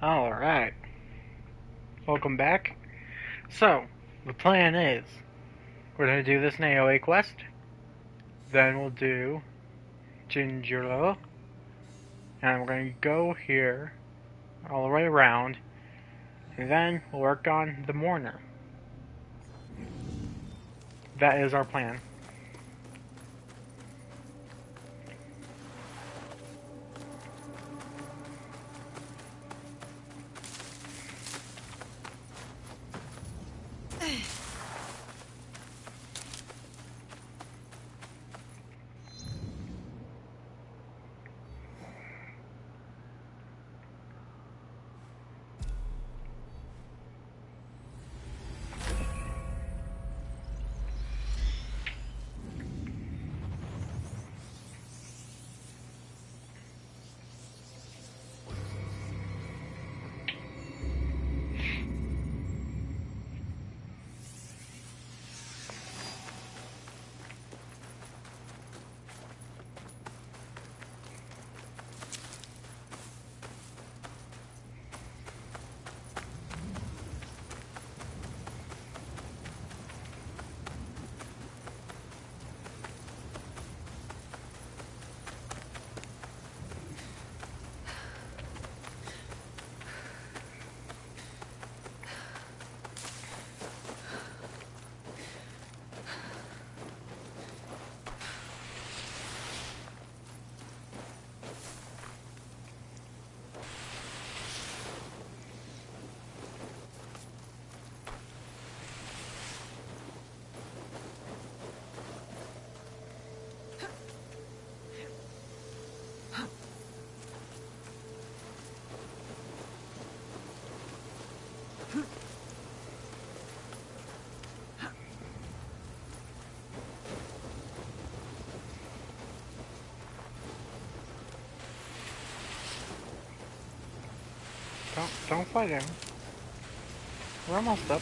Alright, welcome back. So, the plan is, we're going to do this AOA quest, then we'll do Gingerlo, and we're going to go here, all the way around, and then we'll work on the Mourner. That is our plan. Don't fight him. We're almost up.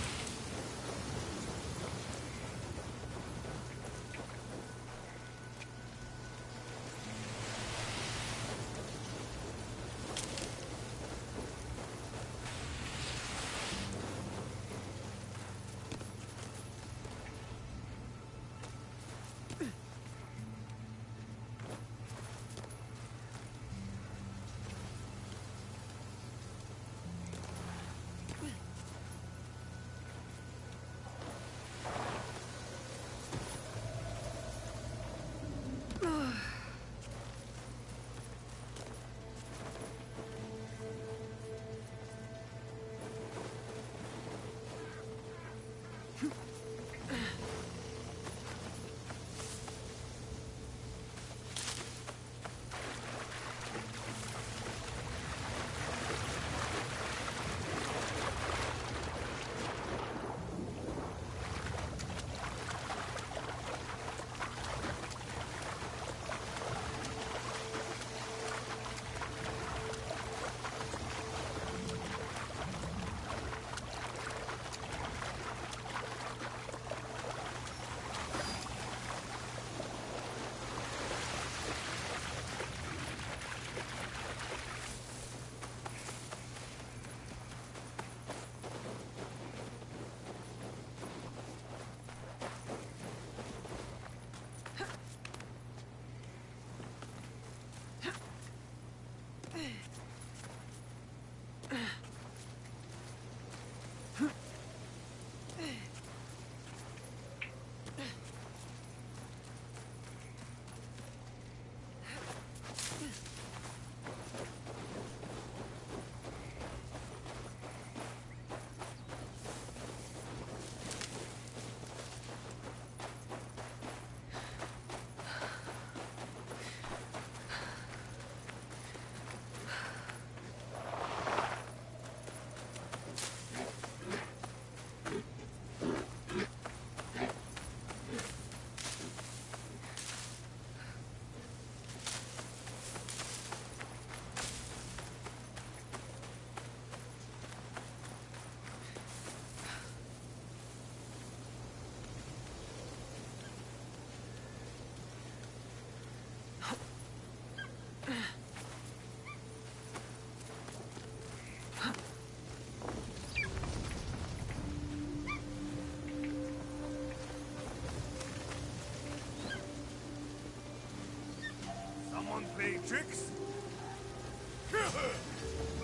Matrix.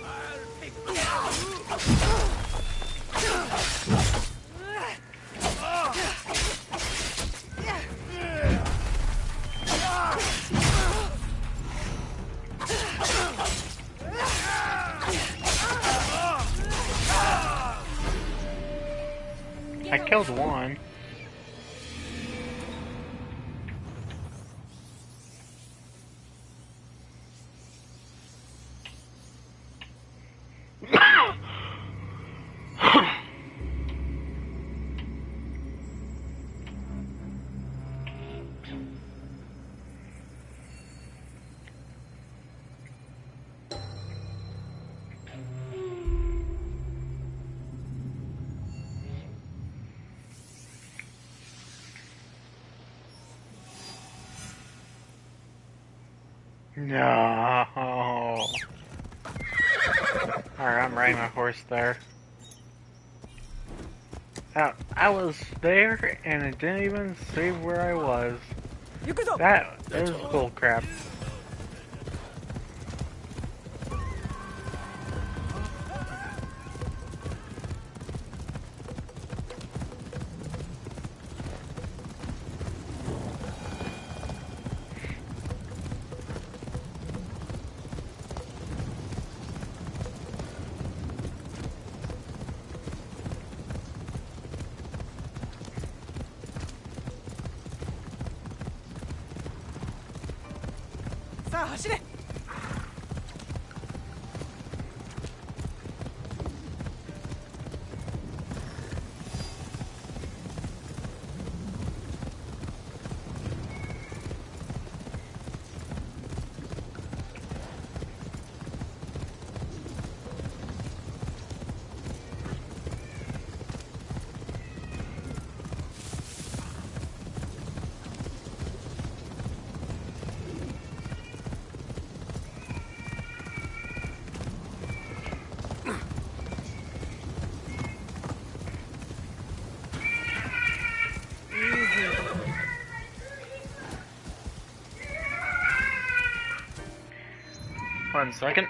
I'll take I killed one. No. Alright, I'm riding my horse there. I was there and it didn't even say where I was. That is bull crap. One second.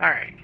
Alright.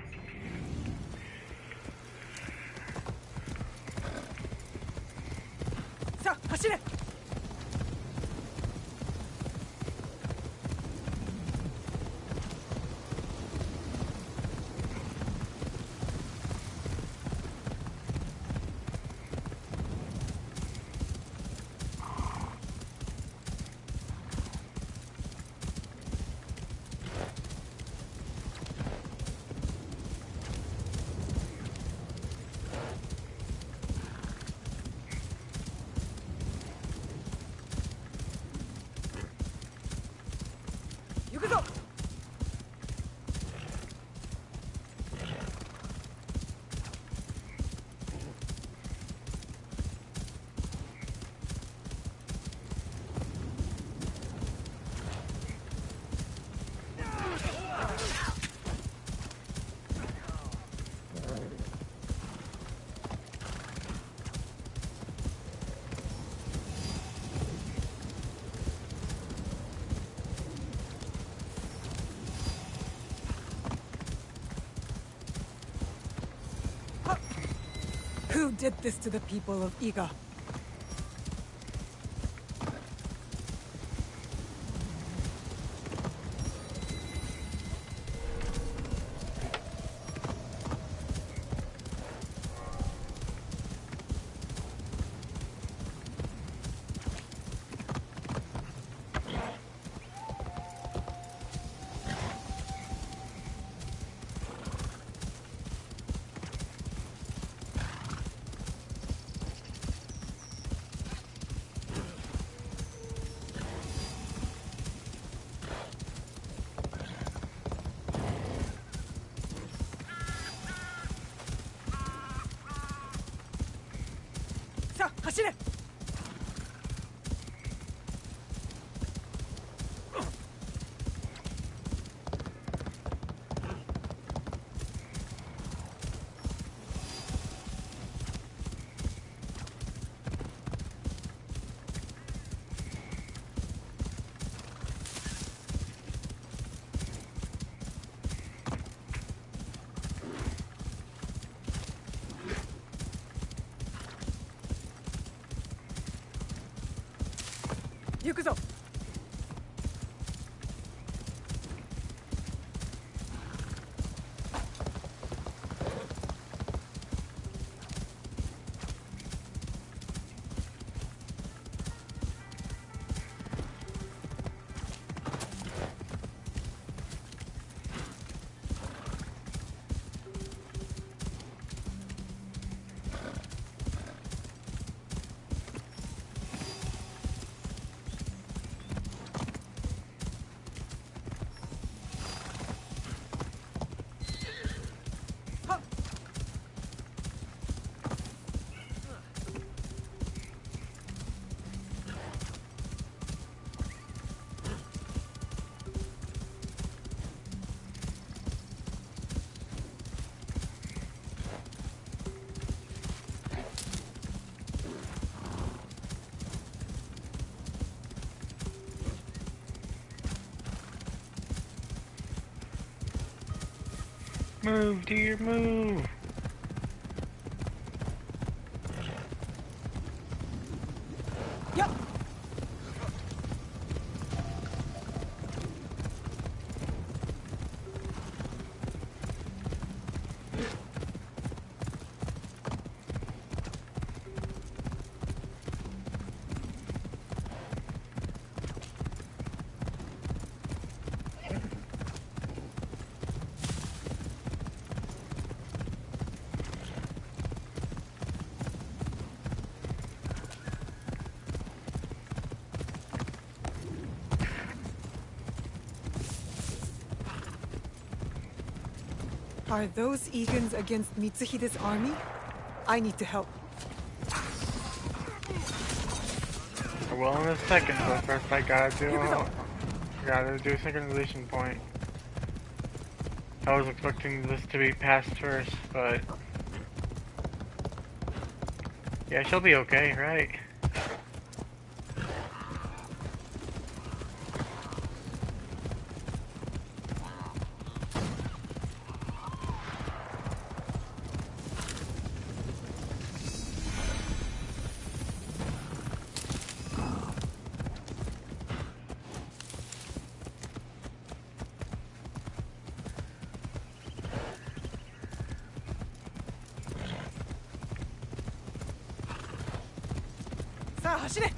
Who did this to the people of Iga? 行くぞ。Move, dear, move. Yup. Are those Egans against Mitsuhide's army? I need to help. I will in a second, but first I gotta do a synchronization point. I was expecting this to be passed first, but yeah, she'll be okay, right? Sa, 走れ!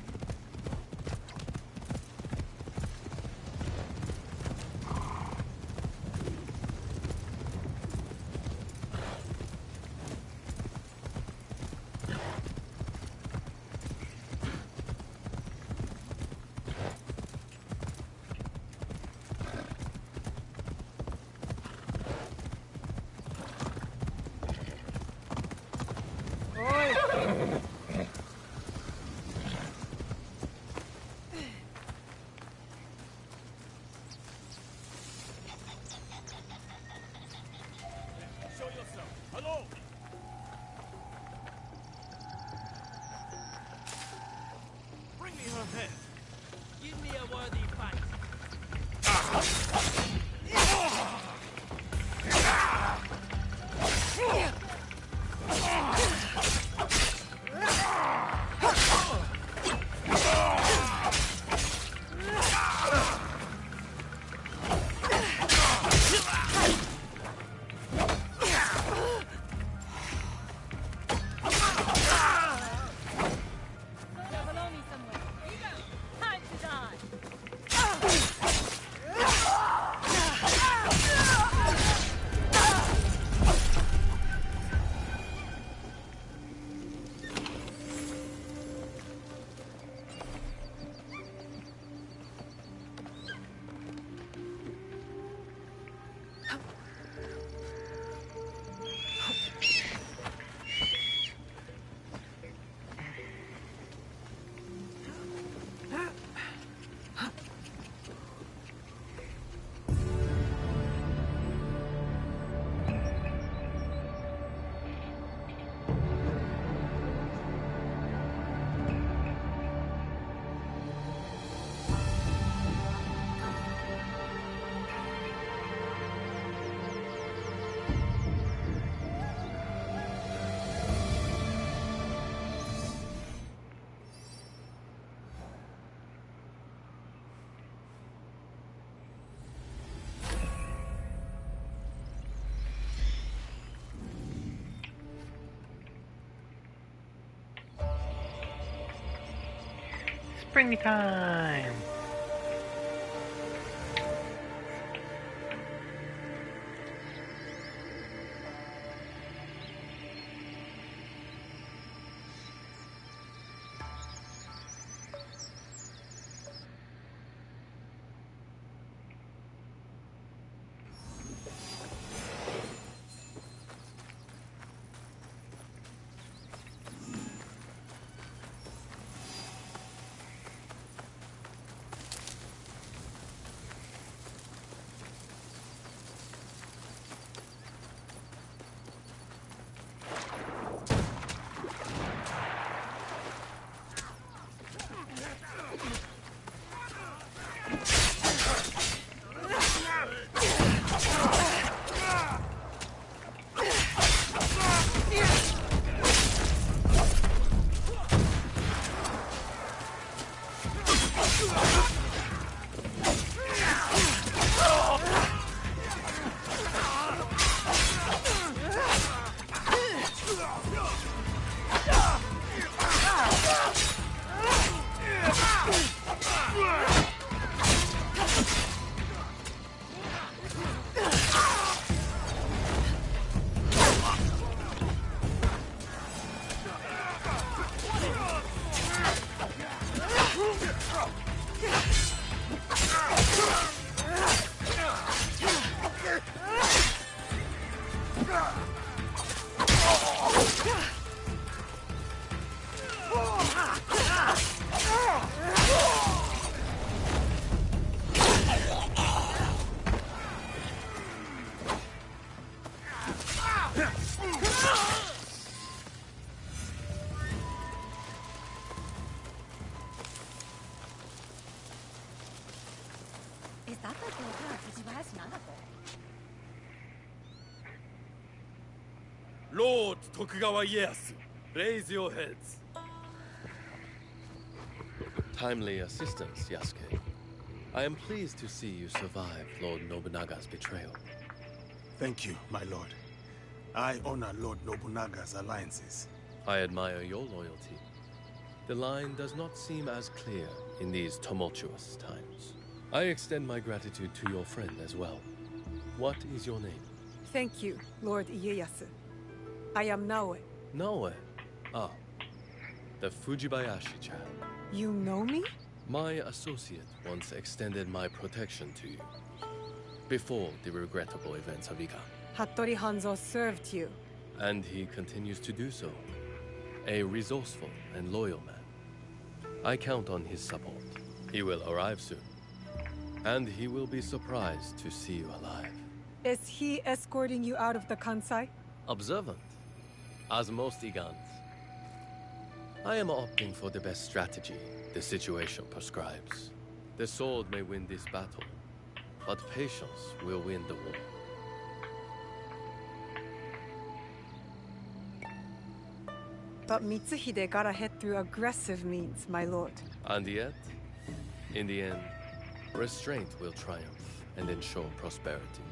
Give me a worthy fight. Time to die. Springtime! Is that the daughter of Fujiwara's Nanako? Lord Tokugawa Ieyasu, raise your heads. Timely assistance, Yasuke. I am pleased to see you survived Lord Nobunaga's betrayal. Thank you, my lord. I honor Lord Nobunaga's alliances. I admire your loyalty. The line does not seem as clear in these tumultuous times. I extend my gratitude to your friend as well. What is your name? Thank you, Lord Ieyasu. I am Naoe. Naoe. Ah, the Fujibayashi child. You know me? My associate once extended my protection to you. Before the regrettable events of Iga. Hattori Hanzo served you. And he continues to do so. A resourceful and loyal man. I count on his support. He will arrive soon. And he will be surprised to see you alive. Is he escorting you out of the Kansai? Observant, as most Igans. I am opting for the best strategy the situation prescribes. The sword may win this battle, but patience will win the war. But Mitsuhide got ahead through aggressive means, my lord. And yet, in the end, restraint will triumph and ensure prosperity.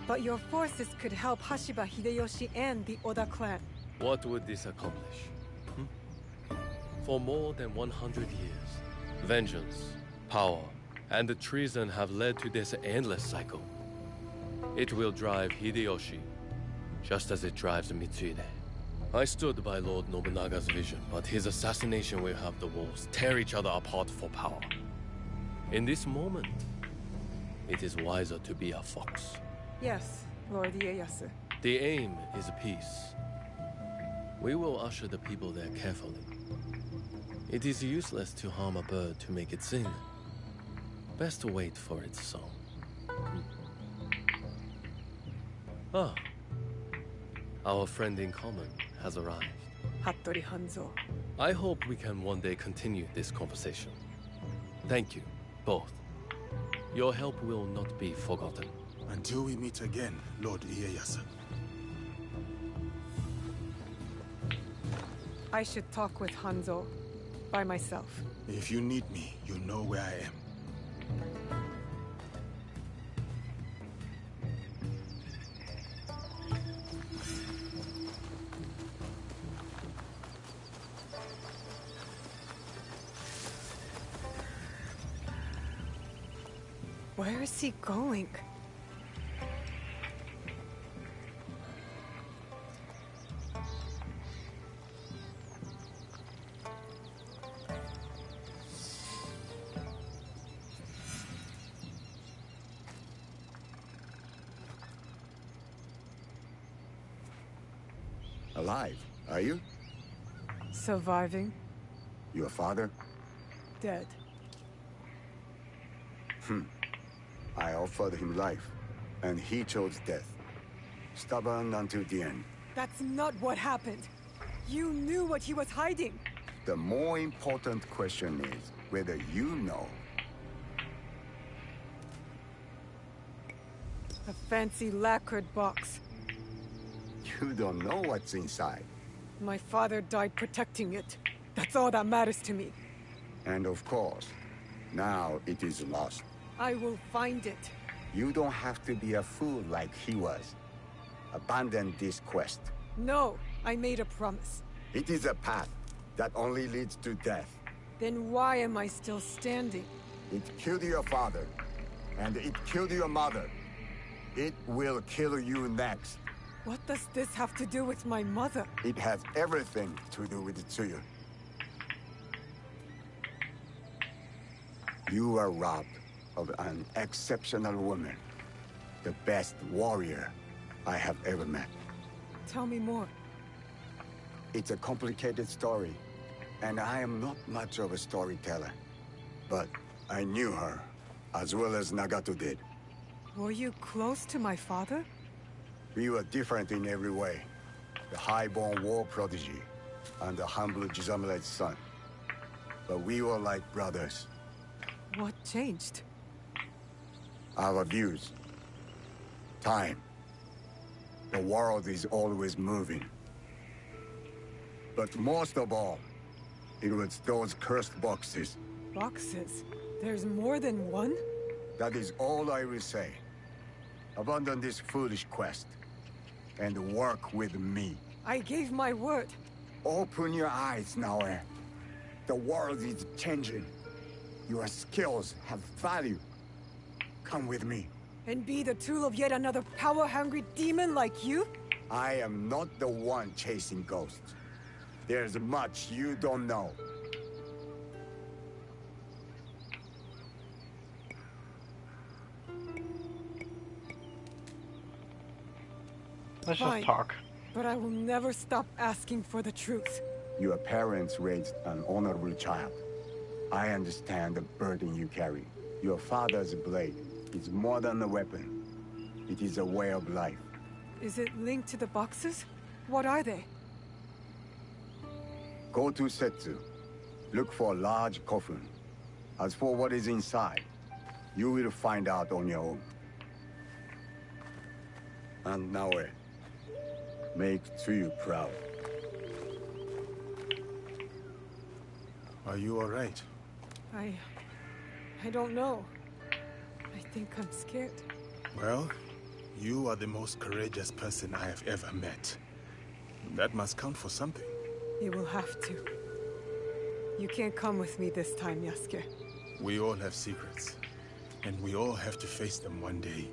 But your forces could help Hashiba Hideyoshi and the Oda clan. What would this accomplish? For more than 100 years, vengeance, power, and the treason have led to this endless cycle. It will drive Hideyoshi, just as it drives Mitsuhide. I stood by Lord Nobunaga's vision, but his assassination will have the wolves tear each other apart for power. In this moment, it is wiser to be a fox. Yes, Lord Ieyasu. The aim is peace. We will usher the people there carefully. It is useless to harm a bird to make it sing. Best to wait for its song. Ah, our friend in common has arrived. Hattori Hanzo. I hope we can one day continue this conversation. Thank you, both. Your help will not be forgotten. Until we meet again, Lord Ieyasu. I should talk with Hanzo by myself. If you need me, you know where I am. Where is he going? Alive, are you? Surviving, Your father? dead. I offered him life, and he chose death. Stubborn until the end. That's not what happened. You knew what he was hiding. The more important question is whether you know. A fancy lacquered box. You don't know what's inside. My father died protecting it. That's all that matters to me. And of course, now it is lost. I will find it. You don't have to be a fool like he was. Abandon this quest. No, I made a promise. It is a path that only leads to death. Then why am I still standing? It killed your father, and it killed your mother. It will kill you next. What does this have to do with my mother? It has everything to do with Tsuyu. You are robbed of an exceptional woman. The best warrior I have ever met. Tell me more. It's a complicated story, and I am not much of a storyteller. But I knew her, as well as Nagato did. Were you close to my father? We were different in every way. The high-born war prodigy, and the humble Jizamure's son. But we were like brothers. What changed? Our views. Time. The world is always moving. But most of all, it was those cursed boxes. Boxes? There's more than one? That is all I will say. Abandon this foolish quest, and work with me. I gave my word. Open your eyes, Naoe. The world is changing. Your skills have value. Come with me. And be the tool of yet another power-hungry demon like you? I am not the one chasing ghosts. There's much you don't know. Let's Fine. just talk. But I will never stop asking for the truth. Your parents raised an honorable child. I understand the burden you carry. Your father's blade is more than a weapon. It is a way of life. Is it linked to the boxes? What are they? Go to Setsu. Look for a large coffin. As for what is inside, you will find out on your own. And Naoe, make Tsuyu proud. Are you all right? I don't know. I think I'm scared. Well, you are the most courageous person I have ever met. That must count for something. You will have to. You can't come with me this time, Yasuke. We all have secrets, and we all have to face them one day.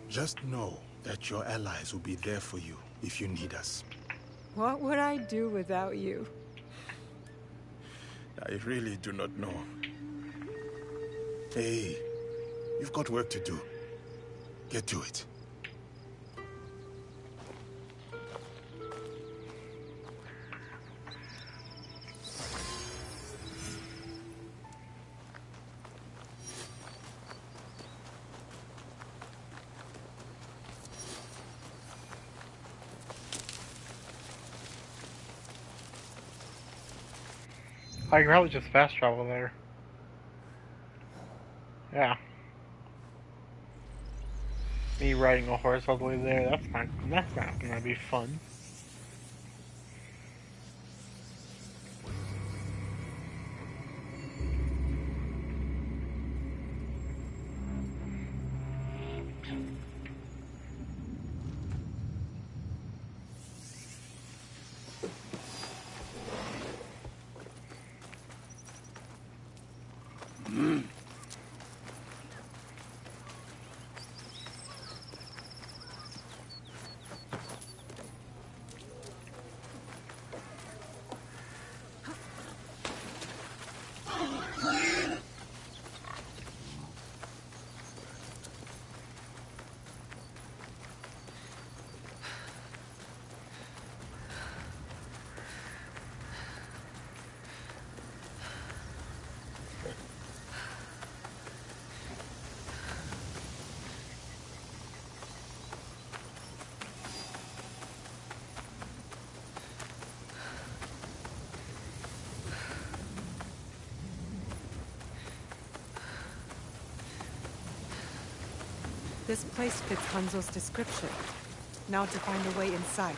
Just know that your allies will be there for you if you need us. What would I do without you? I really do not know. Hey, you've got work to do. Get to it. I could probably just fast travel there. Yeah. Me riding a horse all the way there, that's not gonna be fun. This place fits Hanzo's description. Now to find a way inside.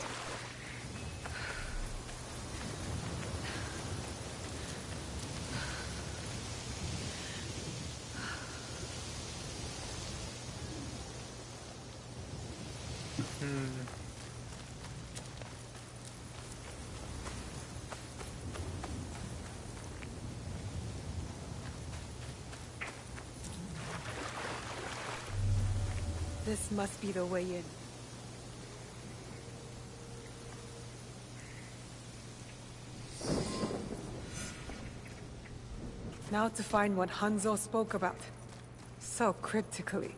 This must be the way in. Now to find what Hanzo spoke about. So cryptically.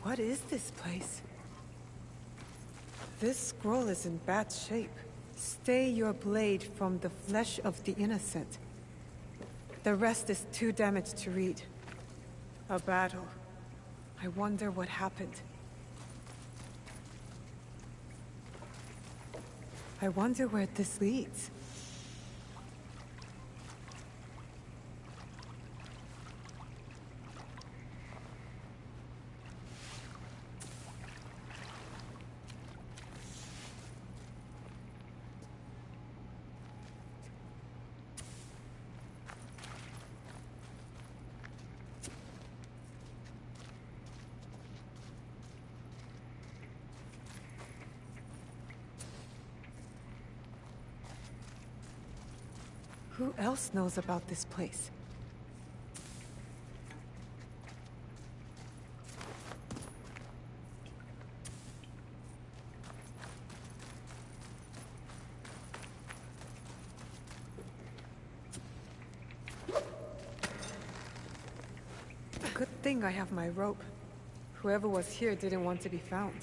What is this place? This scroll is in bad shape. Stay your blade from the flesh of the innocent. The rest is too damaged to read. A battle. I wonder what happened. I wonder where this leads. Who else knows about this place? Good thing I have my rope. Whoever was here didn't want to be found.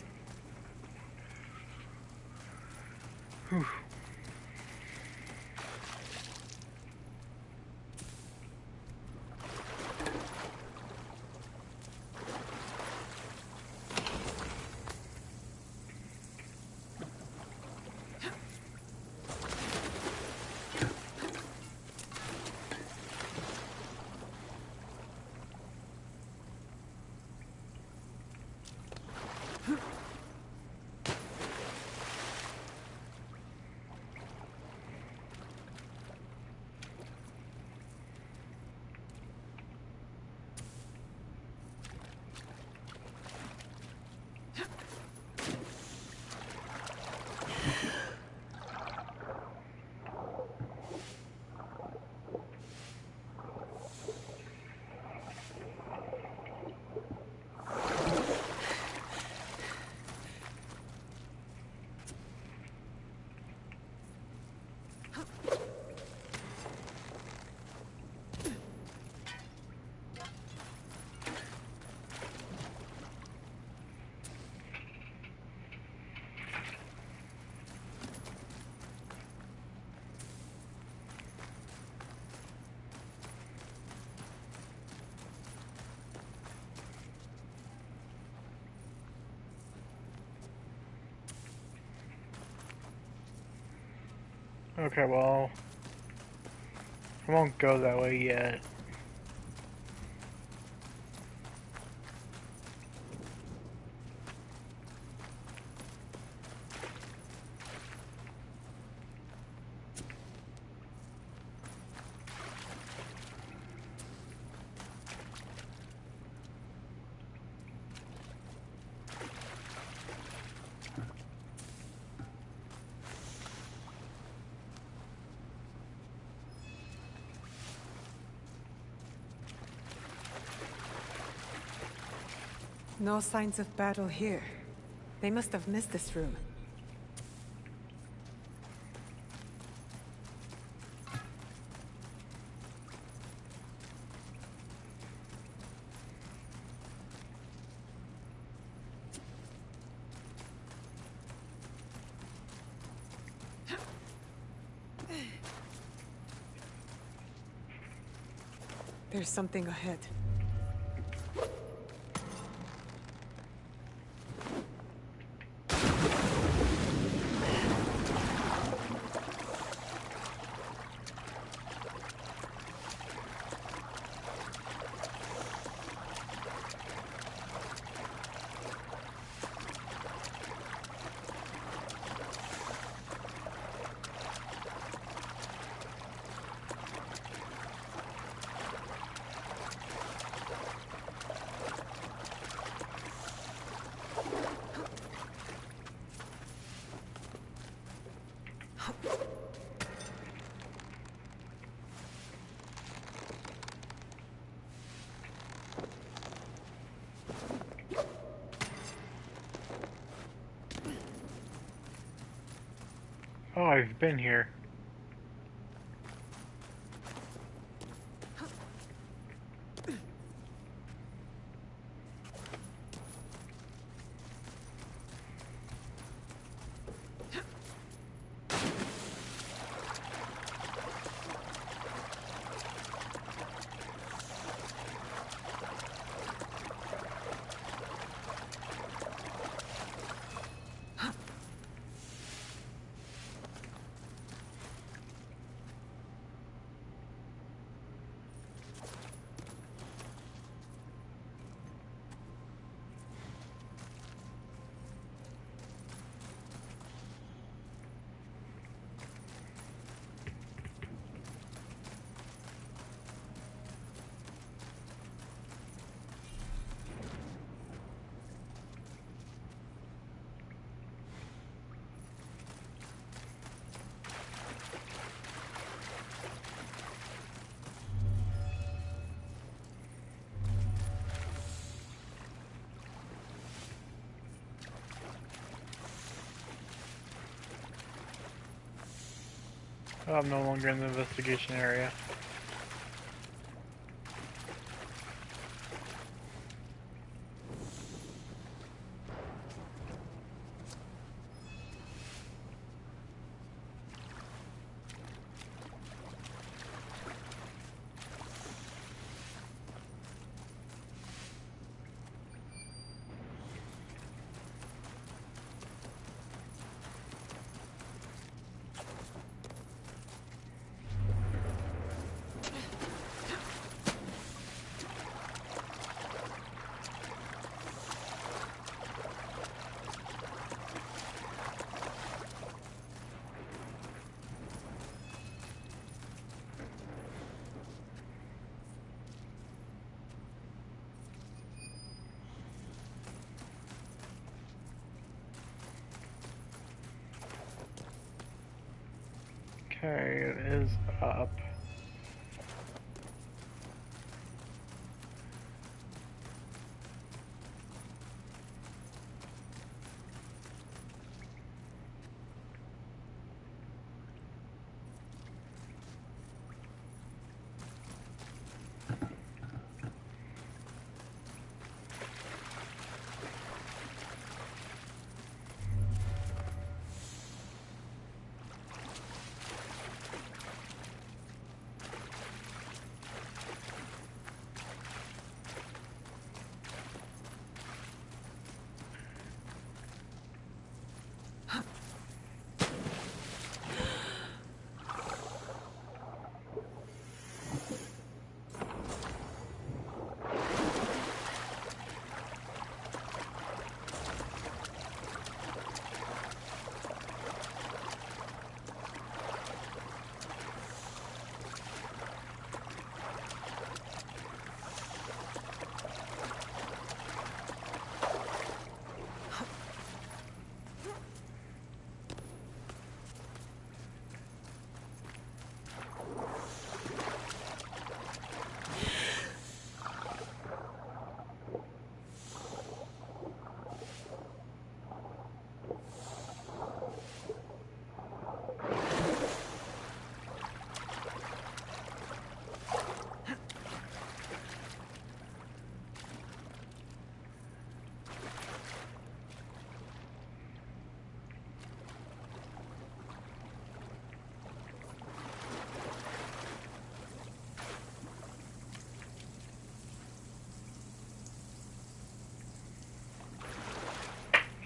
Okay, well, I won't go that way yet. No signs of battle here. They must have missed this room. There's something ahead. I've been here. Oh, I'm no longer in the investigation area. Okay, it is up.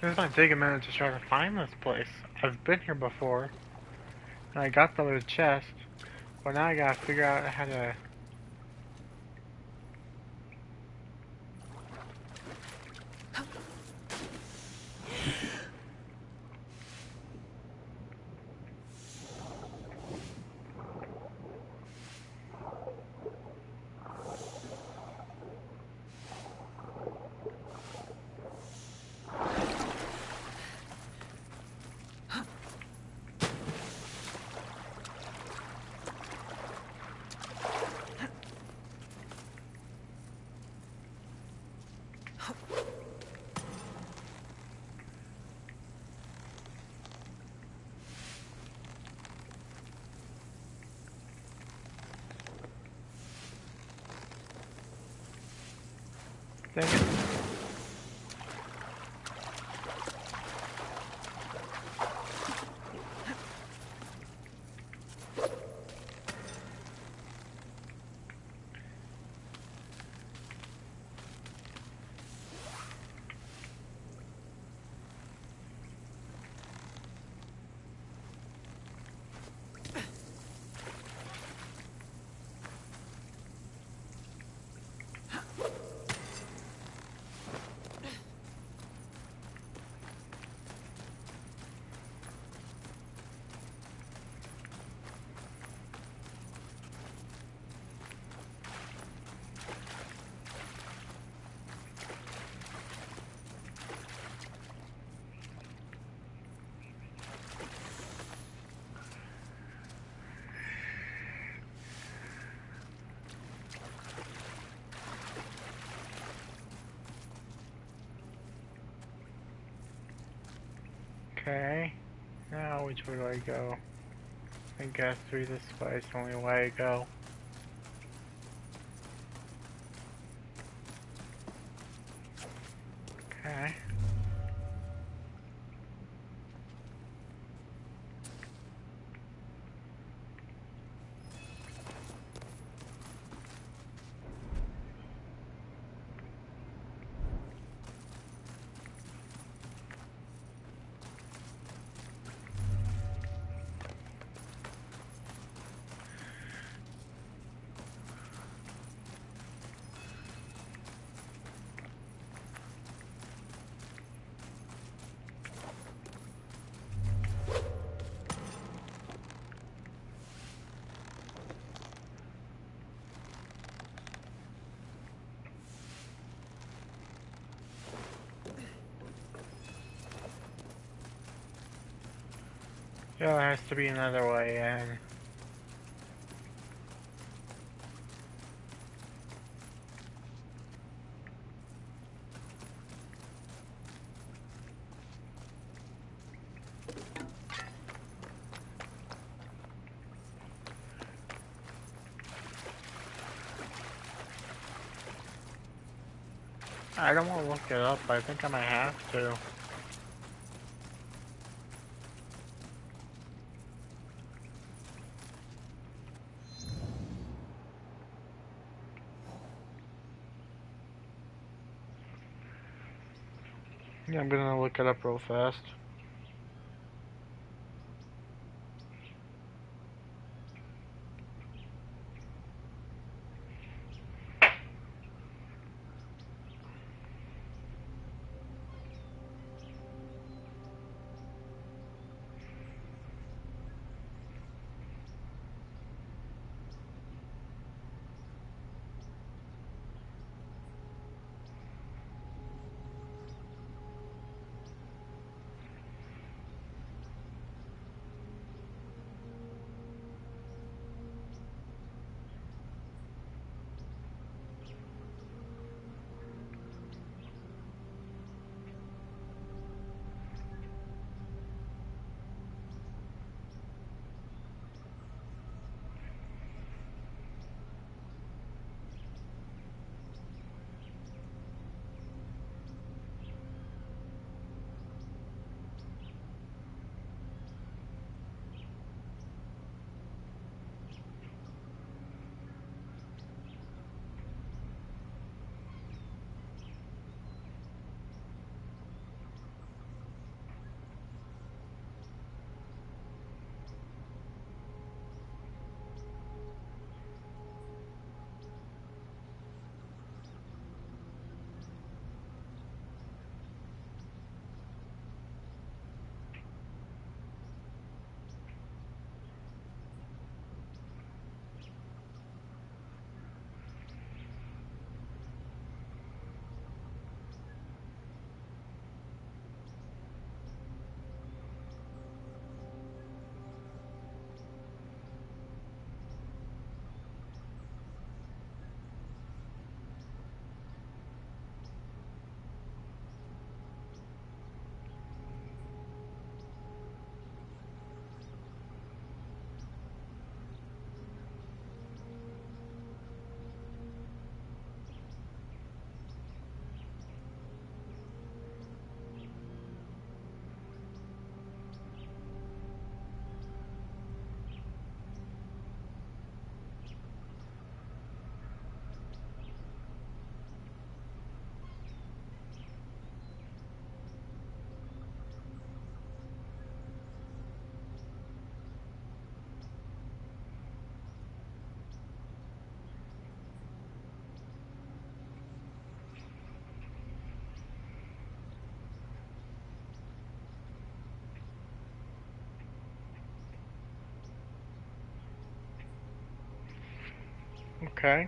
It's gonna take a minute to try to find this place. I've been here before, and I got the loot chest, but now I gotta figure out how to... Dang it. Okay, now which way do I go? I guess through this way is the only way to go. Okay. Yeah, there has to be another way in. I don't want to look it up, but I think I might have to. Yeah, I'm gonna look it up real fast. Okay.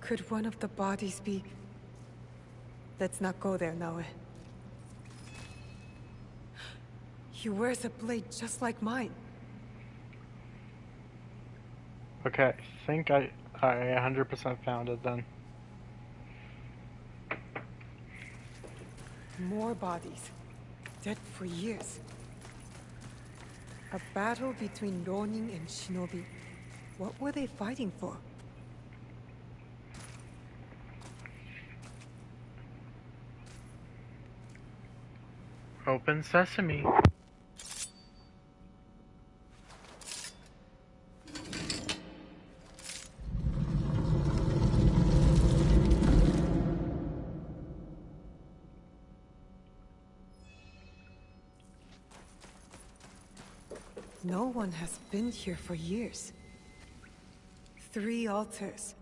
Could one of the bodies be... Let's not go there, Noe. He wears a blade just like mine. Okay, I think I 100% found it then. More bodies. Dead for years. A battle between Ronin and Shinobi. What were they fighting for? Open sesame. No one has been here for years. 3 altars.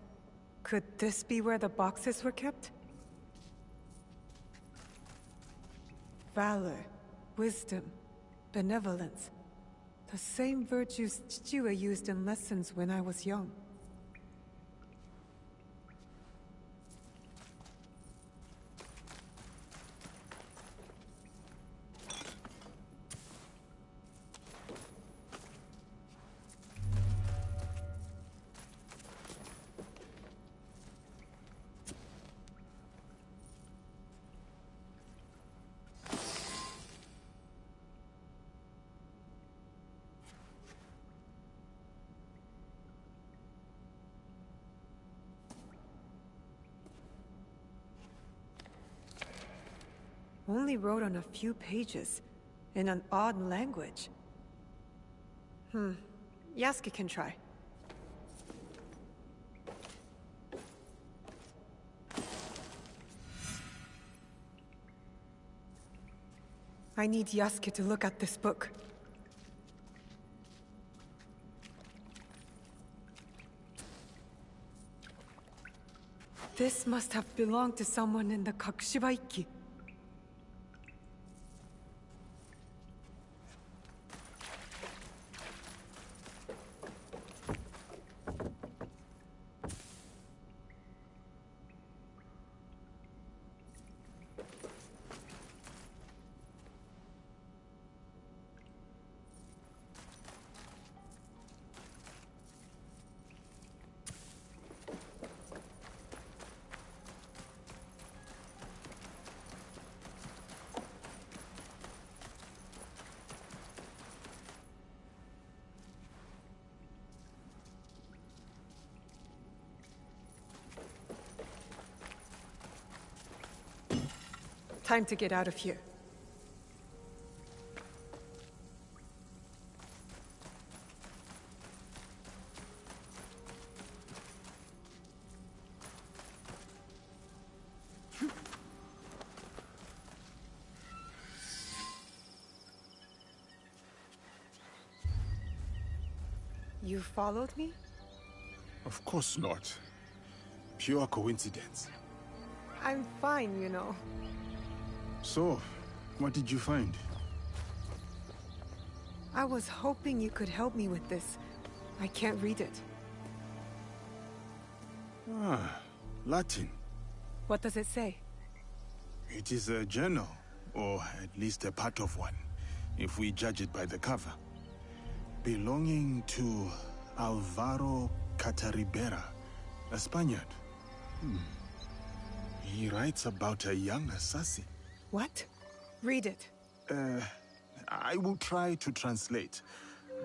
Could this be where the boxes were kept? Valor, wisdom, benevolence. The same virtues Chichiue used in lessons when I was young. Only wrote on a few pages, in an odd language. Yasuke can try. I need Yasuke to look at this book. This must have belonged to someone in the Kakushibaiki. Time to get out of here. You followed me? Of course not. Pure coincidence. I'm fine, you know. So, what did you find? I was hoping you could help me with this. I can't read it. Ah, Latin. What does it say? It is a journal, or at least a part of one, if we judge it by the cover. Belonging to Alvaro Cataribera, a Spaniard. He writes about a young assassin. What? Read it. I will try to translate,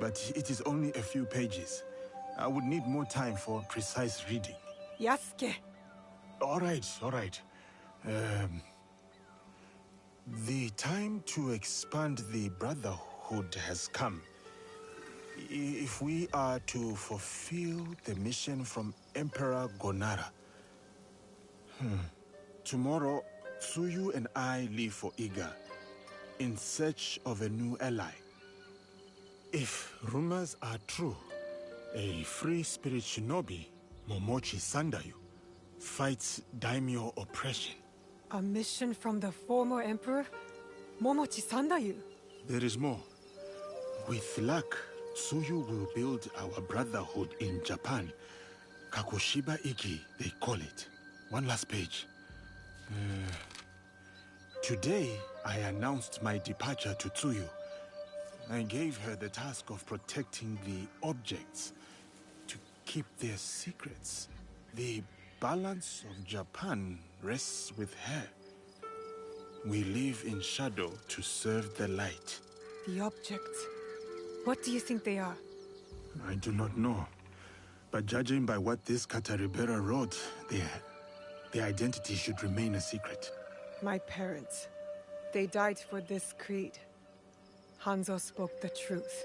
but it is only a few pages. I would need more time for precise reading. Yasuke. All right. The time to expand the Brotherhood has come. If we are to fulfill the mission from Emperor Gonara. Tomorrow, Tsuyu and I leave for Iga, in search of a new ally. If rumors are true, a free spirit shinobi, Momochi Sandayu, fights daimyo oppression. A mission from the former emperor? Momochi Sandayu? There is more. With luck, Tsuyu will build our brotherhood in Japan. Kakushiba Iki, they call it. One last page. Today, I announced my departure to Tsuyu. I gave her the task of protecting the objects, to keep their secrets. The balance of Japan rests with her. We live in shadow to serve the light. The objects. What do you think they are? I do not know. But judging by what this Cataribera wrote, their identity should remain a secret. My parents. They died for this creed. Hanzo spoke the truth.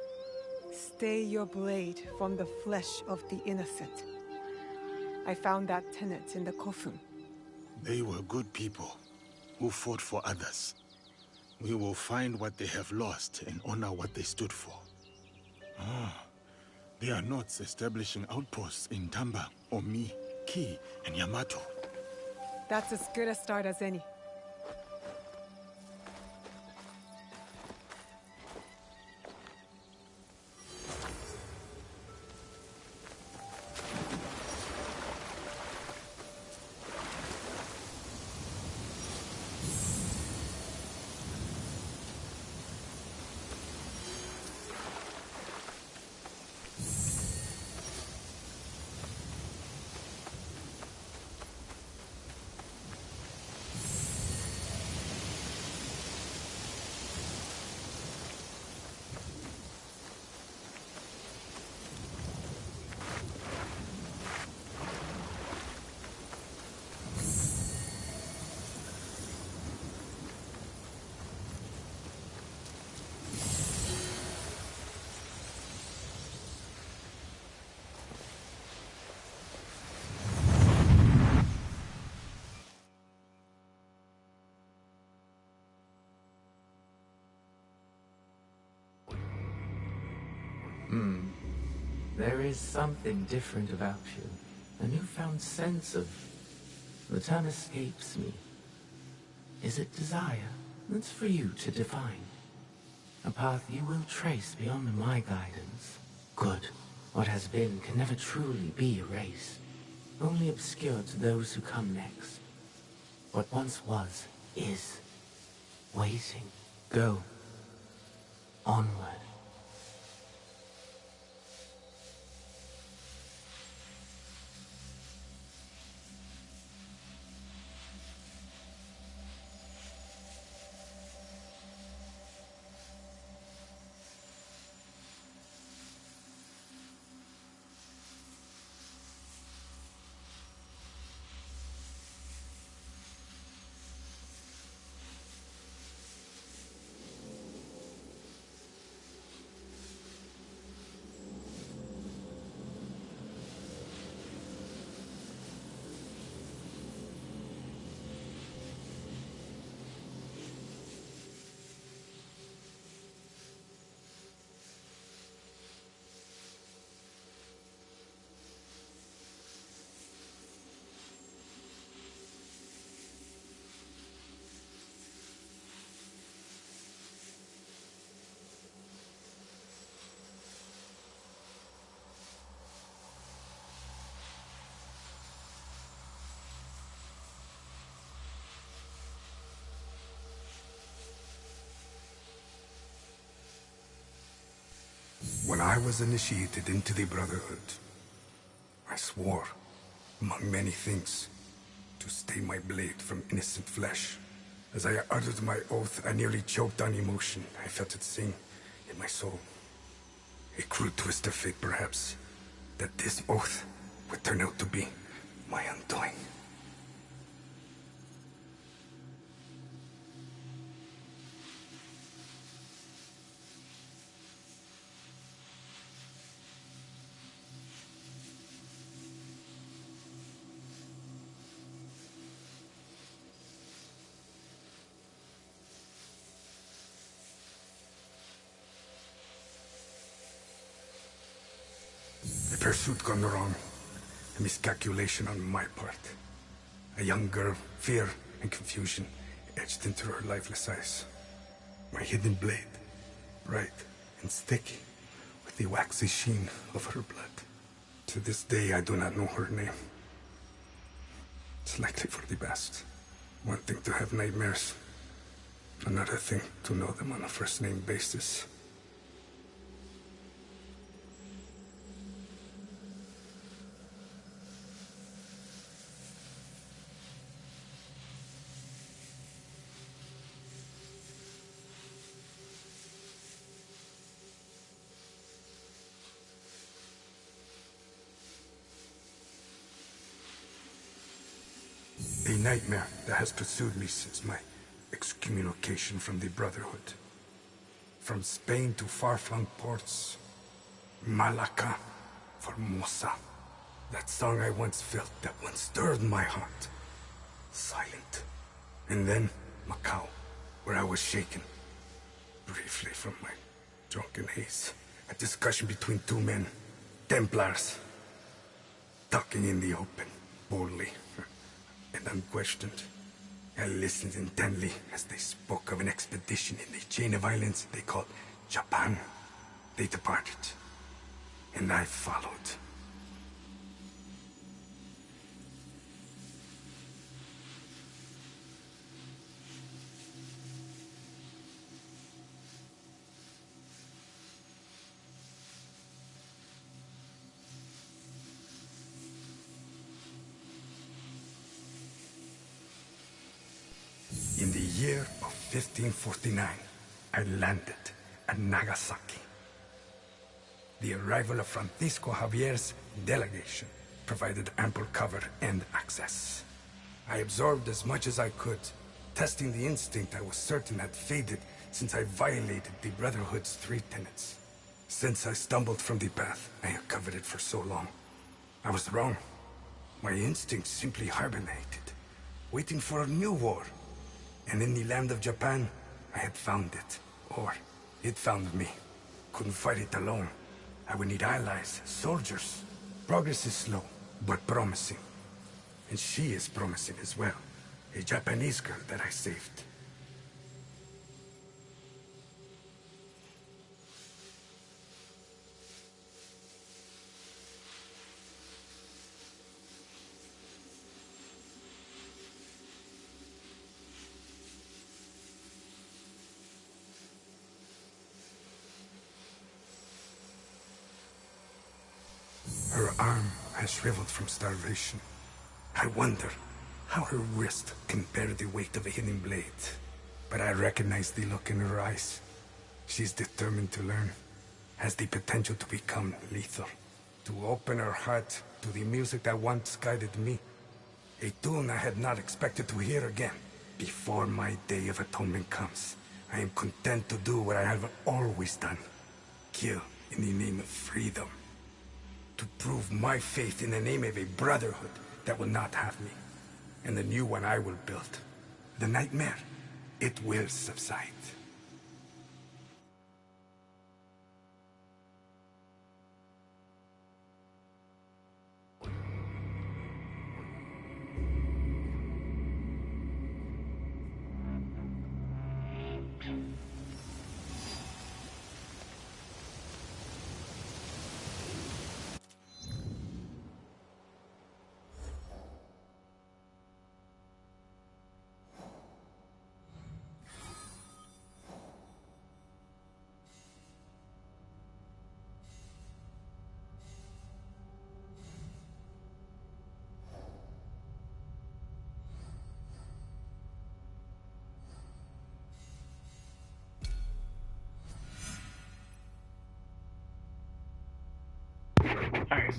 Stay your blade from the flesh of the innocent. I found that tenet in the Kofun. They were good people who fought for others. We will find what they have lost and honor what they stood for. They are not establishing outposts in Tamba, Omi, Ki, and Yamato. That's as good a start as any. There is something different about you. A newfound sense of... The term escapes me. Is it desire? That's for you to define. A path you will trace beyond my guidance. Good. What has been can never truly be erased. Only obscured to those who come next. What once was, is. Waiting. Go. Onward. When I was initiated into the Brotherhood, I swore, among many things, to stay my blade from innocent flesh. As I uttered my oath, I nearly choked on emotion. I felt it sing in my soul. A cruel twist of fate, perhaps, that this oath would turn out to be my undoing. A pursuit gone wrong. A miscalculation on my part. A young girl, fear and confusion etched into her lifeless eyes. My hidden blade, bright and sticky, with the waxy sheen of her blood. To this day, I do not know her name. It's likely for the best. One thing to have nightmares, another thing to know them on a first-name basis. A nightmare that has pursued me since my excommunication from the Brotherhood. From Spain to far-flung ports, Malacca, Formosa. That song I once felt, that once stirred my heart. Silent. And then Macau, where I was shaken. Briefly from my drunken haze. A discussion between two men, Templars. Talking in the open, boldly. And unquestioned. I listened intently as they spoke of an expedition in the chain of islands they called Japan. They departed, and I followed. In the year of 1549, I landed at Nagasaki. The arrival of Francisco Javier's delegation provided ample cover and access. I absorbed as much as I could, testing the instinct I was certain had faded since I violated the Brotherhood's 3 tenets. Since I stumbled from the path I had coveted for so long, I was wrong. My instincts simply hibernated, waiting for a new war. And in the land of Japan, I had found it. Or, it found me. Couldn't fight it alone. I would need allies, soldiers. Progress is slow, but promising. And she is promising as well. A Japanese girl that I saved. Her arm has shriveled from starvation. I wonder how her wrist can bear the weight of a hidden blade. But I recognize the look in her eyes. She's determined to learn. Has the potential to become lethal. To open her heart to the music that once guided me. A tune I had not expected to hear again. Before my day of atonement comes, I am content to do what I have always done. Kill in the name of freedom. To prove my faith in the name of a brotherhood that will not have me. And the new one I will build. The nightmare, it will subside.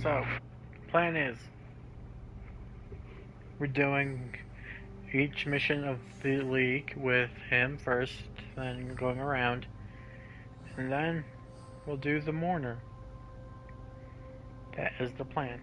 So, plan is, we're doing each mission of the League with him first, then going around, and then we'll do the Mourner. That is the plan.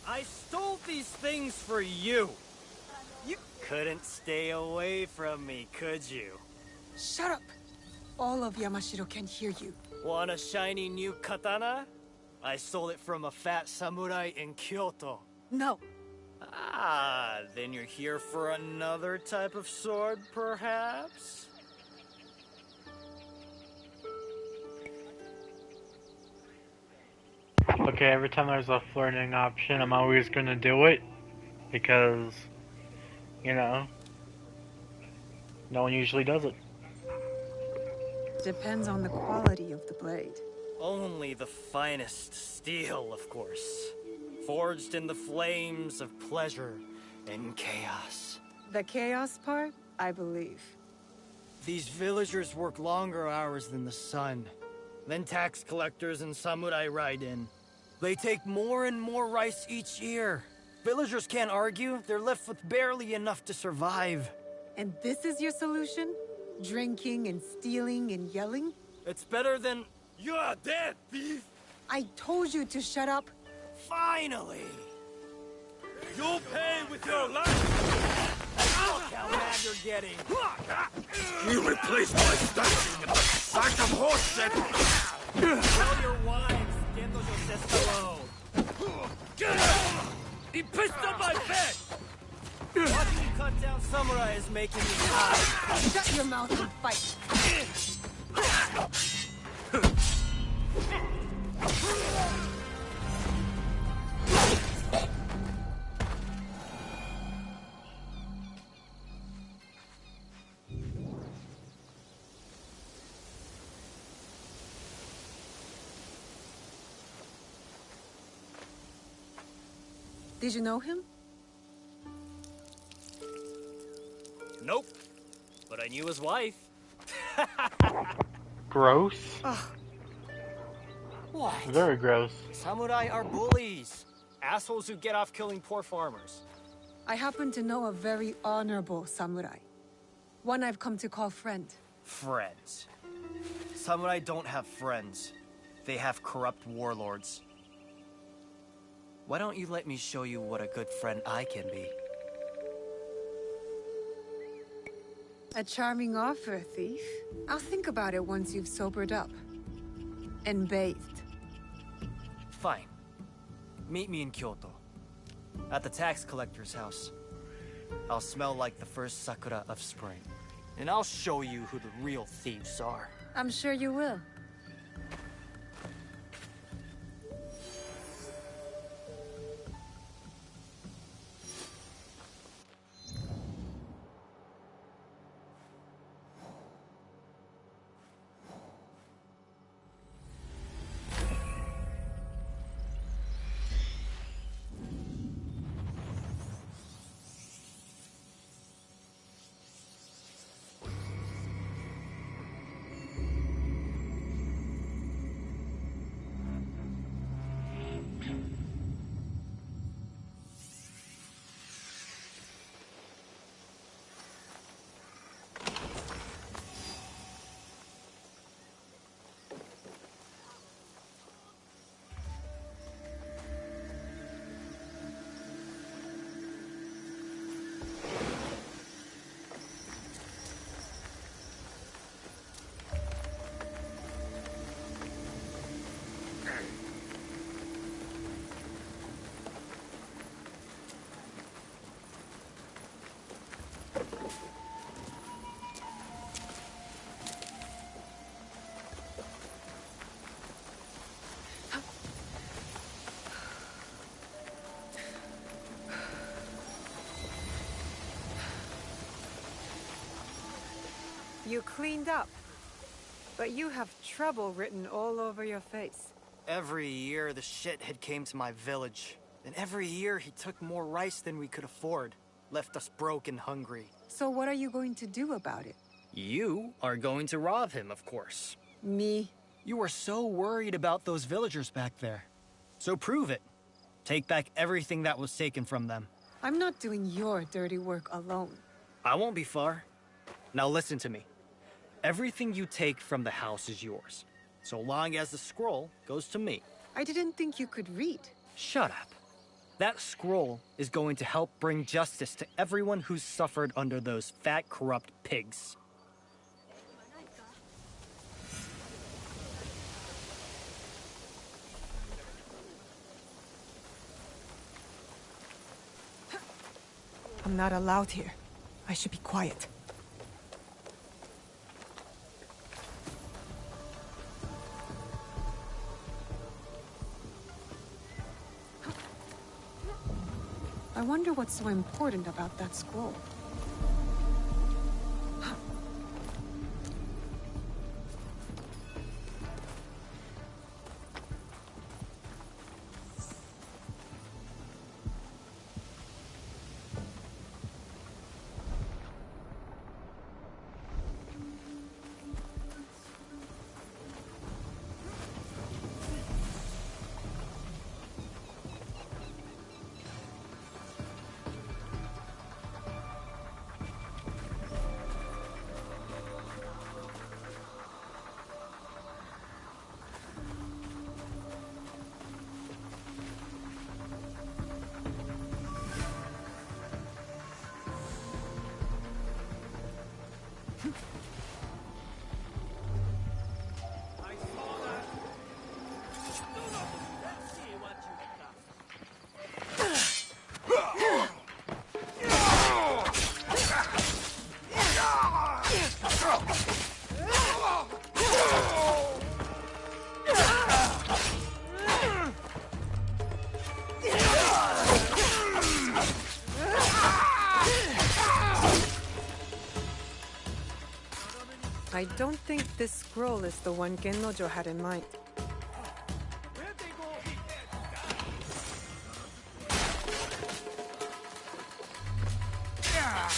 I stole these things for you. You couldn't stay away from me, could you? Shut up! All of Yamashiro can hear you. Want a shiny new katana? I stole it from a fat samurai in Kyoto. No. Ah, then you're here for another type of sword, perhaps? Okay, every time there's a flirting option, I'm always gonna do it. Because, you know, no one usually does it. Depends on the quality of the blade. Only the finest steel, of course. Forged in the flames of pleasure and chaos. The chaos part, I believe. These villagers work longer hours than the sun. Then tax collectors and samurai ride in. They take more and more rice each year. Villagers can't argue. They're left with barely enough to survive. And this is your solution? Drinking and stealing and yelling? It's better than... You're dead, thief! I told you to shut up. Finally! You'll pay with your life! Look how mad you're getting! You replaced my statue with a sack of horse shit! Tell your wives, Gendo Josestalo! He pissed on my bed! Watching you cut down samurai is making me high. Shut your mouth and fight. Did you know him? Nope. But I knew his wife. Gross. Ugh. What? Very gross. Samurai are bullies. Assholes who get off killing poor farmers. I happen to know a very honorable samurai. One I've come to call friend. Friends. Samurai don't have friends. They have corrupt warlords. Why don't you let me show you what a good friend I can be? A charming offer, thief. I'll think about it once you've sobered up. And bathed. Fine. Meet me in Kyoto. At the tax collector's house. I'll smell like the first sakura of spring. And I'll show you who the real thieves are. I'm sure you will. You cleaned up, but you have trouble written all over your face. Every year the shithead came to my village. And every year he took more rice than we could afford. Left us broke and hungry. So what are you going to do about it? You are going to rob him, of course. Me? You were so worried about those villagers back there. So prove it. Take back everything that was taken from them. I'm not doing your dirty work alone. I won't be far. Now listen to me. Everything you take from the house is yours, so long as the scroll goes to me. I didn't think you could read. Shut up. That scroll is going to help bring justice to everyone who's suffered under those fat, corrupt pigs. I'm not allowed here. I should be quiet. I wonder what's so important about that scroll. I don't think this scroll is the one Gennojo had in mind. Yeah!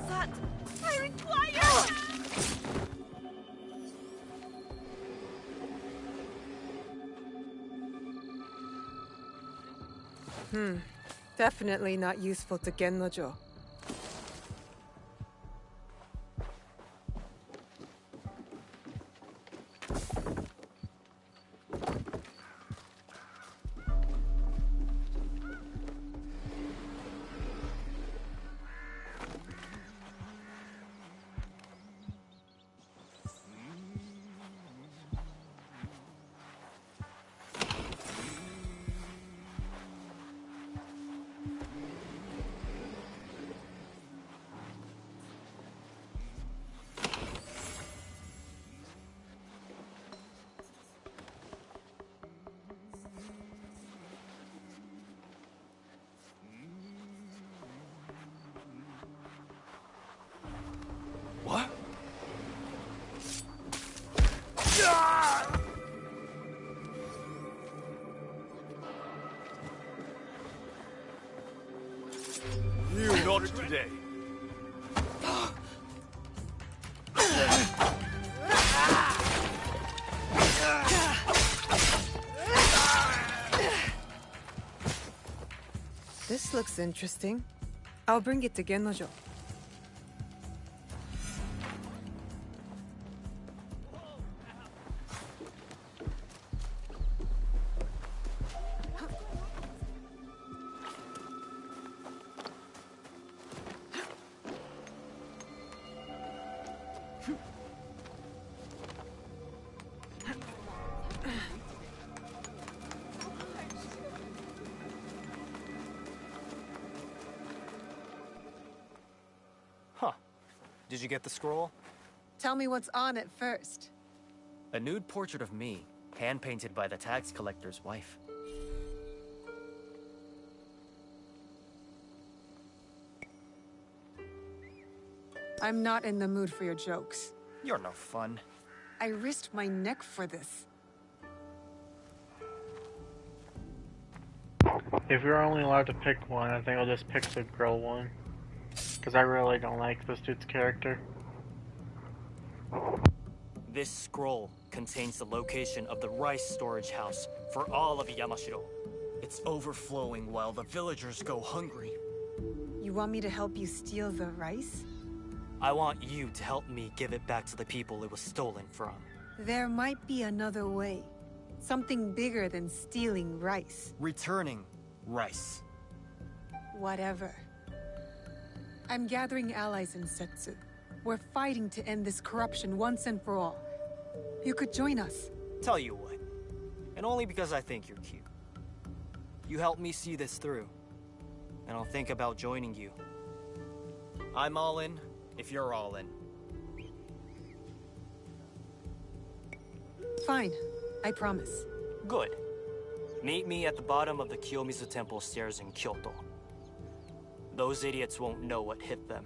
that? I require... Definitely not useful to Gennojo. What? You not today. This looks interesting. I'll bring it to Gennojo. Huh. Did you get the scroll? Tell me what's on it first. A nude portrait of me, hand-painted by the tax collector's wife. I'm not in the mood for your jokes. You're no fun. I risked my neck for this. If you're only allowed to pick one, I think I'll just pick the girl one. Because I really don't like this dude's character. This scroll contains the location of the rice storage house for all of Yamashiro. It's overflowing while the villagers go hungry. You want me to help you steal the rice? I want you to help me give it back to the people it was stolen from. There might be another way. Something bigger than stealing rice. Returning rice. Whatever. I'm gathering allies in Setsu. We're fighting to end this corruption once and for all. You could join us. Tell you what, and only because I think you're cute. You help me see this through, and I'll think about joining you. I'm all in, if you're all in. Fine. I promise. Good. Meet me at the bottom of the Kiyomizu Temple stairs in Kyoto. Those idiots won't know what hit them.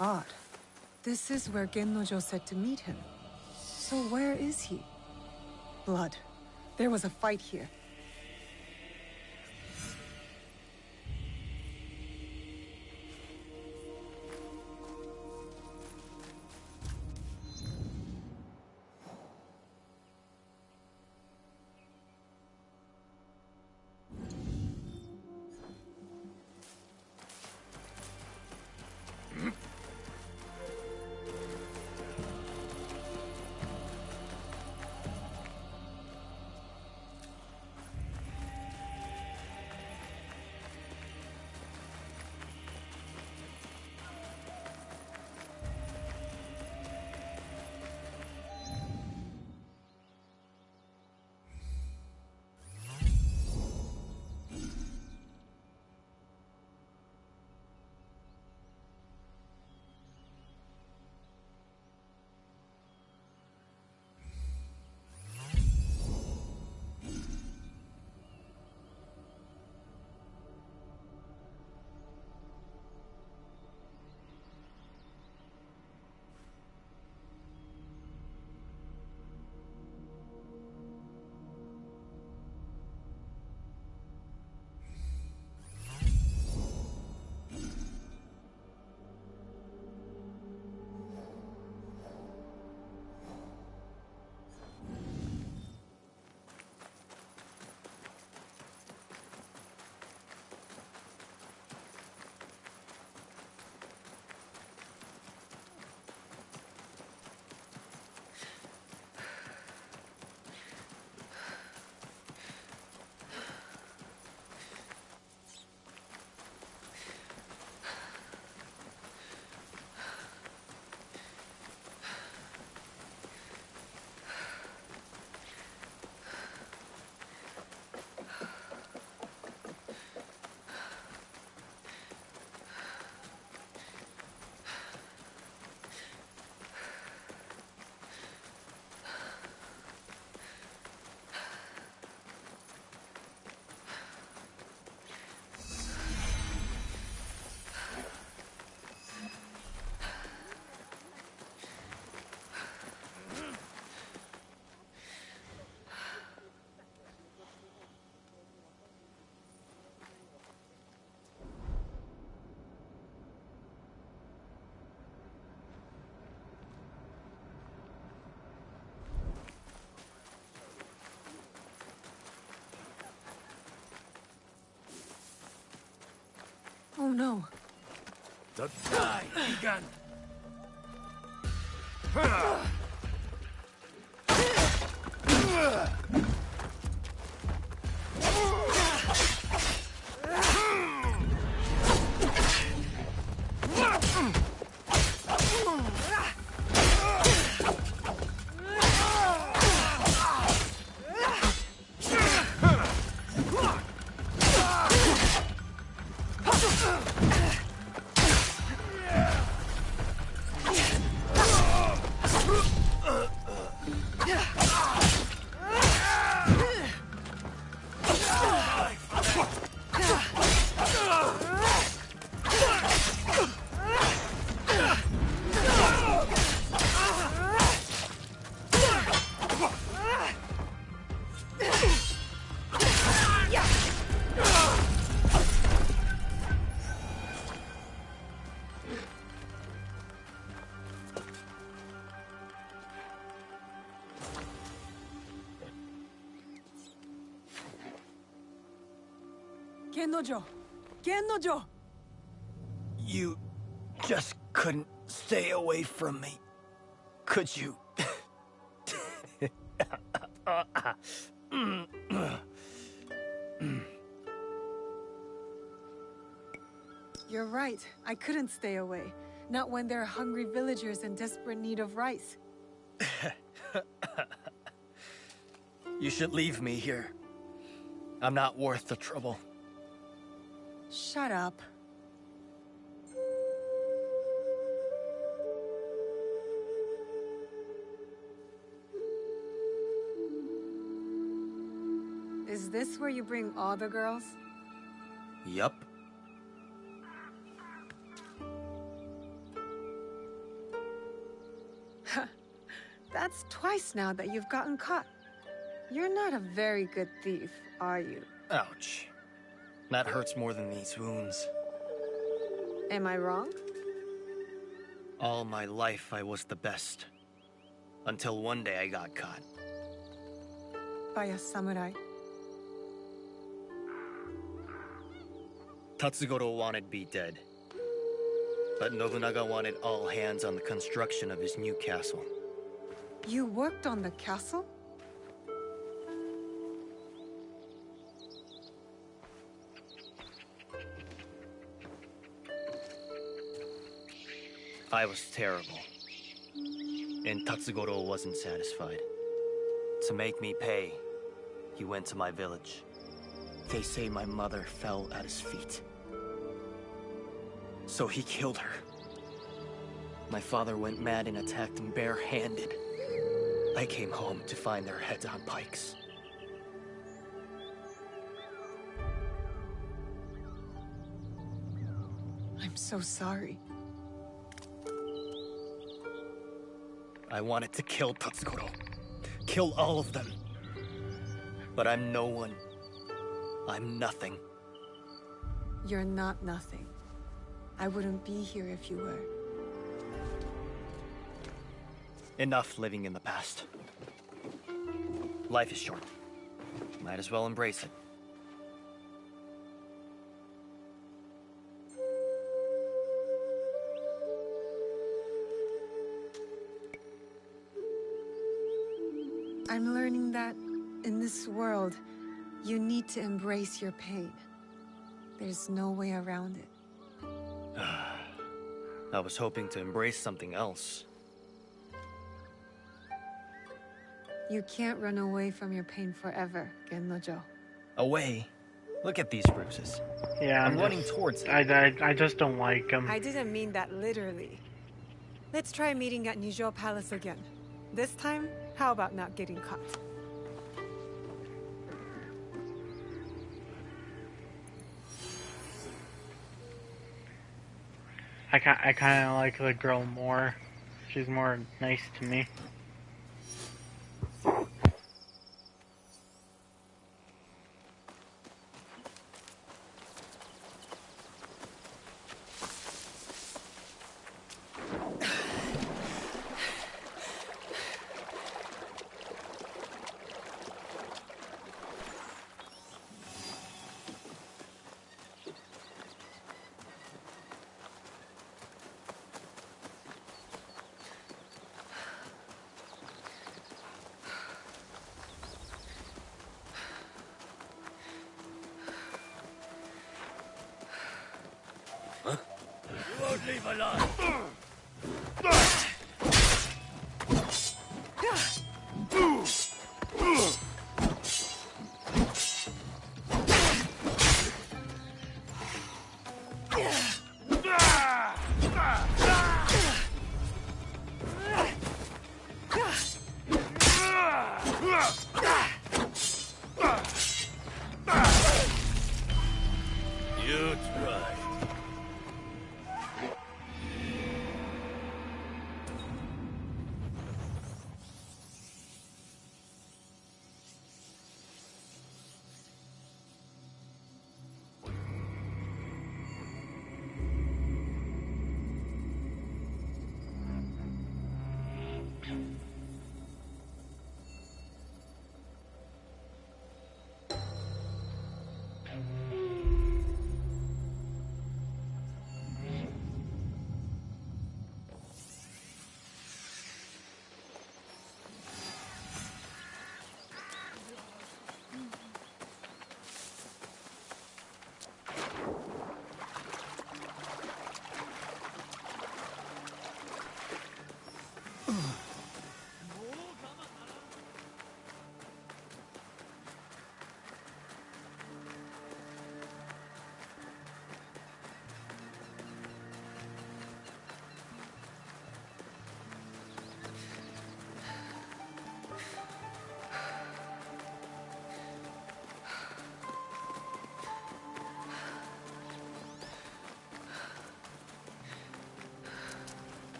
Odd. This is where Gennojo said to meet him. So where is he? Blood. There was a fight here. no. The die began. Gennojo! Gennojo! You just couldn't stay away from me, could you? You're right. I couldn't stay away. Not when there are hungry villagers in desperate need of rice. You should leave me here. I'm not worth the trouble. Shut up. Is this where you bring all the girls? Yup. That's twice now that you've gotten caught. You're not a very good thief, are you? Ouch. That hurts more than these wounds. Am I wrong? All my life I was the best. Until one day I got caught. By a samurai. Tatsugoro wanted me dead. But Nobunaga wanted all hands on the construction of his new castle. You worked on the castle? I was terrible. And Tatsugoro wasn't satisfied. To make me pay, he went to my village. They say my mother fell at his feet. So he killed her. My father went mad and attacked them bare-handed. I came home to find their heads on pikes. I'm so sorry. I wanted to kill Tatsugoro. Kill all of them. But I'm no one. I'm nothing. You're not nothing. I wouldn't be here if you were. Enough living in the past. Life is short. Might as well embrace it. I'm learning that in this world, you need to embrace your pain. There's no way around it. I was hoping to embrace something else. You can't run away from your pain forever, Gennojo. Away? Look at these bruises. Yeah, I'm running towards it. I just don't like him. I didn't mean that literally. Let's try meeting at Nijou Palace again. This time, how about not getting caught? I kind of like the girl more. She's more nice to me. should leave alive. You tried.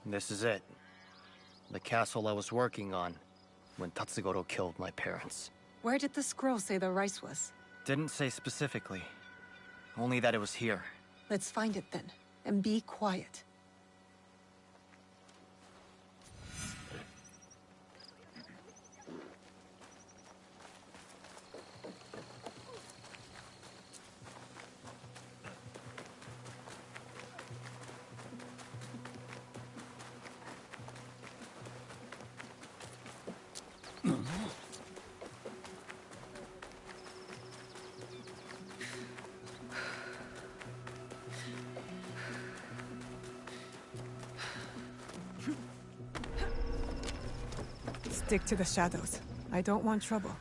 This is it. The castle I was working on when Tatsugoro killed my parents. Where did the scroll say the rice was? Didn't say specifically. Only that it was here. Let's find it then, and be quiet. Stick to the shadows. I don't want trouble.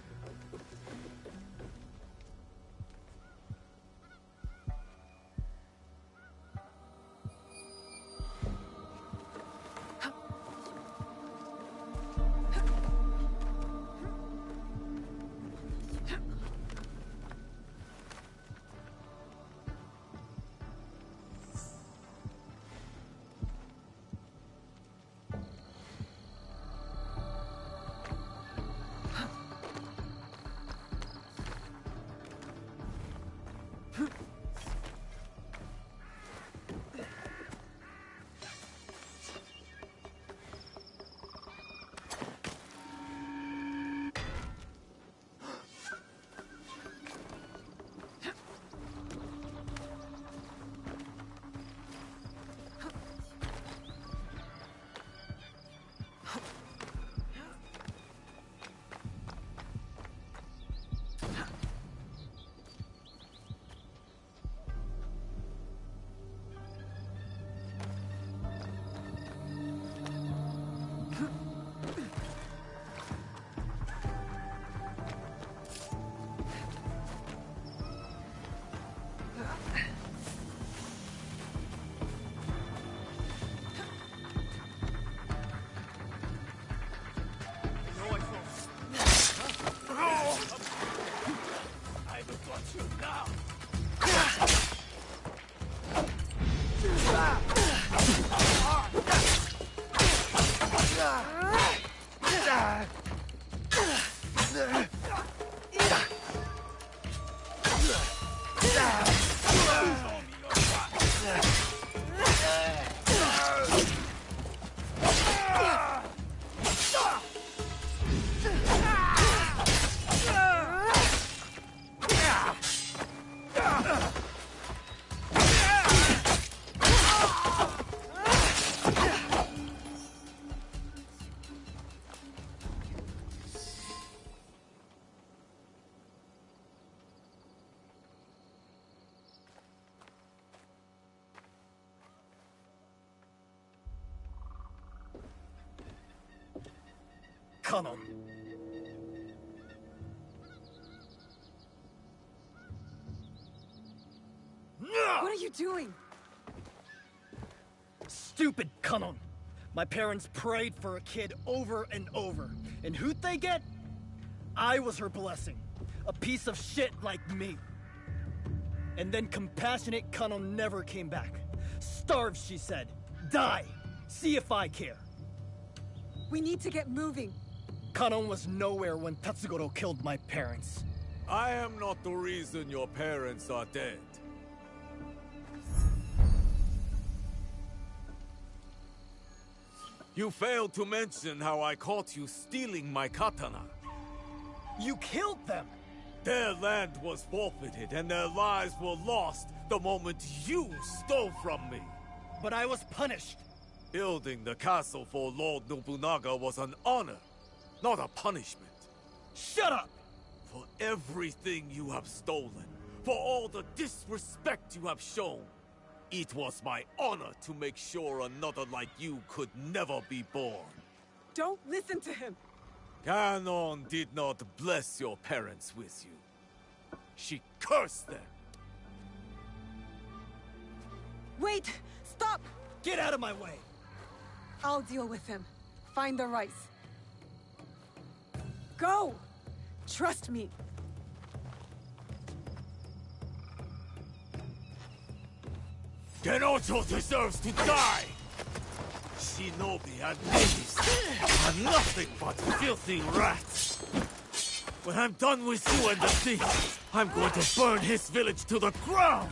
Kanon. What are you doing? Stupid Kanon. My parents prayed for a kid over and over. And who'd they get? I was her blessing. A piece of shit like me. And then compassionate Kanon never came back. Starve, she said. Die. See if I care. We need to get moving. Kanon was nowhere when Tatsugoro killed my parents. I am not the reason your parents are dead. You failed to mention how I caught you stealing my katana. You killed them! Their land was forfeited and their lives were lost the moment you stole from me. But I was punished. Building the castle for Lord Nobunaga was an honor, not a punishment. Shut up! For everything you have stolen, for all the disrespect you have shown, it was my honor to make sure another like you could never be born. Don't listen to him. Kanon did not bless your parents with you. She cursed them. Wait! Stop! Get out of my way! I'll deal with him. Find the rice. Go! Trust me. Genojo deserves to die! Shinobi and thieves are nothing but filthy rats! When I'm done with you and the thief, I'm going to burn his village to the ground!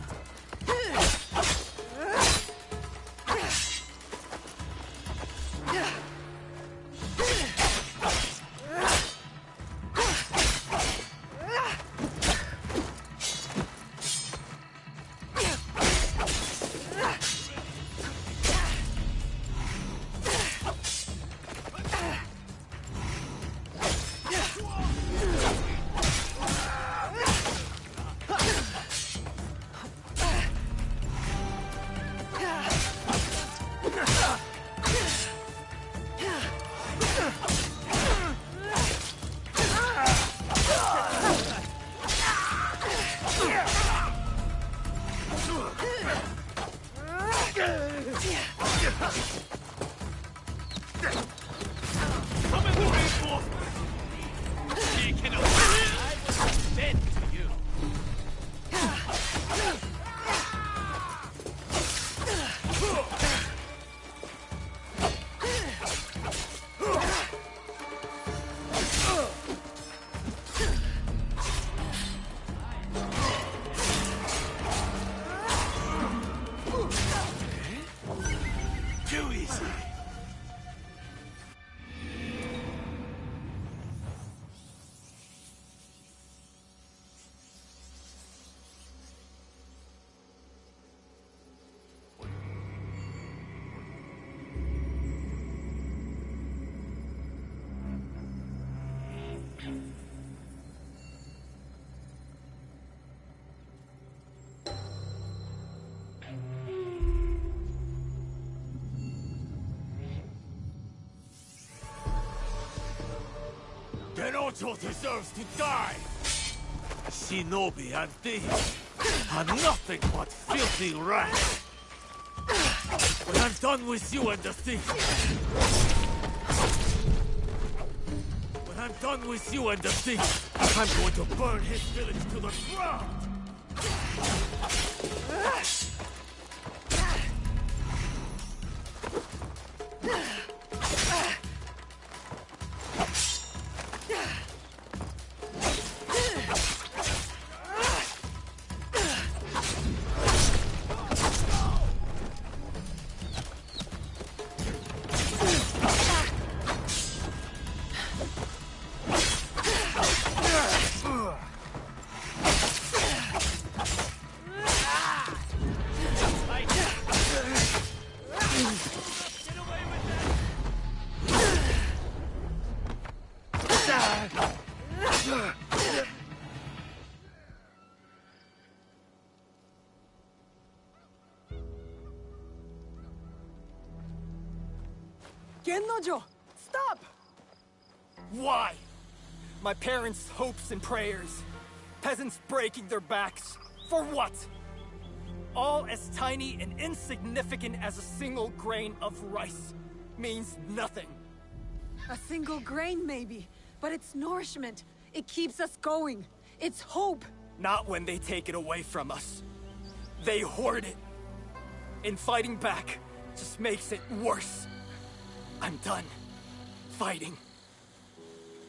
Genojo deserves to die! Shinobi and thieves are nothing but filthy rats! When I'm done with you and the thief... When I'm done with you and the thief, I'm going to burn his village to the ground! Gennojo, stop! Why? My parents' hopes and prayers. Peasants breaking their backs. For what? All as tiny and insignificant as a single grain of rice. Means nothing. A single grain, maybe. But it's nourishment. It keeps us going. It's hope. Not when they take it away from us. They hoard it. And fighting back just makes it worse. I'm done fighting.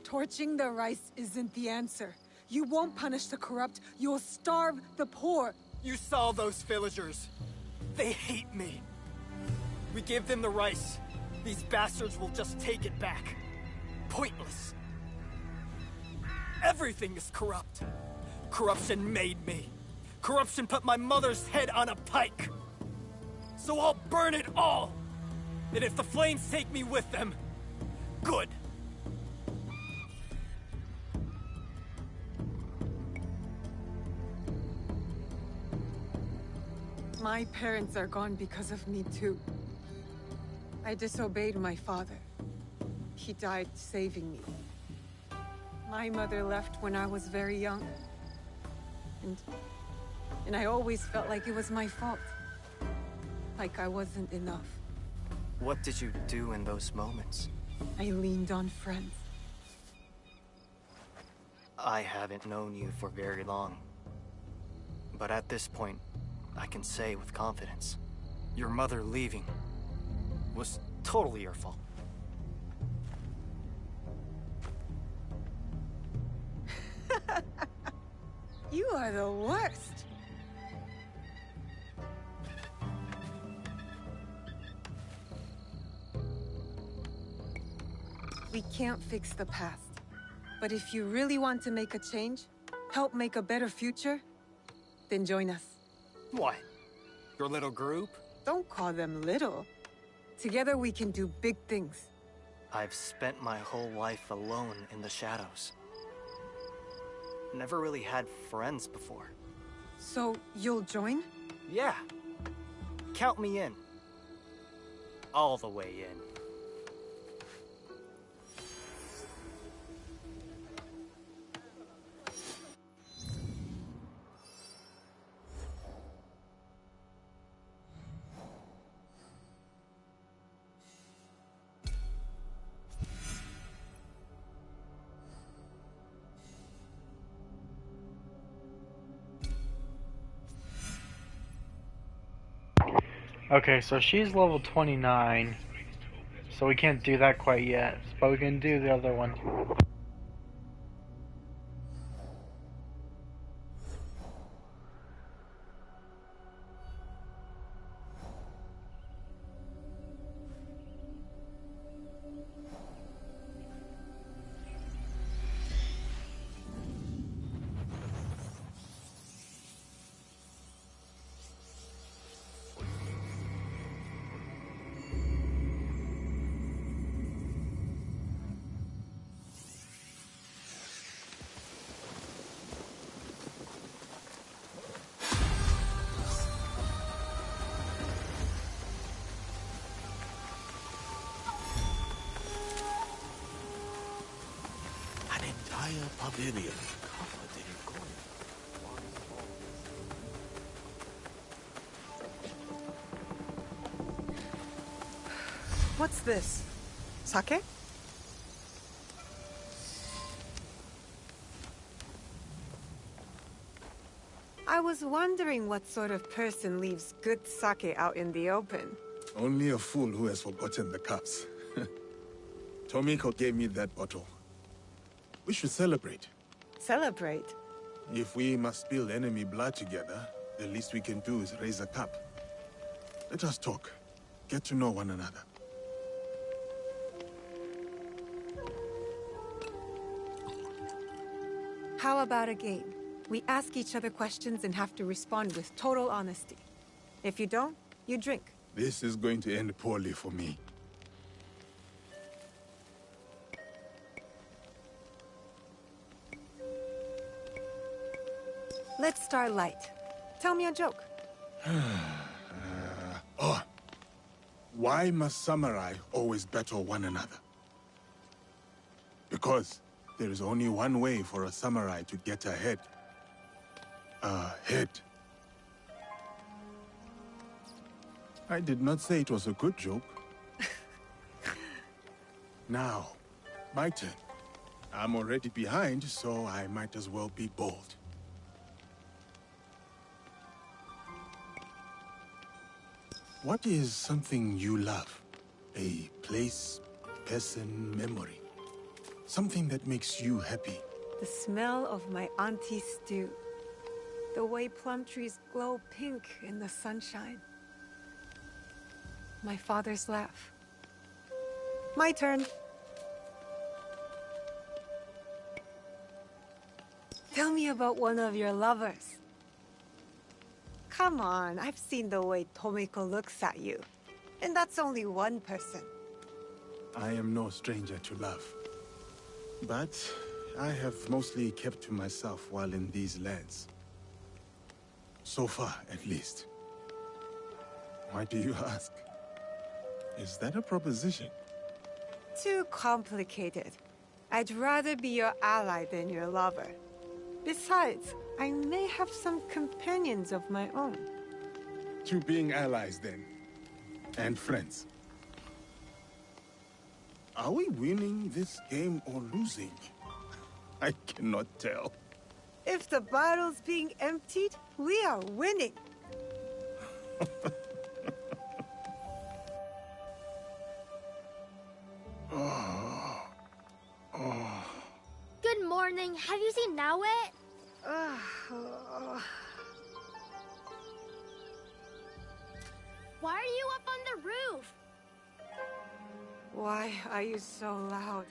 Torching the rice isn't the answer. You won't punish the corrupt. You'll starve the poor. You saw those villagers. They hate me. We give them the rice. These bastards will just take it back. Pointless. Everything is corrupt. Corruption made me. Corruption put my mother's head on a pike. So I'll burn it all. And if the flames take me with them, good. My parents are gone because of me too. I disobeyed my father. He died saving me. My mother left when I was very young. And I always felt like it was my fault. Like I wasn't enough. What did you do in those moments? I leaned on friends. I haven't known you for very long. But at this point, I can say with confidence, your mother leaving was totally your fault. You are the worst. We can't fix the past. But if you really want to make a change, help make a better future, then join us. What? Your little group? Don't call them little. Together we can do big things. I've spent my whole life alone in the shadows. Never really had friends before. So, you'll join? Yeah. Count me in. All the way in. Okay, so she's level 29, so we can't do that quite yet, but we can do the other one. Pavilion covered in gold. What's this? Sake? I was wondering what sort of person leaves good sake out in the open. Only a fool who has forgotten the cups. Tomiko gave me that bottle. We should celebrate. Celebrate? If we must spill enemy blood together, the least we can do is raise a cup. Let us talk. Get to know one another. How about a game? We ask each other questions and have to respond with total honesty. If you don't, you drink. This is going to end poorly for me. Let's start light. Tell me a joke. Why must samurai always battle one another? Because there is only one way for a samurai to get ahead. Ahead. I did not say it was a good joke. Now, my turn. I'm already behind, so I might as well be bold. What is something you love? A place, person, memory. Something that makes you happy. The smell of my auntie's stew. The way plum trees glow pink in the sunshine. My father's laugh. My turn. Tell me about one of your lovers. Come on, I've seen the way Tomiko looks at you. And that's only one person. I am no stranger to love. But I have mostly kept to myself while in these lands. So far, at least. Why do you ask? Is that a proposition? Too complicated. I'd rather be your ally than your lover. Besides, I may have some companions of my own. To being allies, then. And friends. Are we winning this game or losing? I cannot tell. If the bottle's being emptied, we are winning. Good morning. Have you seen Naoe? Why are you up on the roof? Why are you so loud?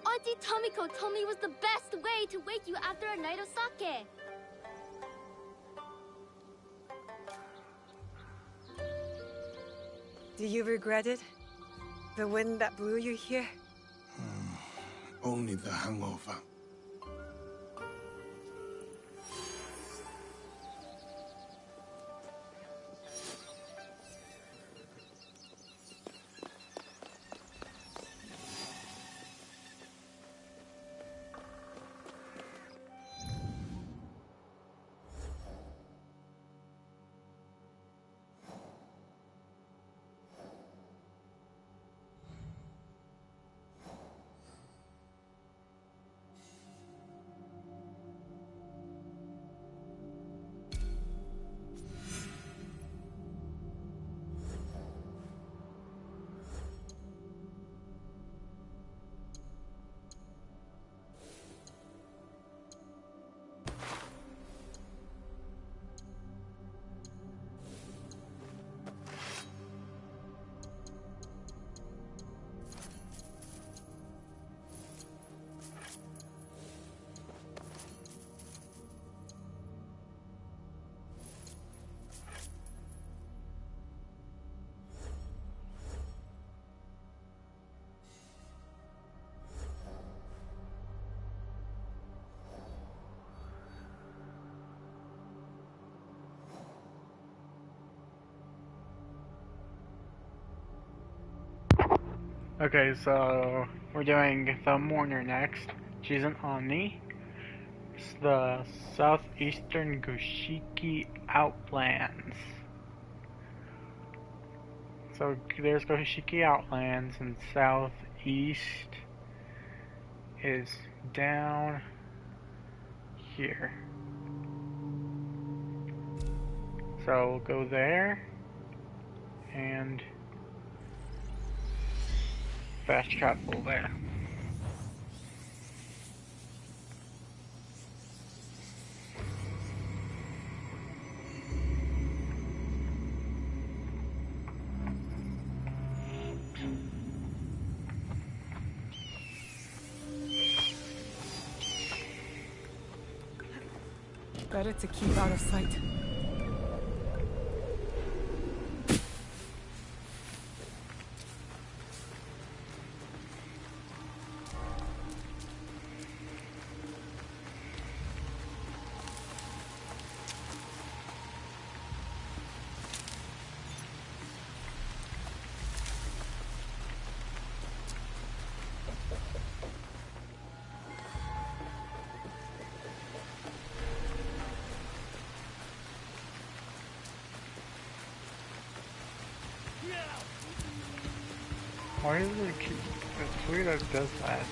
Auntie Tomiko told me it was the best way to wake you after a night of sake. Do you regret it? The wind that blew you here? Only the hangover. Okay, so we're doing the Mourner next. She's an Oni. It's the southeastern Goshiki Outlands. So there's Goshiki Outlands, and southeast is down here. So we'll go there and fast travel there. Better to keep out of sight. Why is it keep... It's weird that it does that.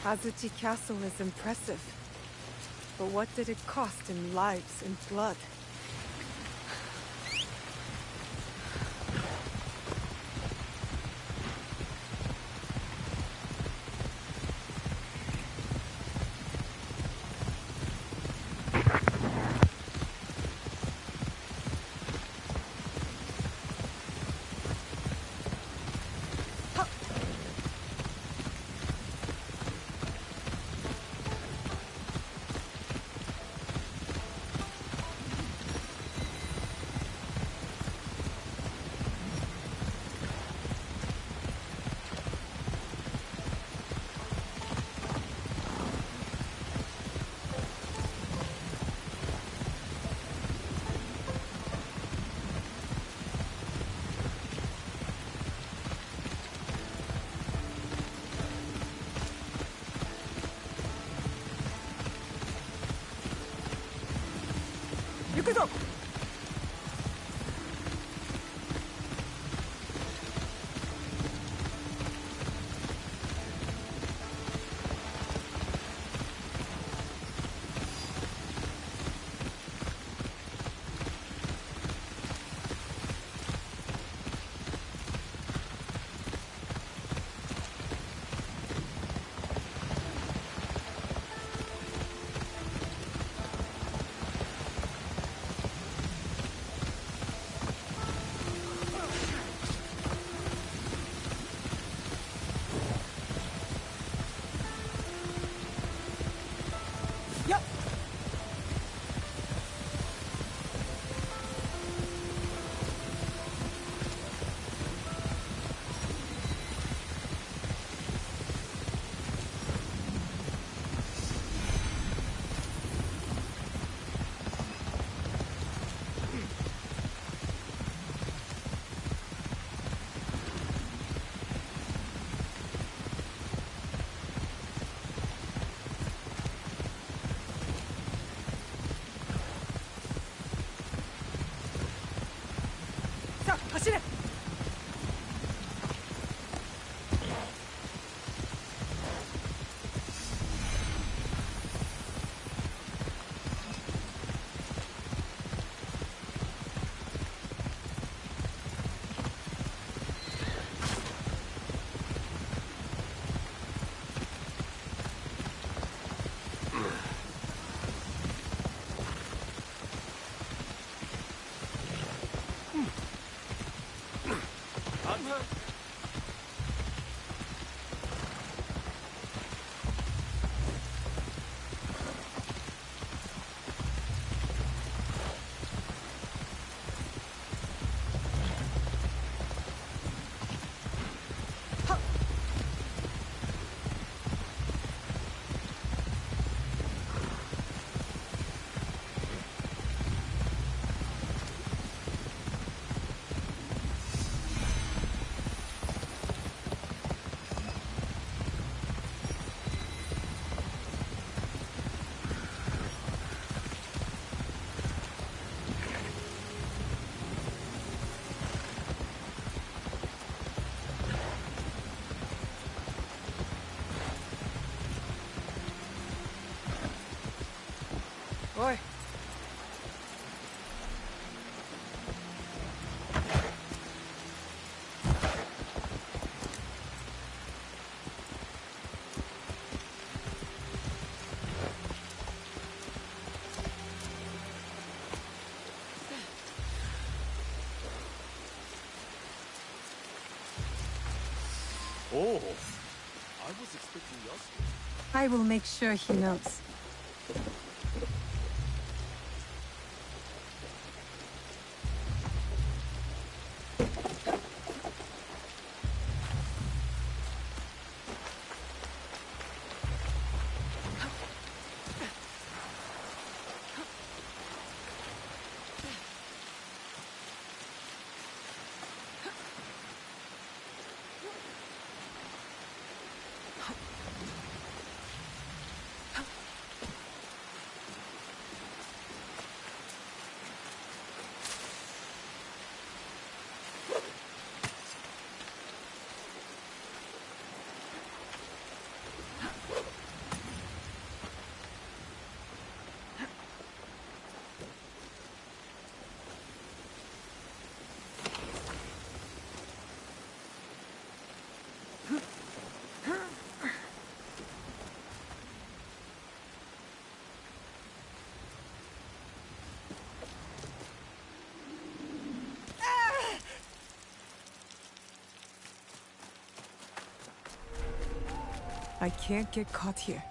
Azuchi Castle is impressive. But what did it cost in lives and blood? Oi. Oh, I was expecting Yasuke. I will make sure he knows. I can't get caught here.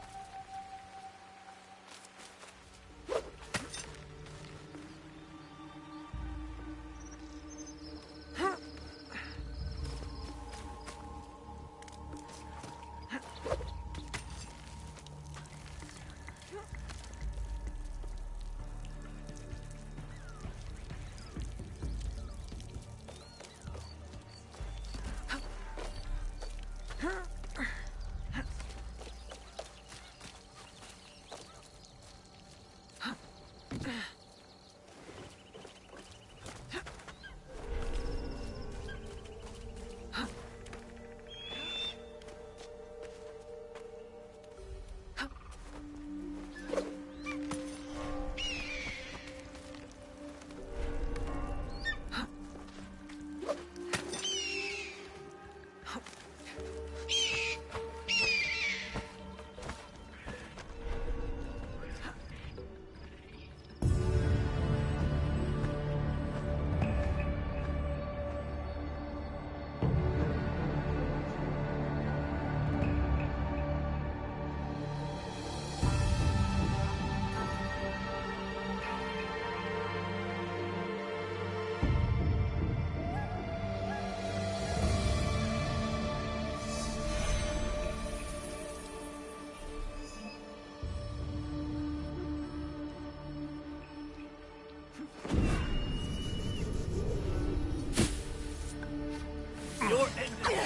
Your ending.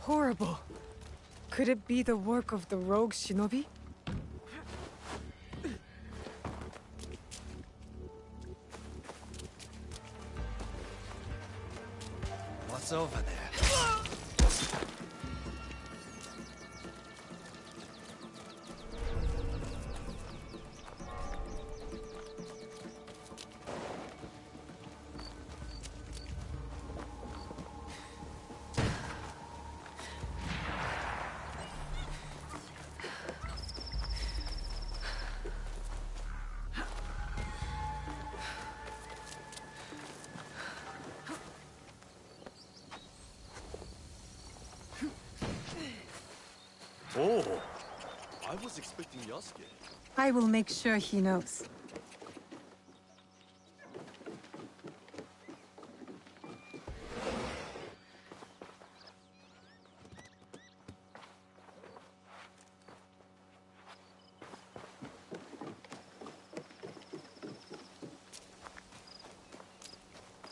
Horrible. Could it be the work of the rogue shinobi? What's over there? Oh, I was expecting Yasuke. I will make sure he knows.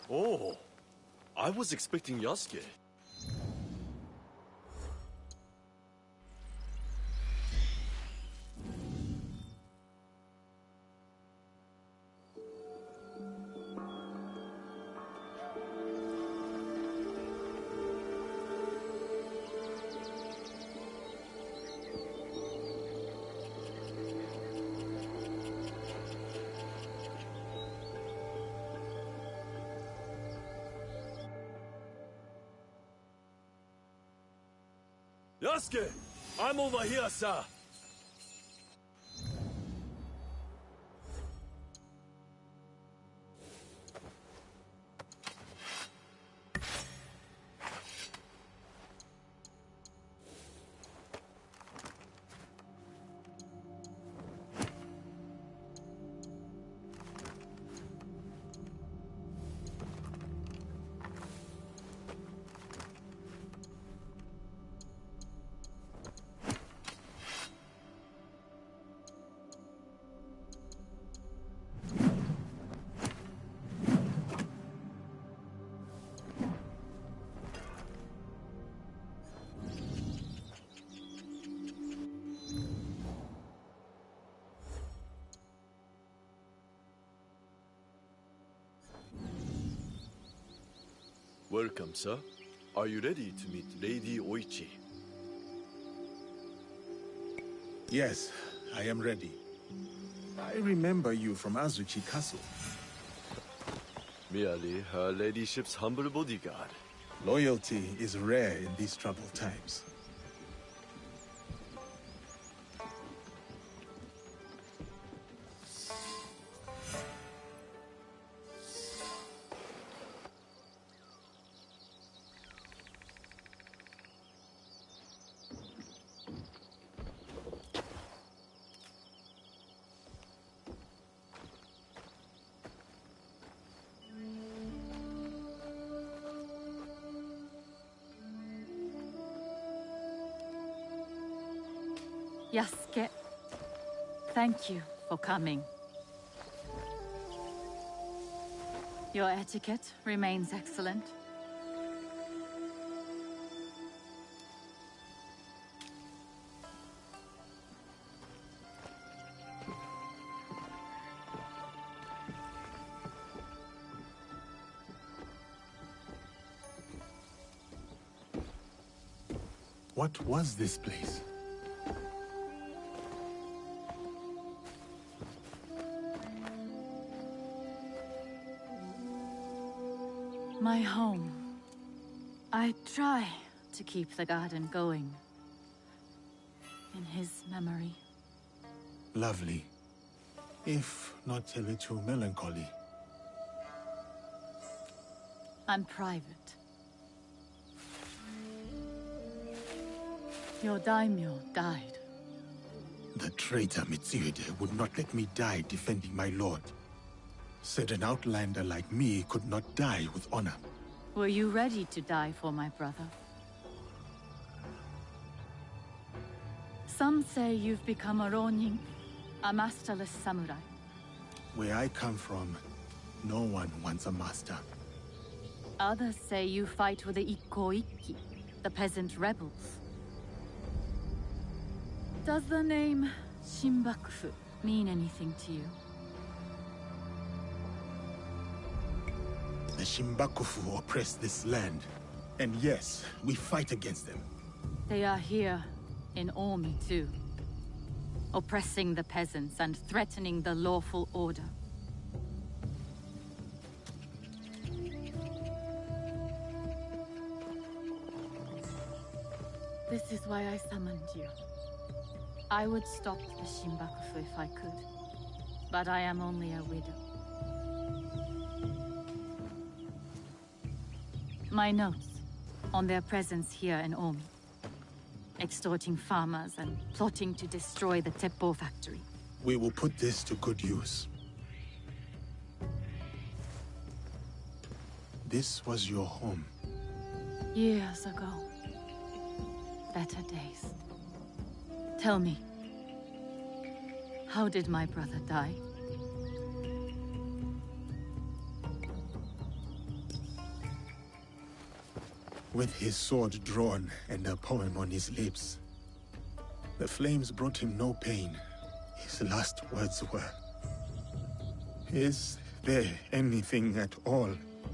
Oh, I was expecting Yasuke. Yasuke! I'm over here, sir! Welcome, sir. Are you ready to meet Lady Oichi? Yes, I am ready. I remember you from Azuchi Castle. Merely her ladyship's humble bodyguard. Loyalty is rare in these troubled times. Yasuke, thank you for coming. Your etiquette remains excellent. What was this place? My home. I try to keep the garden going. In his memory. Lovely. If not a little melancholy. I'm private. Your daimyo died. The traitor Mitsuhide would not let me die defending my lord. Said an outlander like me could not die with honor. Were you ready to die for my brother? Some say you've become a ronin, a masterless samurai. Where I come from, no one wants a master. Others say you fight with the Ikko-Ikki, the peasant rebels. Does the name Shinbakufu mean anything to you? The Shinbakufu oppress this land. And yes, we fight against them. They are here in Omi too. Oppressing the peasants and threatening the lawful order. This is why I summoned you. I would stop the Shinbakufu if I could. But I am only a widow. My notes on their presence here in Omi. Extorting farmers and plotting to destroy the Teppo factory. We will put this to good use. This was your home. Years ago. Better days. Tell me, how did my brother die? With his sword drawn and a poem on his lips. The flames brought him no pain. His last words were, "Is there anything at all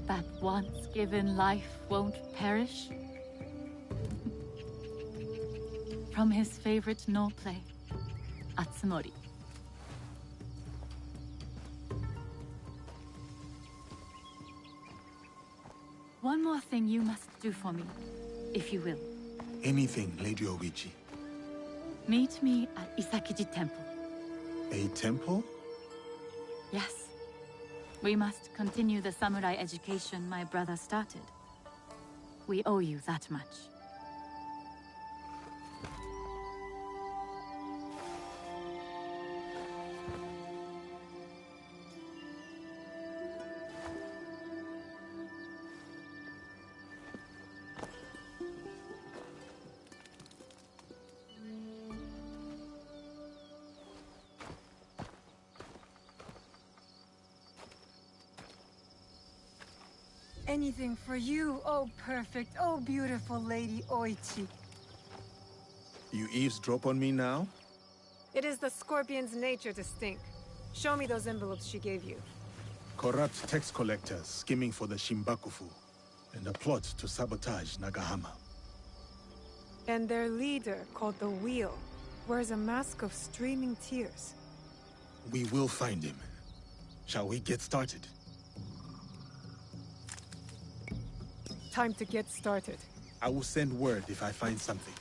that once given life won't perish?" From his favorite no play, Atsumori. One more thing you must do for me, if you will. Anything, Lady Oichi. Meet me at Isakiji Temple. A temple? Yes. We must continue the samurai education my brother started. We owe you that much. Anything for you, oh perfect, oh beautiful Lady Oichi. You eavesdrop on me now? It is the Scorpion's nature to stink. Show me those envelopes she gave you. Corrupt tax collectors skimming for the Shimbakufu, and a plot to sabotage Nagahama. And their leader, called the Wheel, wears a mask of streaming tears. We will find him. Shall we get started? Time to get started. I will send word if I find something.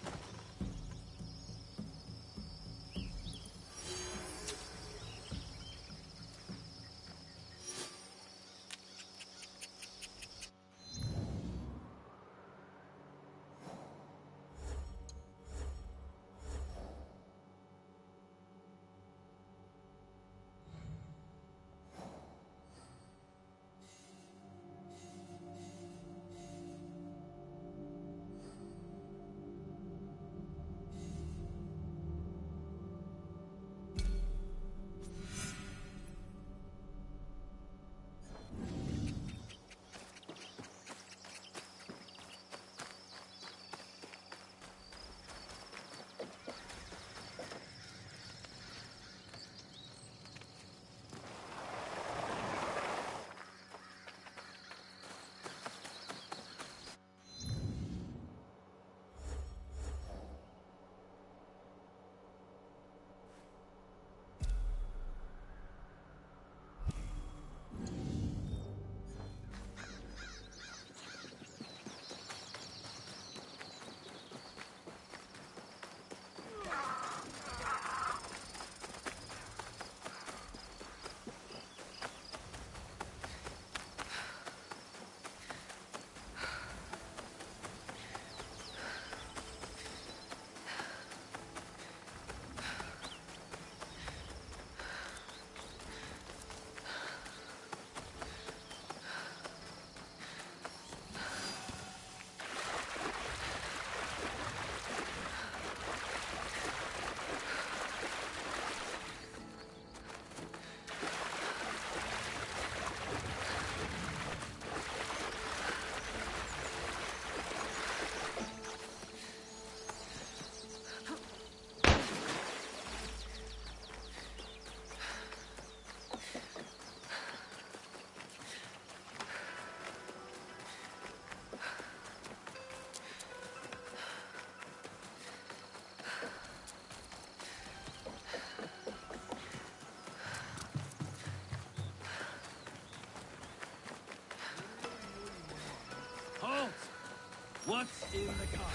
What's in the car?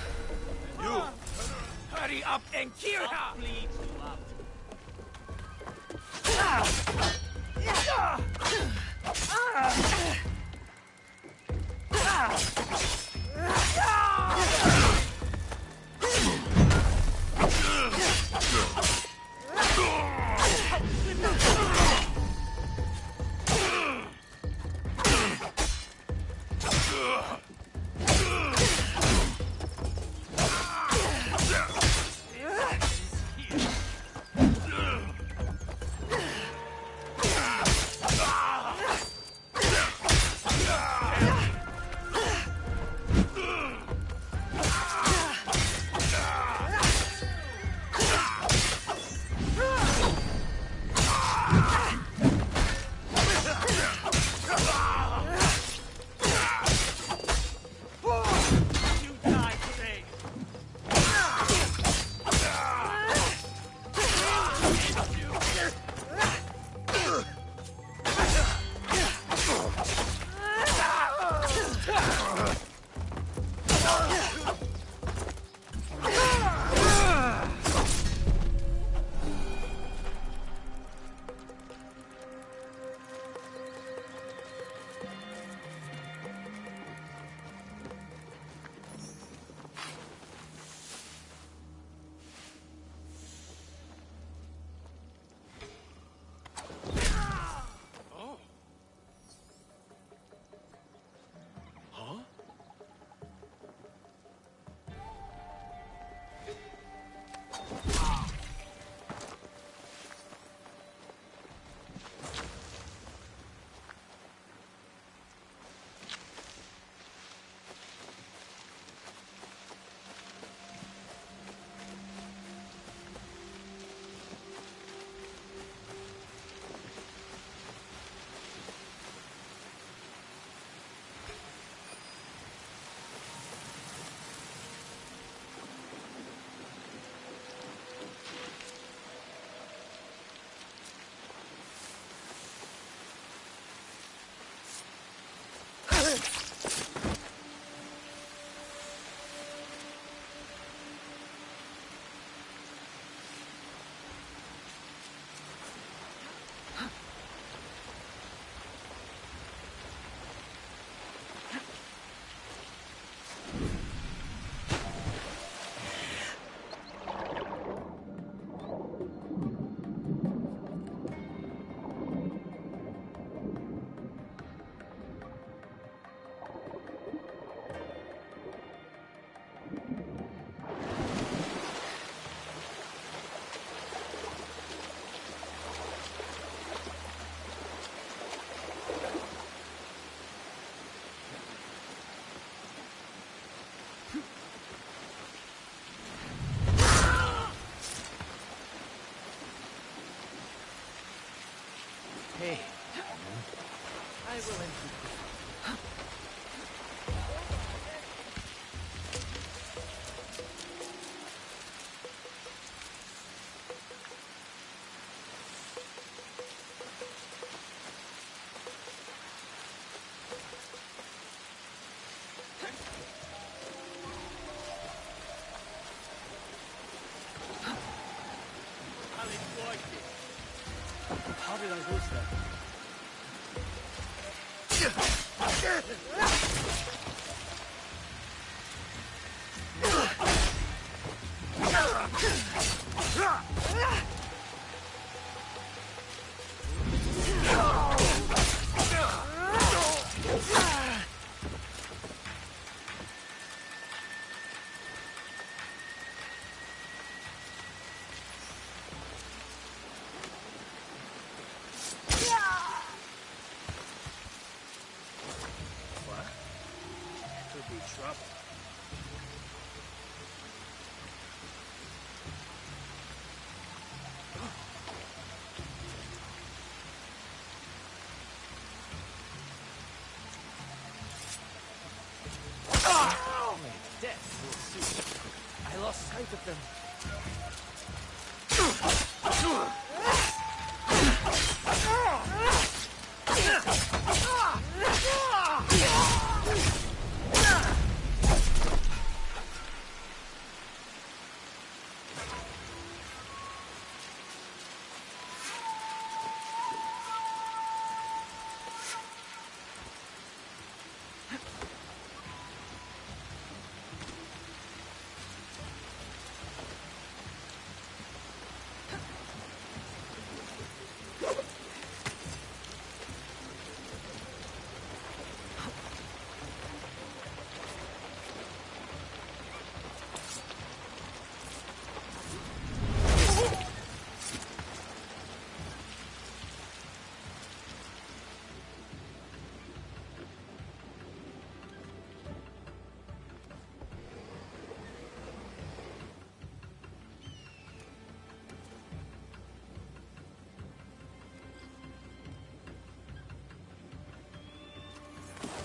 You! Hurry up and kill her! Could be trouble. Dead, we'll see. I lost sight of them.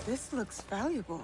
This looks valuable.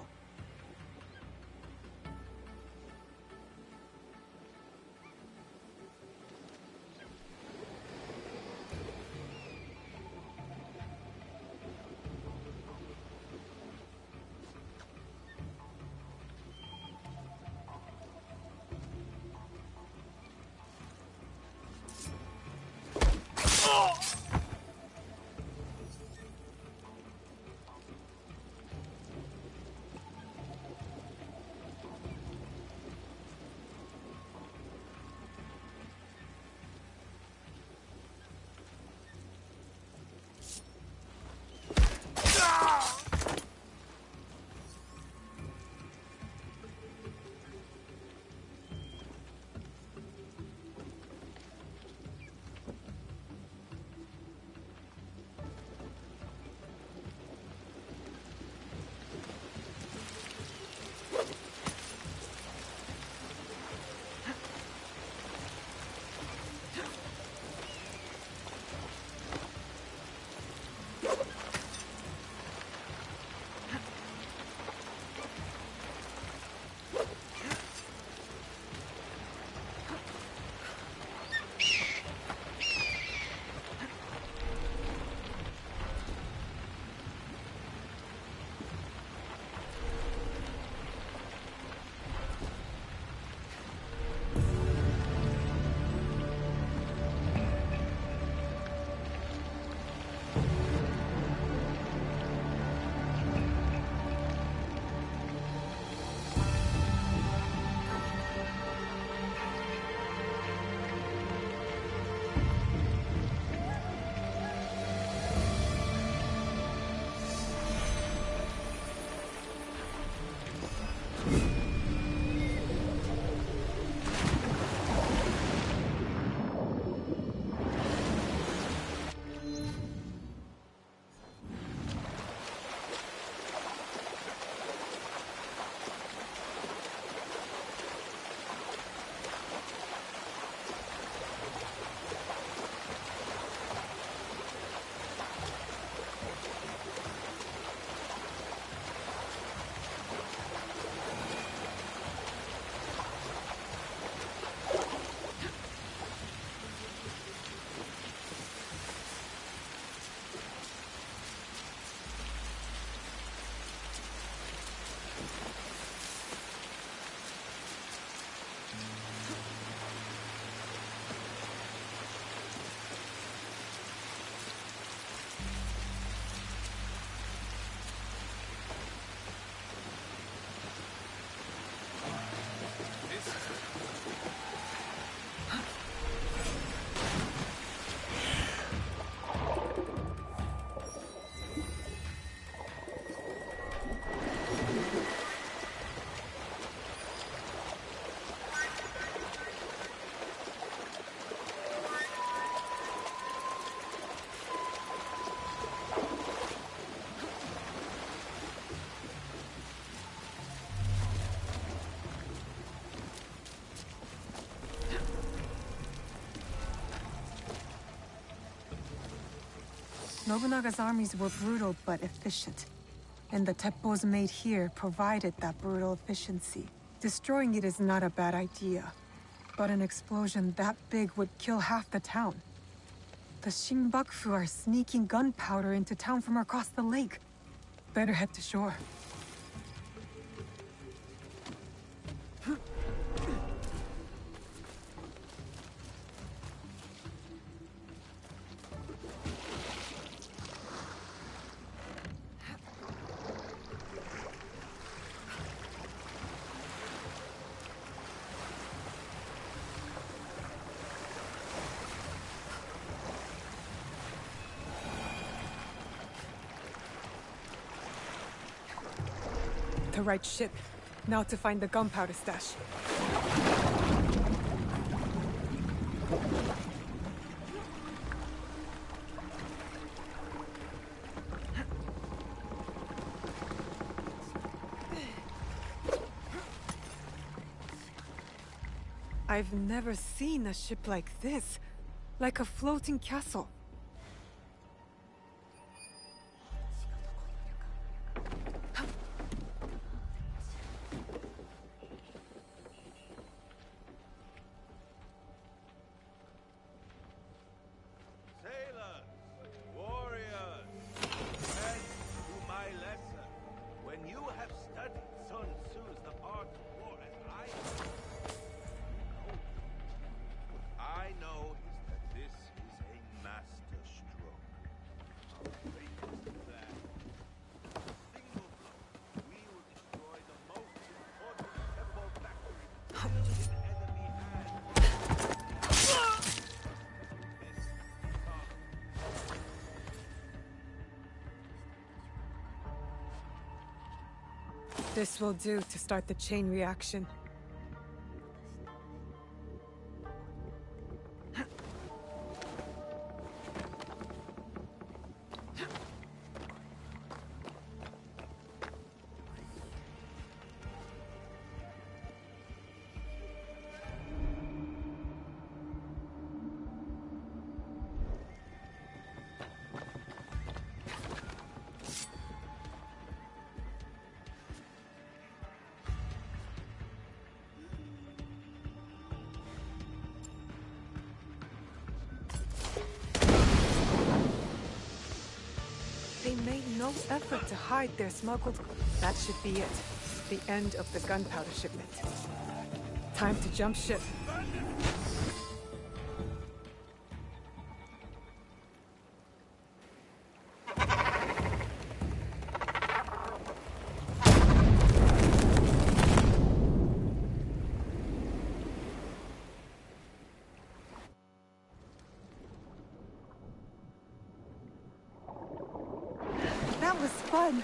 Nobunaga's armies were brutal but efficient. And the teppos made here provided that brutal efficiency. Destroying it is not a bad idea. But an explosion that big would kill half the town. The Shinbakufu are sneaking gunpowder into town from across the lake. Better head to shore. The right ship. Now to find the gunpowder stash. I've never seen a ship like this. Like a floating castle. This will do to start the chain reaction. They made no effort to hide their smuggled... That should be it. The end of the gunpowder shipment. Time to jump ship. That was fun!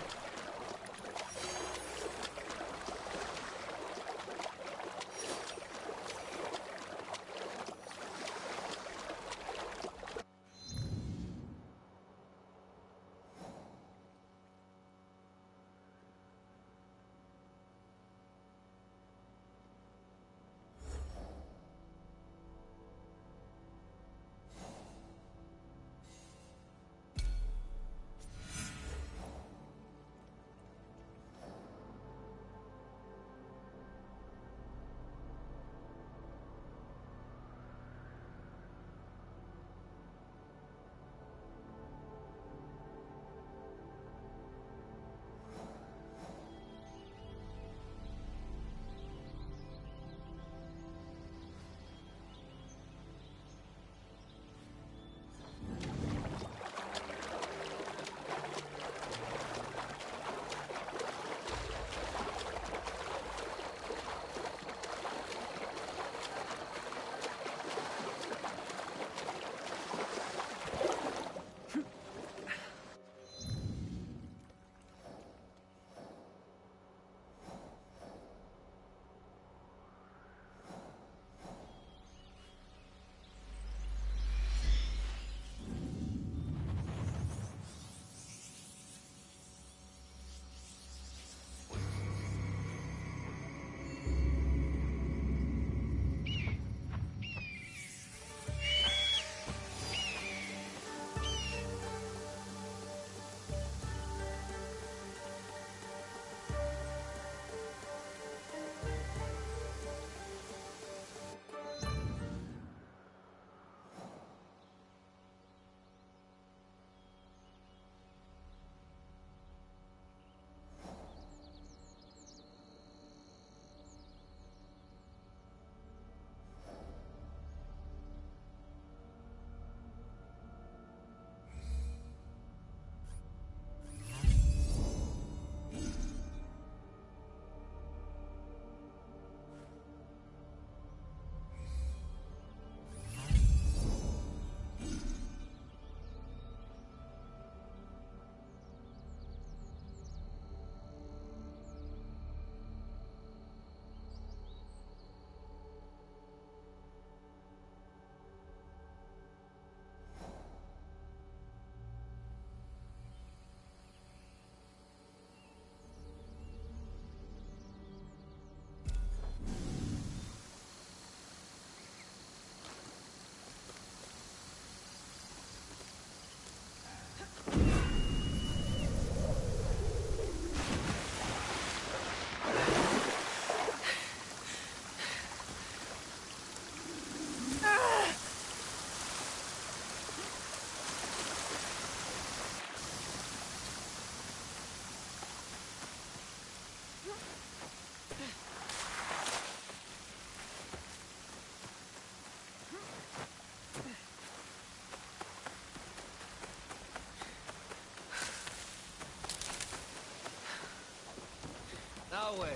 Naue,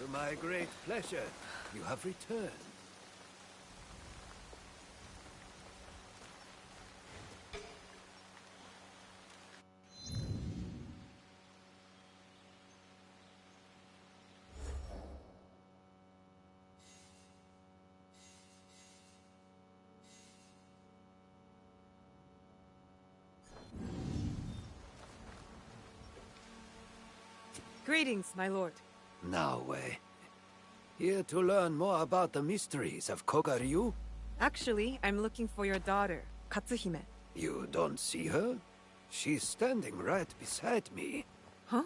to my great pleasure, you have returned. Greetings, my lord. Naue. Here to learn more about the mysteries of Kogaryu? Actually, I'm looking for your daughter, Katsuhime. You don't see her? She's standing right beside me. Huh?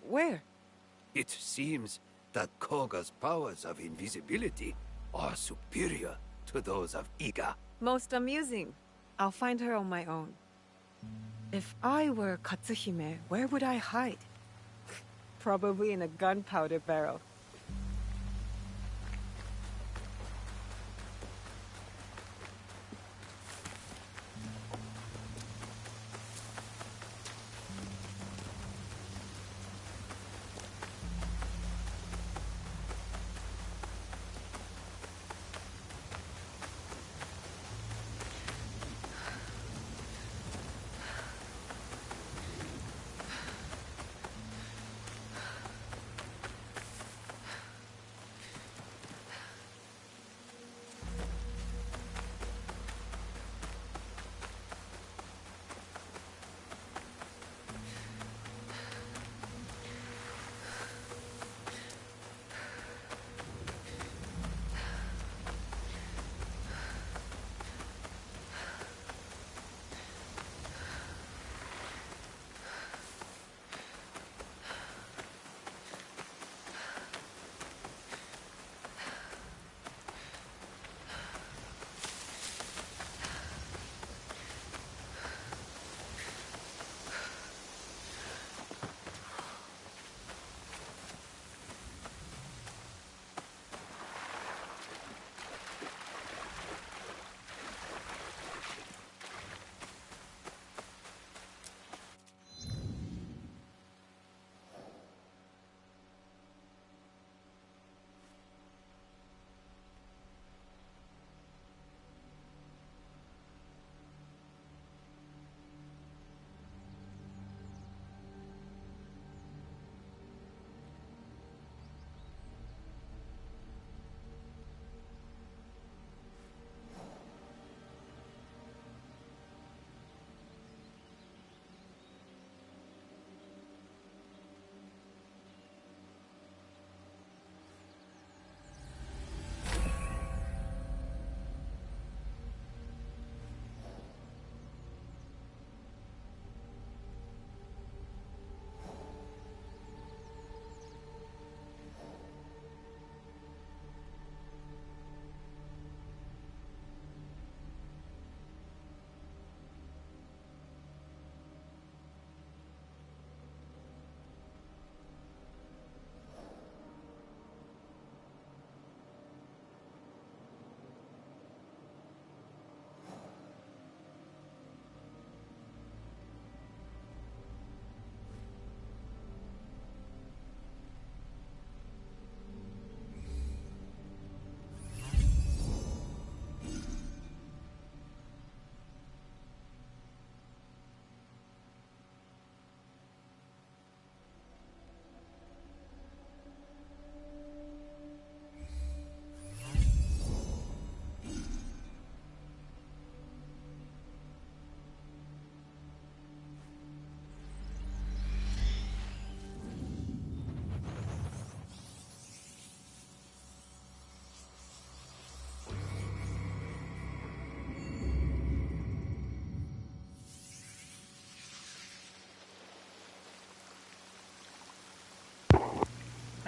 Where? It seems that Koga's powers of invisibility are superior to those of Iga. Most amusing. I'll find her on my own. If I were Katsuhime, where would I hide? Probably in a gunpowder barrel.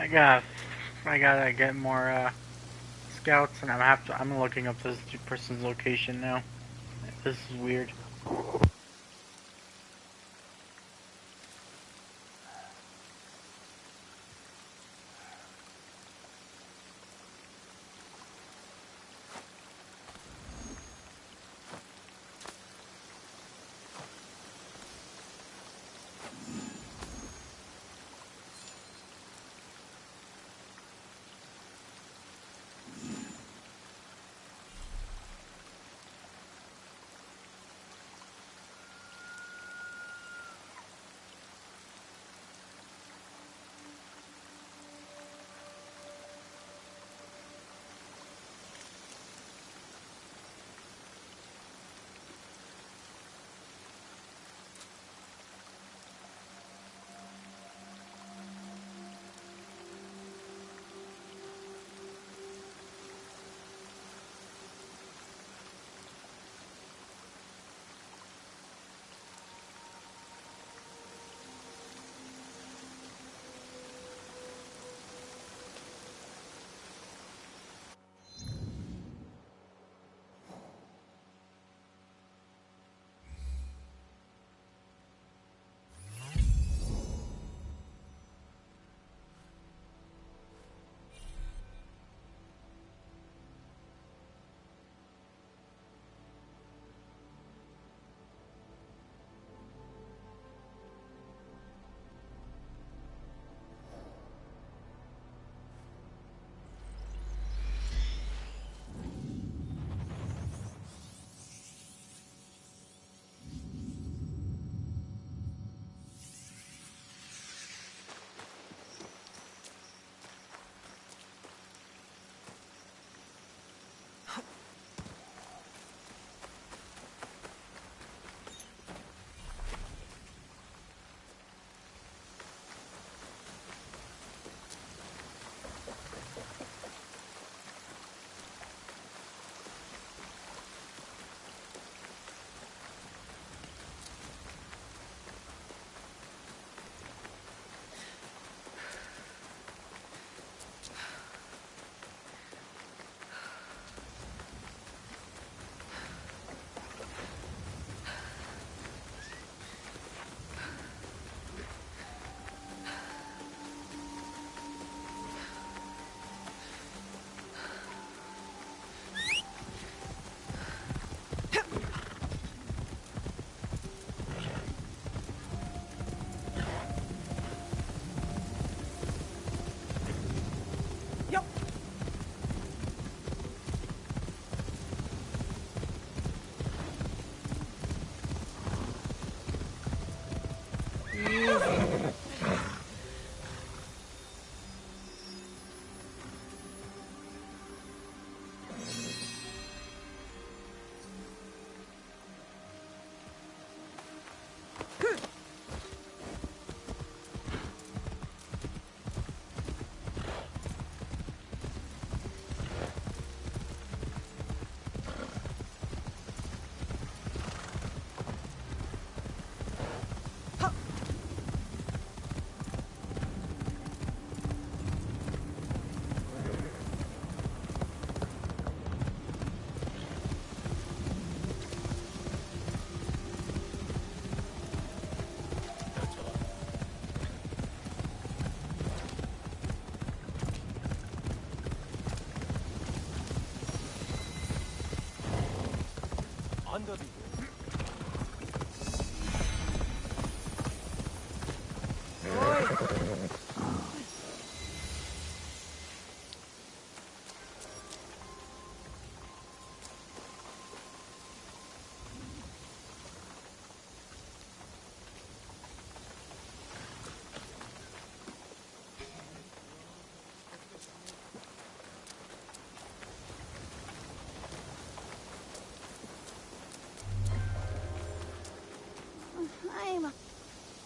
I gotta get more scouts, and I'm looking up this person's location now. This is weird.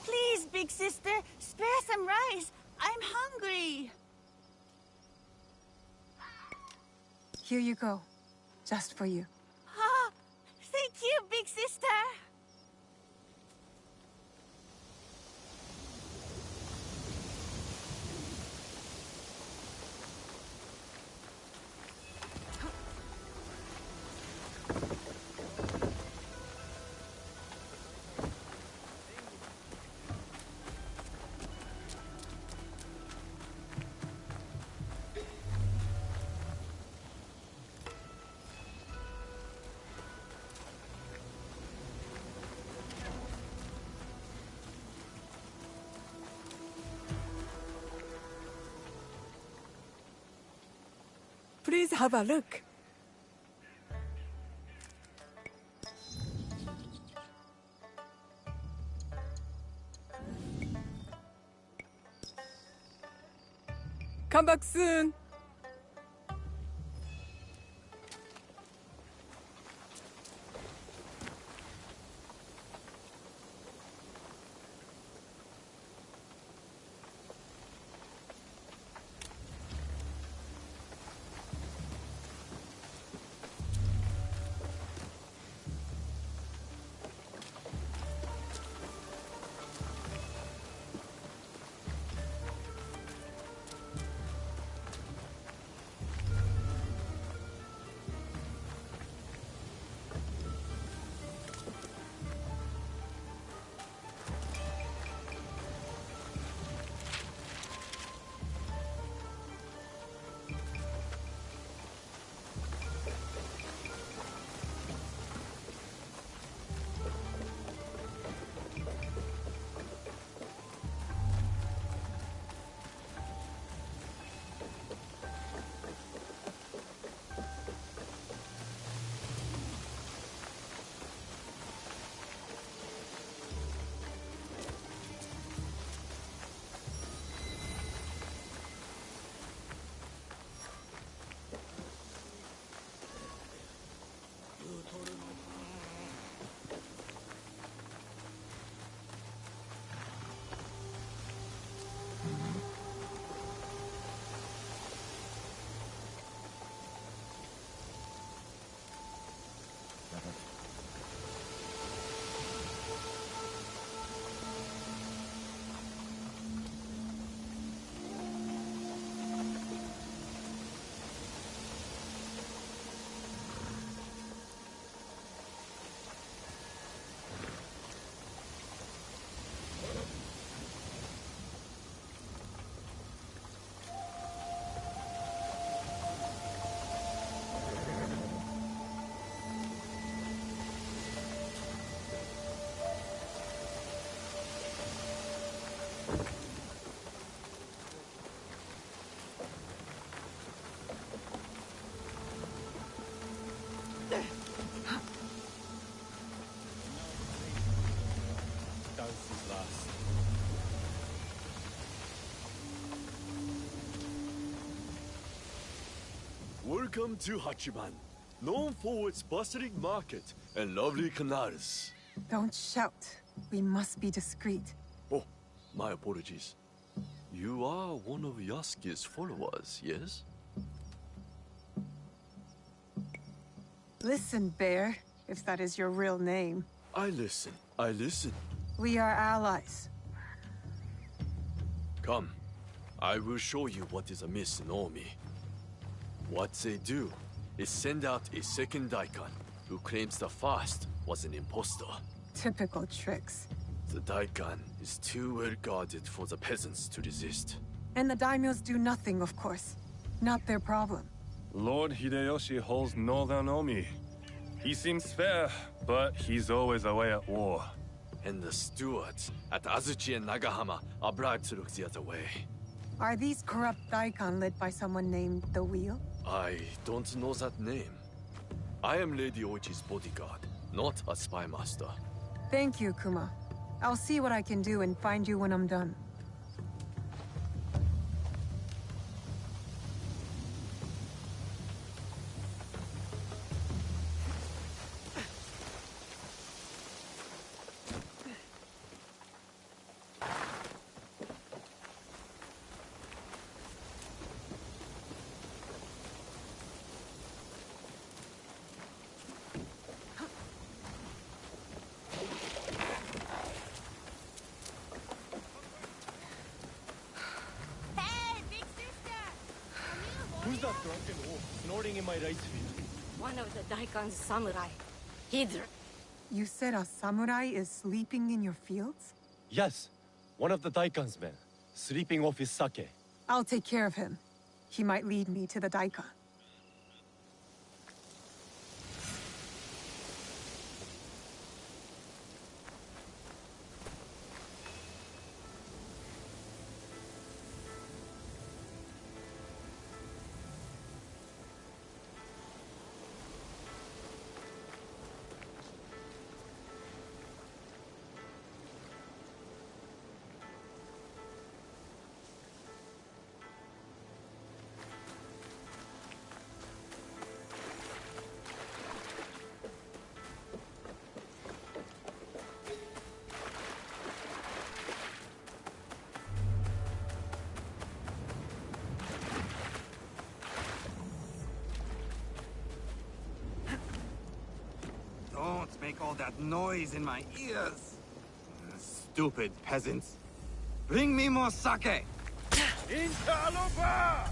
Please, big sister, spare some rice. I'm hungry. Here you go. Just for you. Ah, thank you, big sister. Please have a look. Come back soon. Welcome to Hachiman, known for its bustling market and lovely canals. Don't shout. We must be discreet. Oh, my apologies. You are one of Yasuke's followers, yes? Listen, Bear, if that is your real name. I listen. I listen. We are allies. Come. I will show you what is amiss in Omi. What they do is send out a second daikon who claims the first was an impostor. Typical tricks. The daikon is too well guarded for the peasants to resist. And the daimyos do nothing, of course. Not their problem. Lord Hideyoshi holds Northern Omi. He seems fair, but he's always away at war. And the stewards at Azuchi and Nagahama are bribed to look the other way. Are these corrupt daikon led by someone named The Wheel? I don't know that name. I am Lady Oichi's bodyguard, not a spy master. Thank you, Kuma. I'll see what I can do and find you when I'm done. Who's that drunken wolf snorting in my rice field? One of the Daikon's samurai. Hidra. You said a samurai is sleeping in your fields? Yes, one of the Daikon's men, sleeping off his sake. I'll take care of him. He might lead me to the daikon. Don't make all that noise in my ears. Stupid peasants. Bring me more sake! Interloper!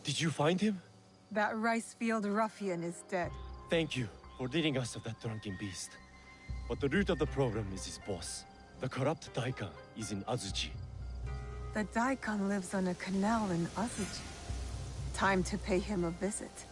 Did you find him? That rice field ruffian is dead. Thank you for leading us of that drunken beast. But the root of the problem is his boss. The corrupt Daikon is in Azuchi. The daikon lives on a canal in Azuchi. Time to pay him a visit.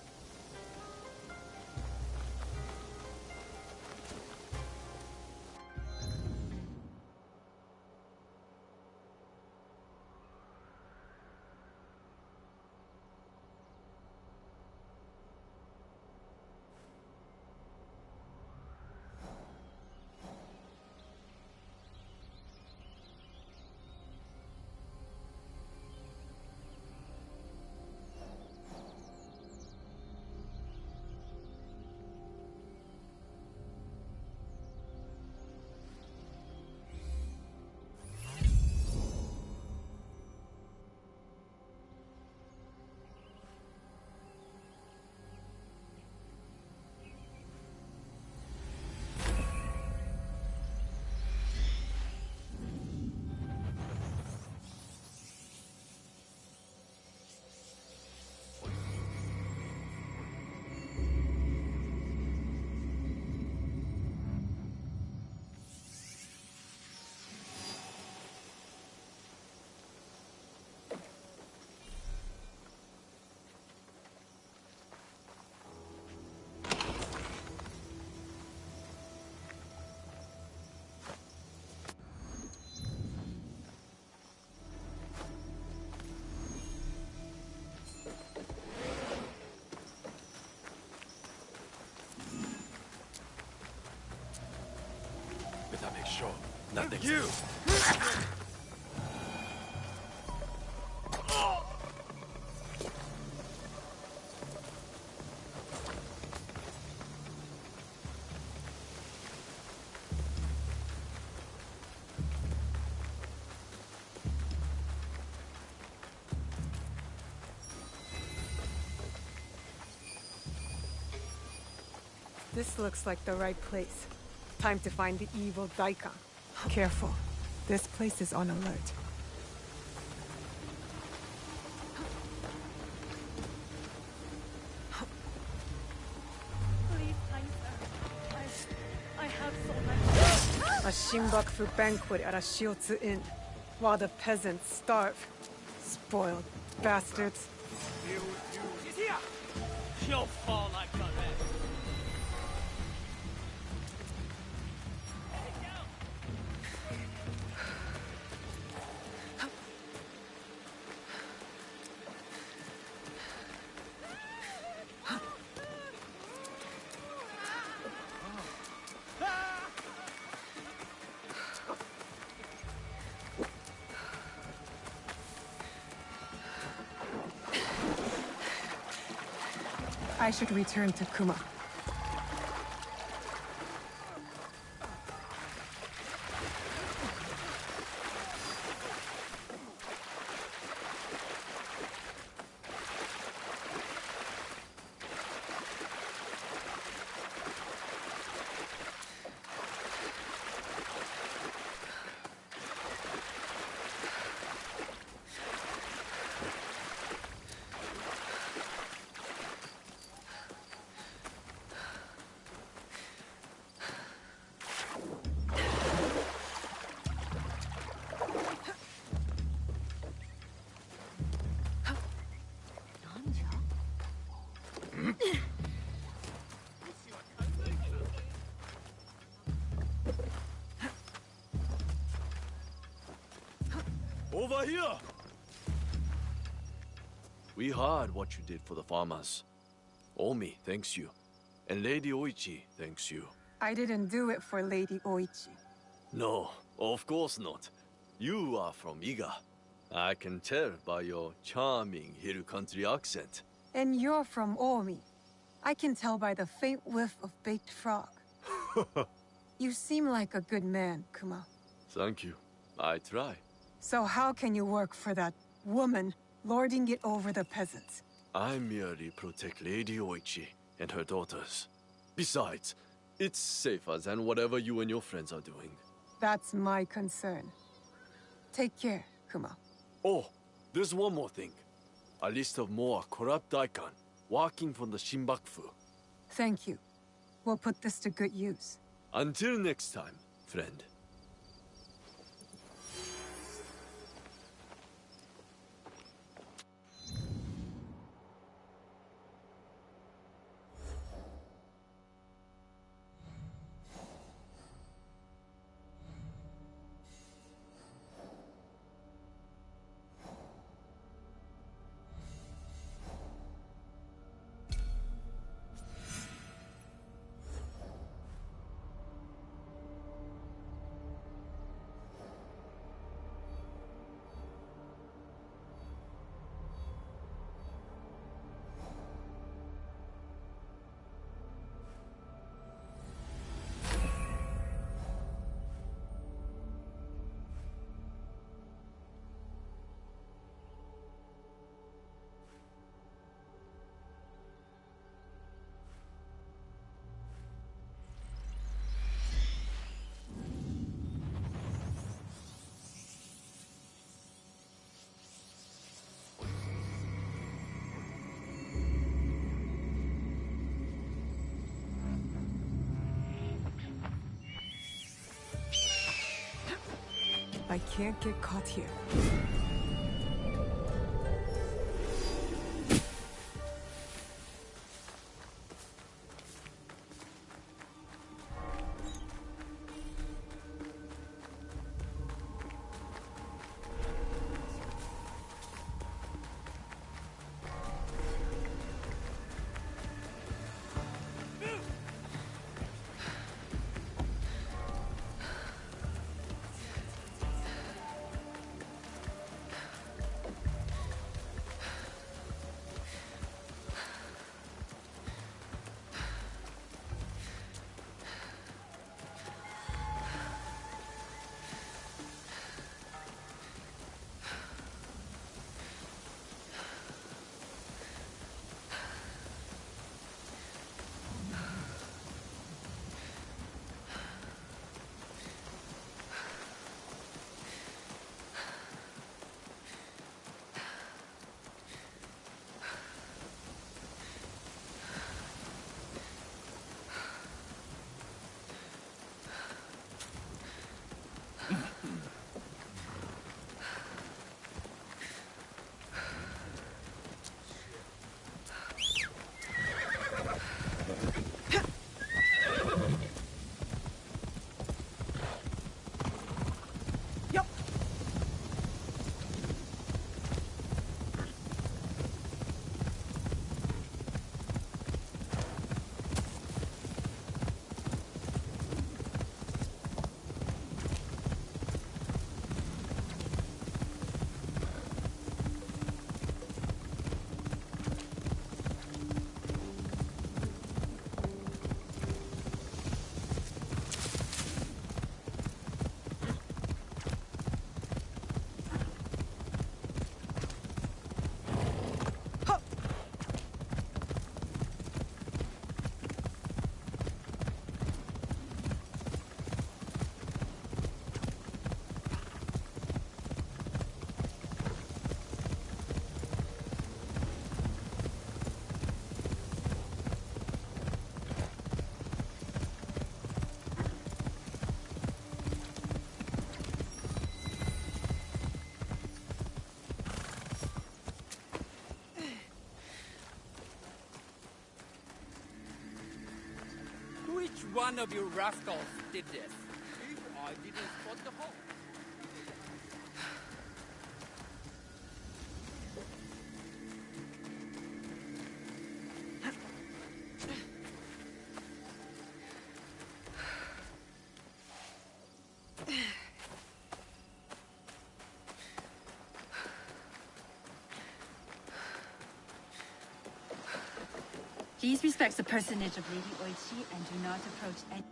Nothing. You! This looks like the right place. Time to find the evil Daikon. Careful. This place is on alert. Please, kind sir. I have so much. A Shinbakufu banquet at a Shiotsu Inn, while the peasants starve. Spoiled bastards. She's here! She'll fall like a rat. I should return to Kuma. Over here! We heard what you did for the farmers. Omi thanks you. And Lady Oichi thanks you. I didn't do it for Lady Oichi. No, of course not. You are from Iga. I can tell by your charming Hill Country accent. And you're from Omi. I can tell by the faint whiff of baked frog. You seem like a good man, Kuma. Thank you. I try. So how can you work for that woman, lording it over the peasants? I merely protect Lady Oichi and her daughters. Besides, it's safer than whatever you and your friends are doing. That's my concern. Take care, Kuma. Oh, there's one more thing. A list of more corrupt daikon working for the Shinbakufu. Thank you. We'll put this to good use. Until next time, friend. I can't get caught here. one of you rascals did this. If I didn't spot the hole. Please respect the personage of Lady Oichi and do not approach any...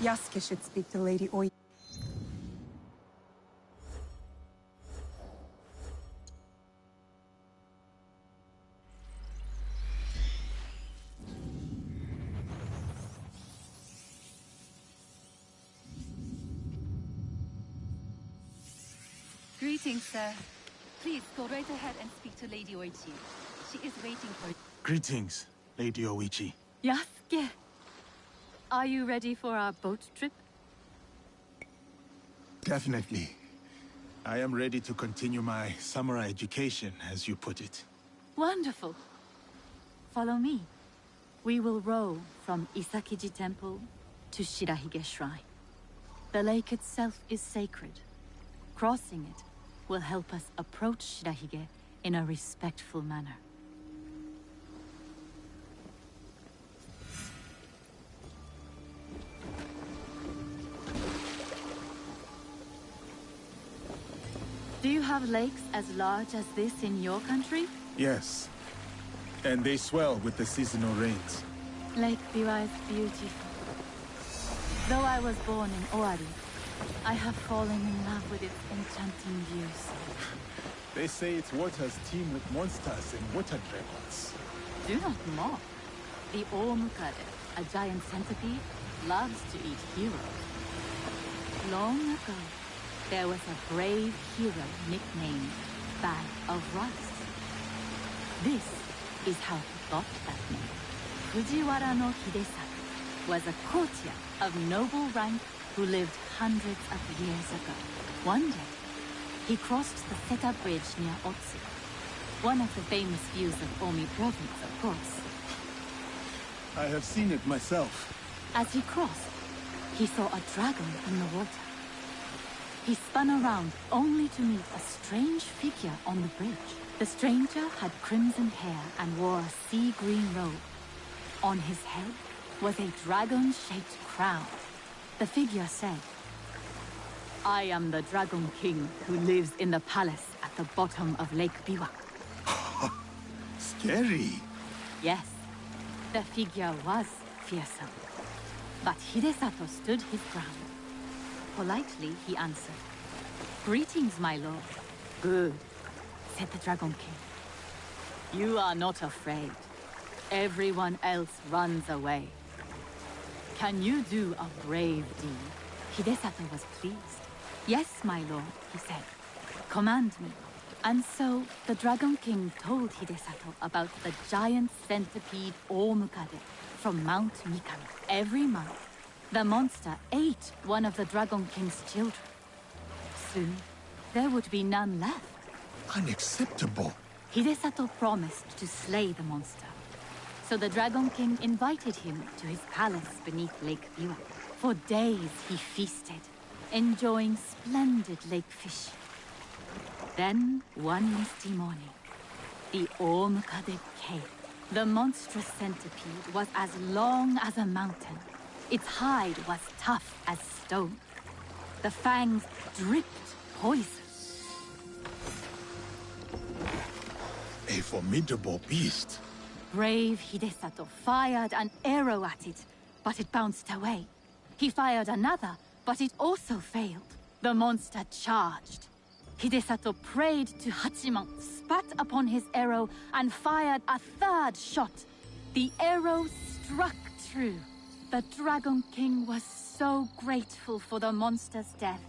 Yasuke should speak to Lady Oichi. Greetings, sir. Please, go right ahead and speak to Lady Oichi. She is waiting for you. Greetings, Lady Oichi. Yasuke! Are you ready for our boat trip? Definitely. I am ready to continue my samurai education, as you put it. Wonderful. Follow me. We will row from Isakiji Temple to Shirahige Shrine. The lake itself is sacred. Crossing it will help us approach Shirahige in a respectful manner. Do you have lakes as large as this in your country? Yes. And they swell with the seasonal rains. Lake Biwa is beautiful. Though I was born in Owari, I have fallen in love with its enchanting views. They say its waters teem with monsters and water dragons. Do not mock. The Omukade, a giant centipede, loves to eat heroes. Long ago, there was a brave hero nicknamed Bag of Rice. This is how he got that name. Fujiwara no Hidesato was a courtier of noble rank who lived hundreds of years ago. One day, he crossed the Seta Bridge near Otsu, one of the famous views of Omi province, of course. I have seen it myself. As he crossed, he saw a dragon in the water. He spun around only to meet a strange figure on the bridge. The stranger had crimson hair and wore a sea-green robe. On his head was a dragon-shaped crown. The figure said, "I am the Dragon King who lives in the palace at the bottom of Lake Biwa." Scary. Yes, the figure was fearsome. But Hidesato stood his ground. Politely, he answered, "Greetings, my lord." "Good," said the Dragon King. "You are not afraid. Everyone else runs away. Can you do a brave deed?" Hidesato was pleased. "Yes, my lord," he said. "Command me." And so, the Dragon King told Hidesato about the giant centipede Omukade from Mount Mikami. Every month, the monster ate one of the Dragon King's children. Soon, there would be none left. Unacceptable. Hidesato promised to slay the monster. So the Dragon King invited him to his palace beneath Lake Biwa. For days he feasted, enjoying splendid lake fish. Then, one misty morning, the Omukade came. The monstrous centipede was as long as a mountain. Its hide was tough as stone. The fangs dripped poison. A formidable beast. Brave Hidesato fired an arrow at it, but it bounced away. He fired another, but it also failed. The monster charged. Hidesato prayed to Hachiman, spat upon his arrow, and fired a third shot. The arrow struck true. The Dragon King was so grateful for the monster's death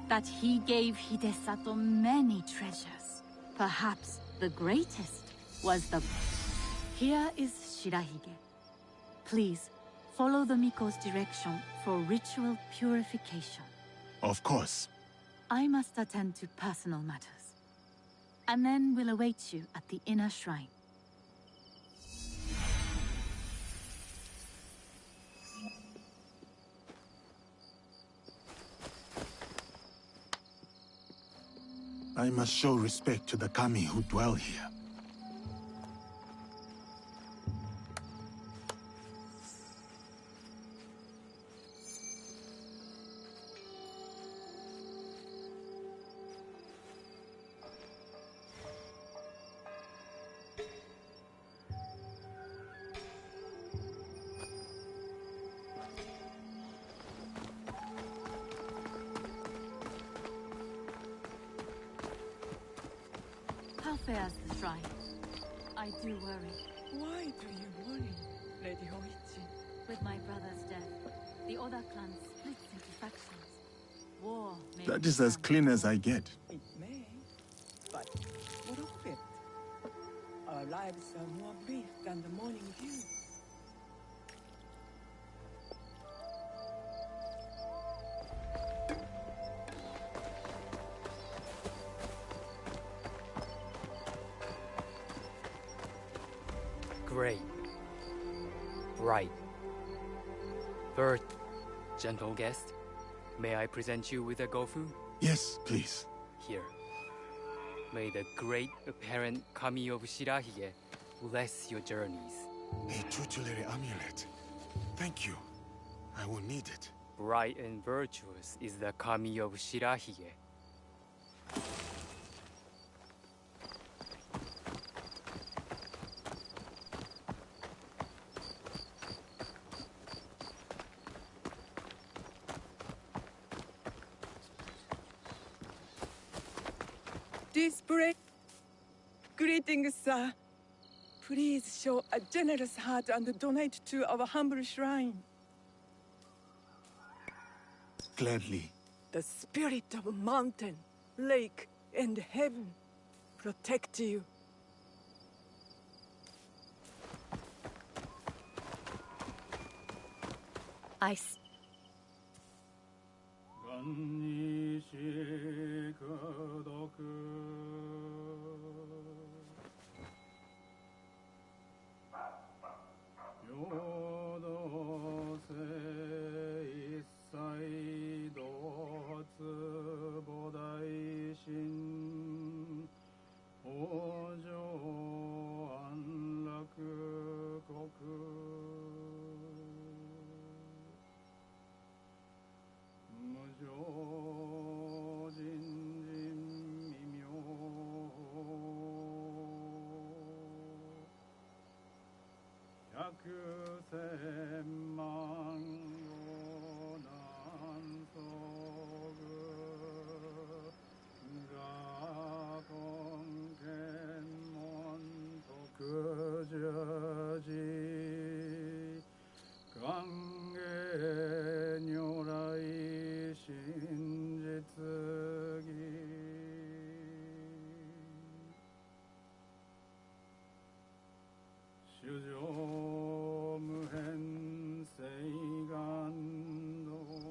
that he gave Hidesato many treasures. Perhaps the greatest was the... Here is Shirahige. Please, follow the Miko's direction for ritual purification. Of course. I must attend to personal matters. And then we'll await you at the inner shrine. I must show respect to the kami who dwell here. How fares the shrine? I do worry. Why do you worry, Lady Hoichi? With my brother's death, the Oda clan splits into factions. War may That is as clean as I get. It may, but what of it? Our lives are more brief than the morning dew. Great. Bright. Birth. Gentle guest, may I present you with a gofu? Yes, please. Here. May the great apparent kami of Shirahige bless your journeys. A tutelary amulet. Thank you. I will need it. Bright and virtuous is the kami of Shirahige. Display. Greetings, sir. Please show a generous heart and donate to our humble shrine. Gladly. The spirit of mountain, lake, and heaven protect you. Ice.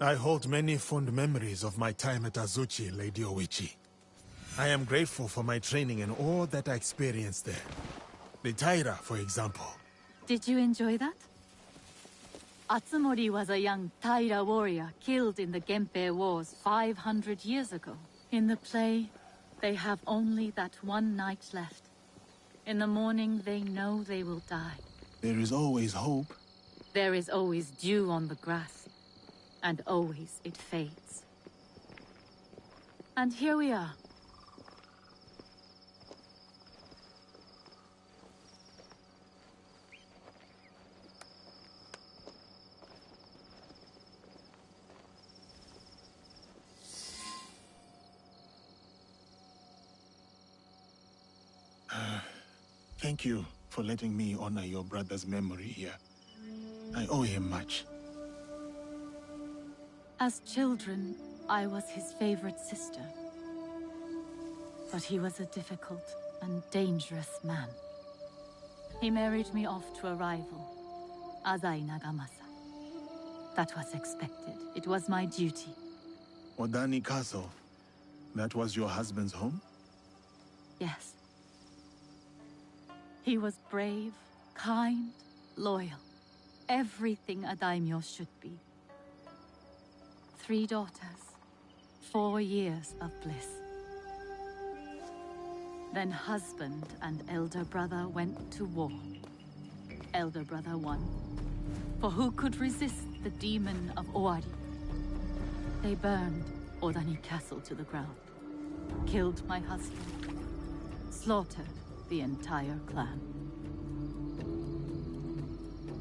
I hold many fond memories of my time at Azuchi, Lady Oichi. I am grateful for my training and all that I experienced there. The Taira, for example. Did you enjoy that? Atsumori was a young Taira warrior killed in the Genpei Wars 500 years ago. In the play, they have only that one night left. In the morning, they know they will die. There is always hope. There is always dew on the grass, and always it fades. And here we are. Thank you for letting me honor your brother's memory here. I owe him much. As children, I was his favorite sister. But he was a difficult and dangerous man. He married me off to a rival, Azai Nagamasa. That was expected. It was my duty. Odani Castle. That was your husband's home? Yes. He was brave, kind, loyal. Everything a daimyo should be. 3 daughters, 4 years of bliss. Then husband and elder brother went to war. Elder brother won. For who could resist the demon of Owari? They burned Odani Castle to the ground, killed my husband, slaughtered the entire clan.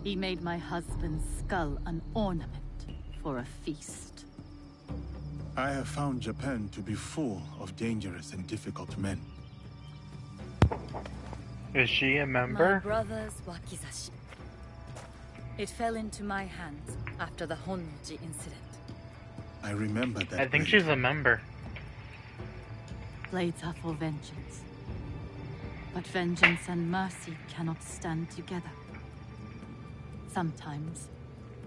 He made my husband's skull an ornament for a feast. I have found Japan to be full of dangerous and difficult men. Is she a member? My brother's wakizashi. It fell into my hands after the Honnoji incident. I remember that. I think blade. she's a member. Blades are for vengeance. But vengeance and mercy cannot stand together. Sometimes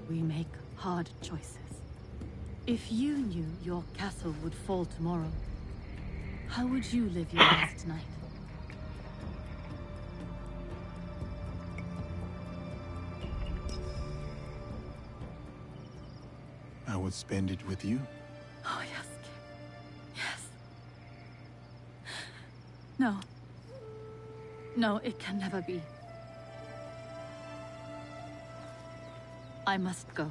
we make hard choices. If you knew your castle would fall tomorrow, how would you live your last night? I would spend it with you. Oh, Yasuke. Yes. No. No, it can never be. I must go.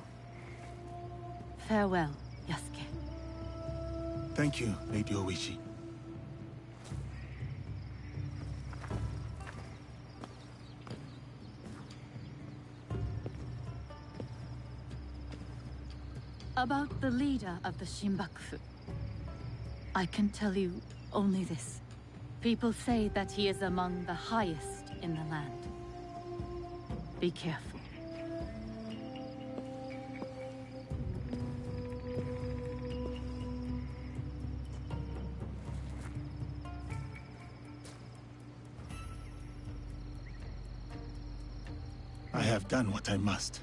Farewell, Yasuke. Thank you, Lady Oishi. About the leader of the Shinbakufu, I can tell you only this. People say that he is among the highest in the land. Be careful. I have done what I must.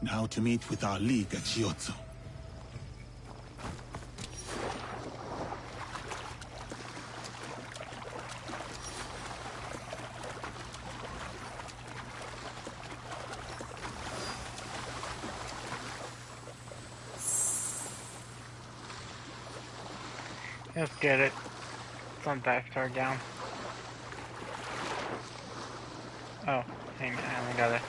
Now to meet with our league at Shiotsu. Let's get it. Some dive tar down. Oh, hang on, I only got it.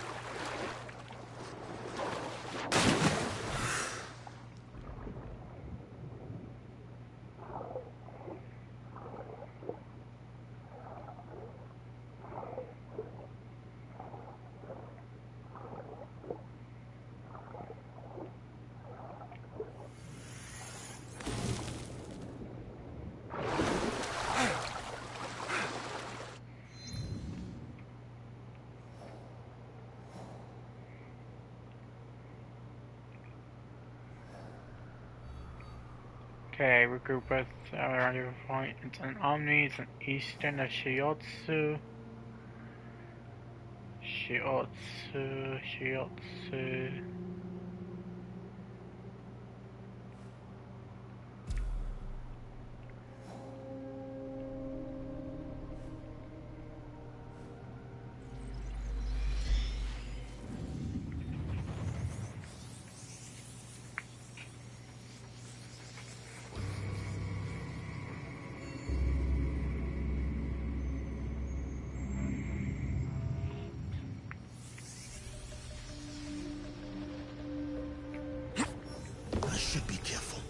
Okay, regroup at our rendezvous point. It's an Omni, it's an eastern of Shiotsu. Shiotsu. I should be careful.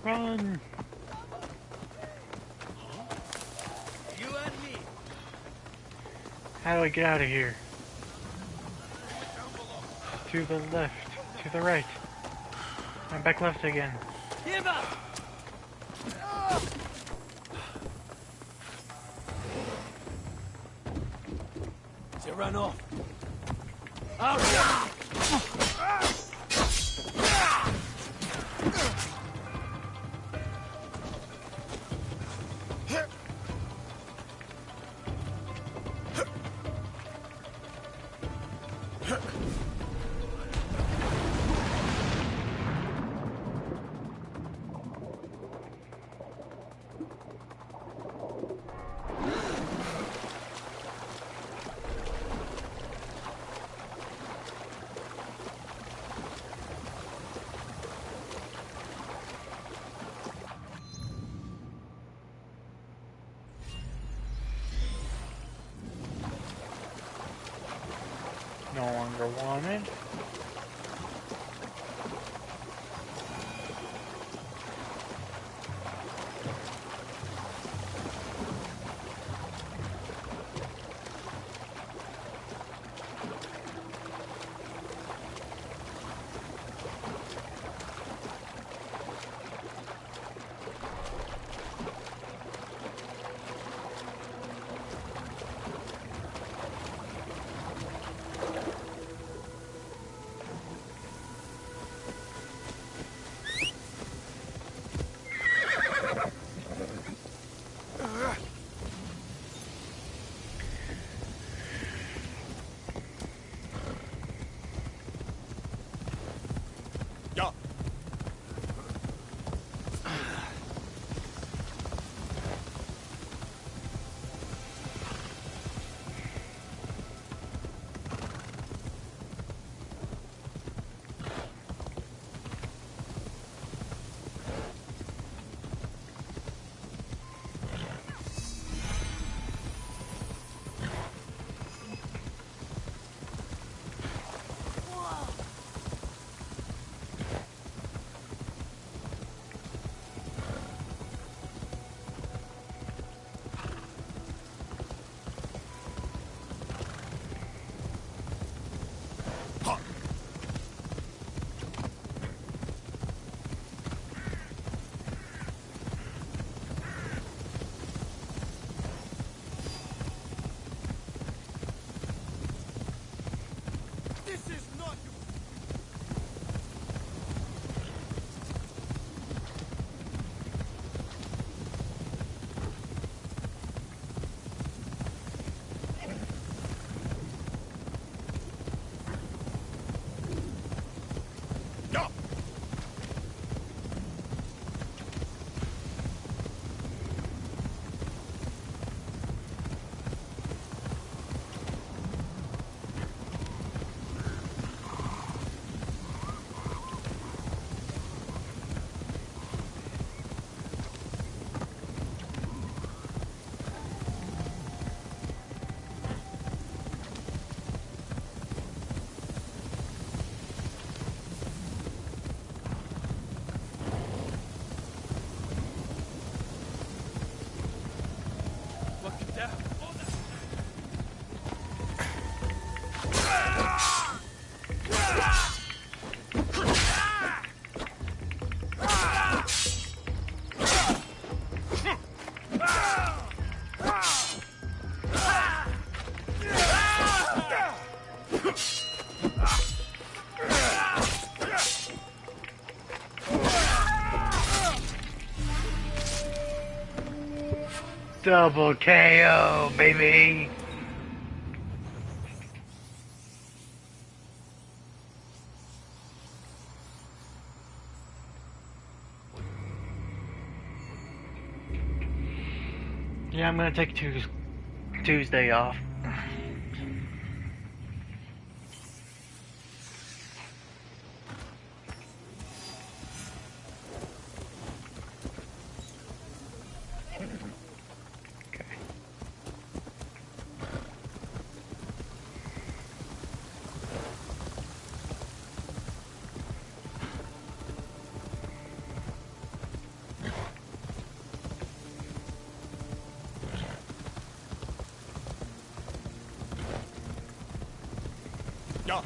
Run! You and me. How do I get out of here? To the left. To the right. I'm back left again. Give up. She ran off. Out. No longer wanted. Double KO, baby! Yeah, I'm gonna take Tuesday off. Yeah.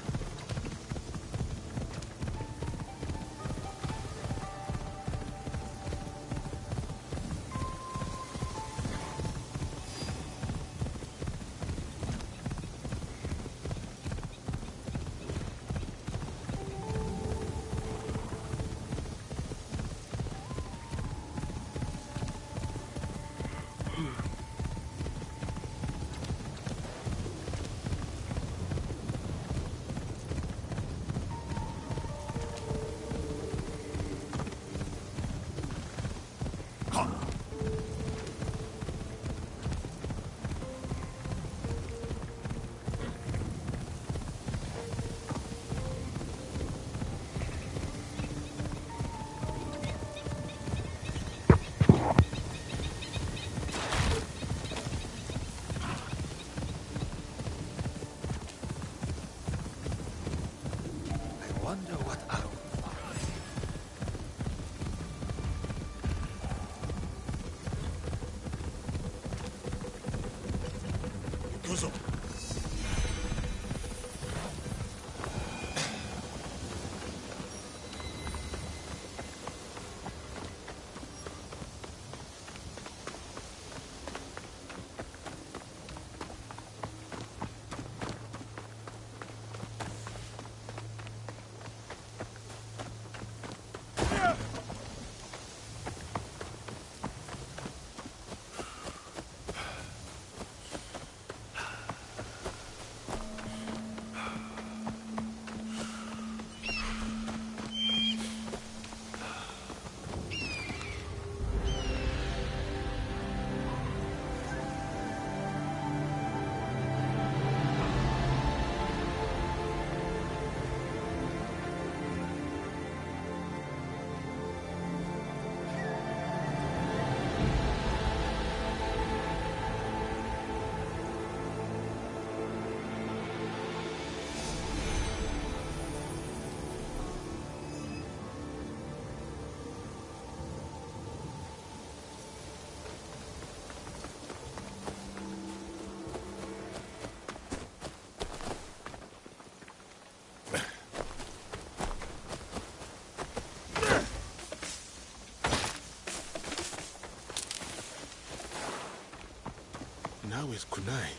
Now is Kunai.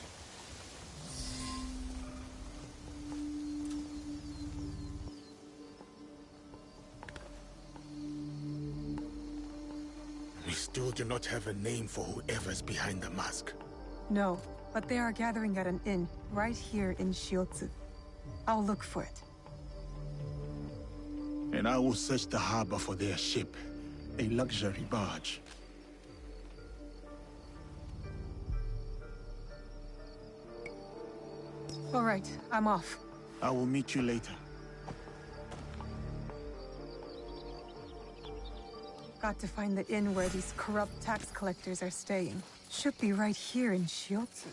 We still do not have a name for whoever's behind the mask. No, but they are gathering at an inn, right here in Shiotsu. I'll look for it. And I will search the harbor for their ship, a luxury barge. All right, I'm off. I will meet you later. Got to find the inn where these corrupt tax collectors are staying. Should be right here in Shiotsu.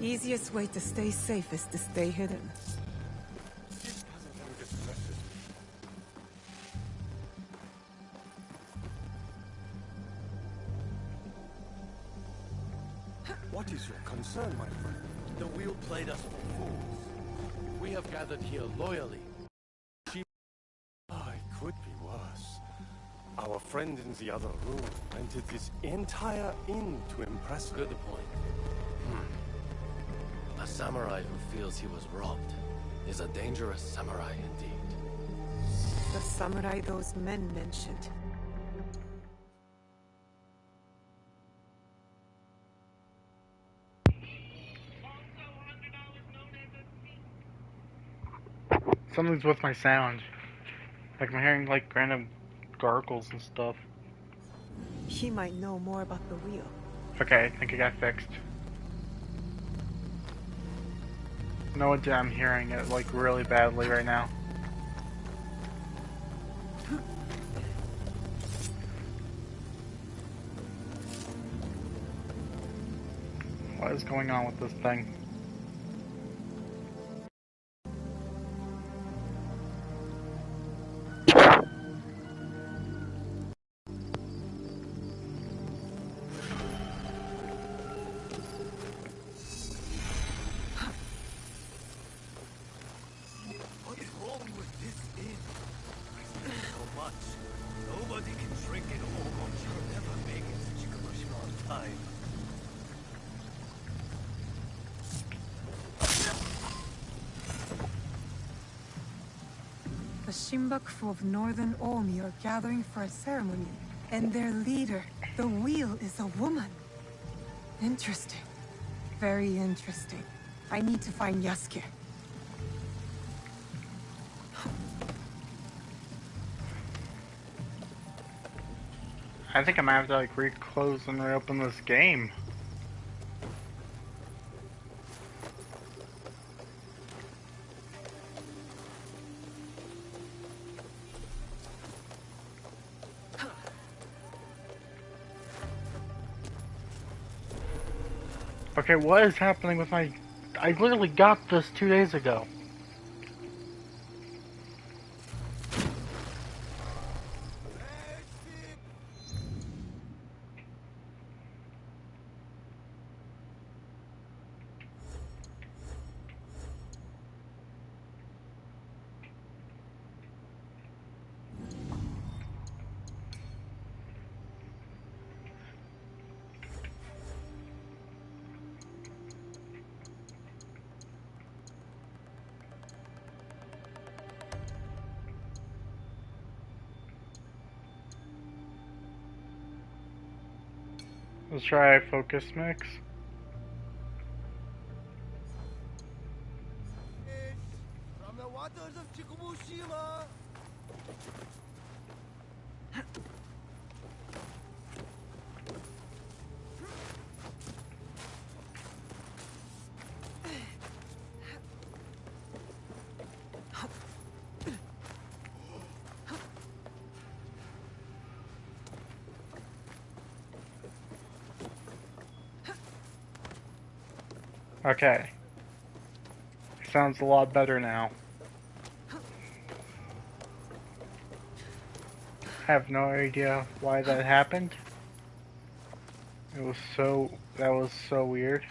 Easiest way to stay safe is to stay hidden. What is your concern, my friend? The wheel played us for fools. We have gathered here loyally. It could be worse. Our friend in the other room rented this entire inn to impress her. Good point. A samurai who feels he was robbed is a dangerous samurai indeed. The samurai those men mentioned. Something's with my sound. Like I'm hearing like random gargles and stuff. He might know more about the wheel. Okay, I think it got fixed. No idea, I'm hearing it like really badly right now. What is going on with this thing? What is wrong with this inn? I spend so much. Nobody can drink it all. You'll never make it to Chikubushima on time. The Shinbaku of Northern Omi are gathering for a ceremony, and their leader, the wheel, is a woman. Interesting. Very interesting. I need to find Yasuke. I think I might have to like reclose and reopen this game. Okay, what is happening with my... I literally got this 2 days ago. Let's try focus mix. From the waters of Chikubushima. Okay. Sounds a lot better now. I have no idea why that happened. That was so weird.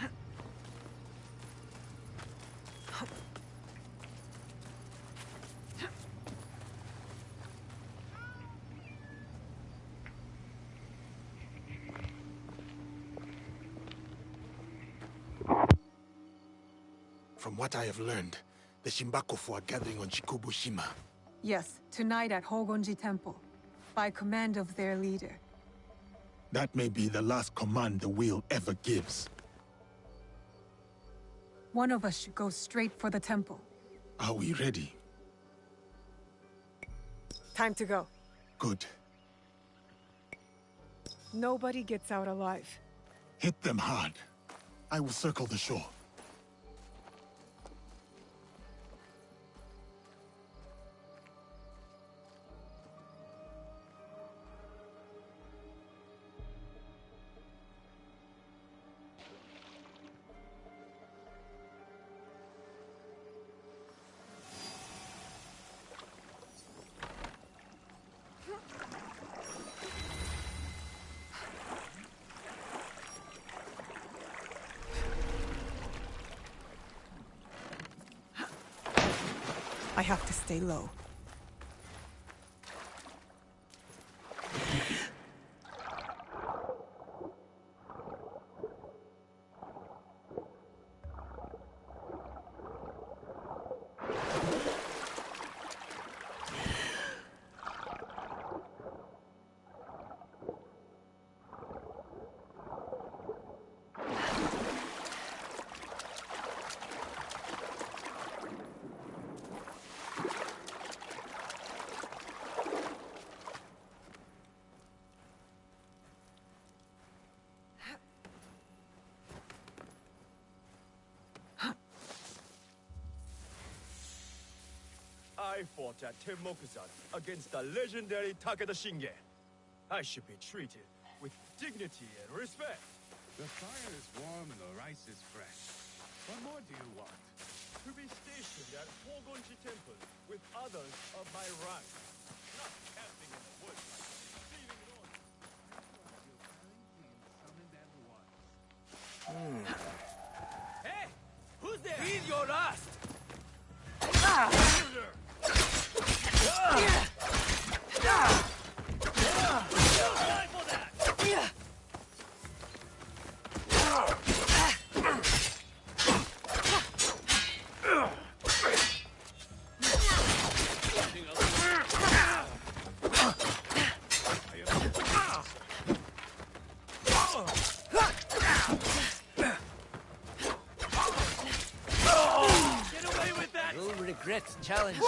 From what I have learned, the Shinbaku are gathering on Chikubushima. Yes, tonight at Hogonji Temple, by command of their leader. That may be the last command the wheel ever gives. One of us should go straight for the temple. Are we ready? Time to go. Good. Nobody gets out alive. Hit them hard. I will circle the shore. I have to stay low. I fought at Tenmokuzan against the legendary Takeda Shinge. I should be treated with dignity and respect. The fire is warm and the rice is fresh. What more do you want? To be stationed at Hogonji Temple with others of my rank. Not camping in the woods like thieving lords. Hey! Who's there? Feed your last! Challenge.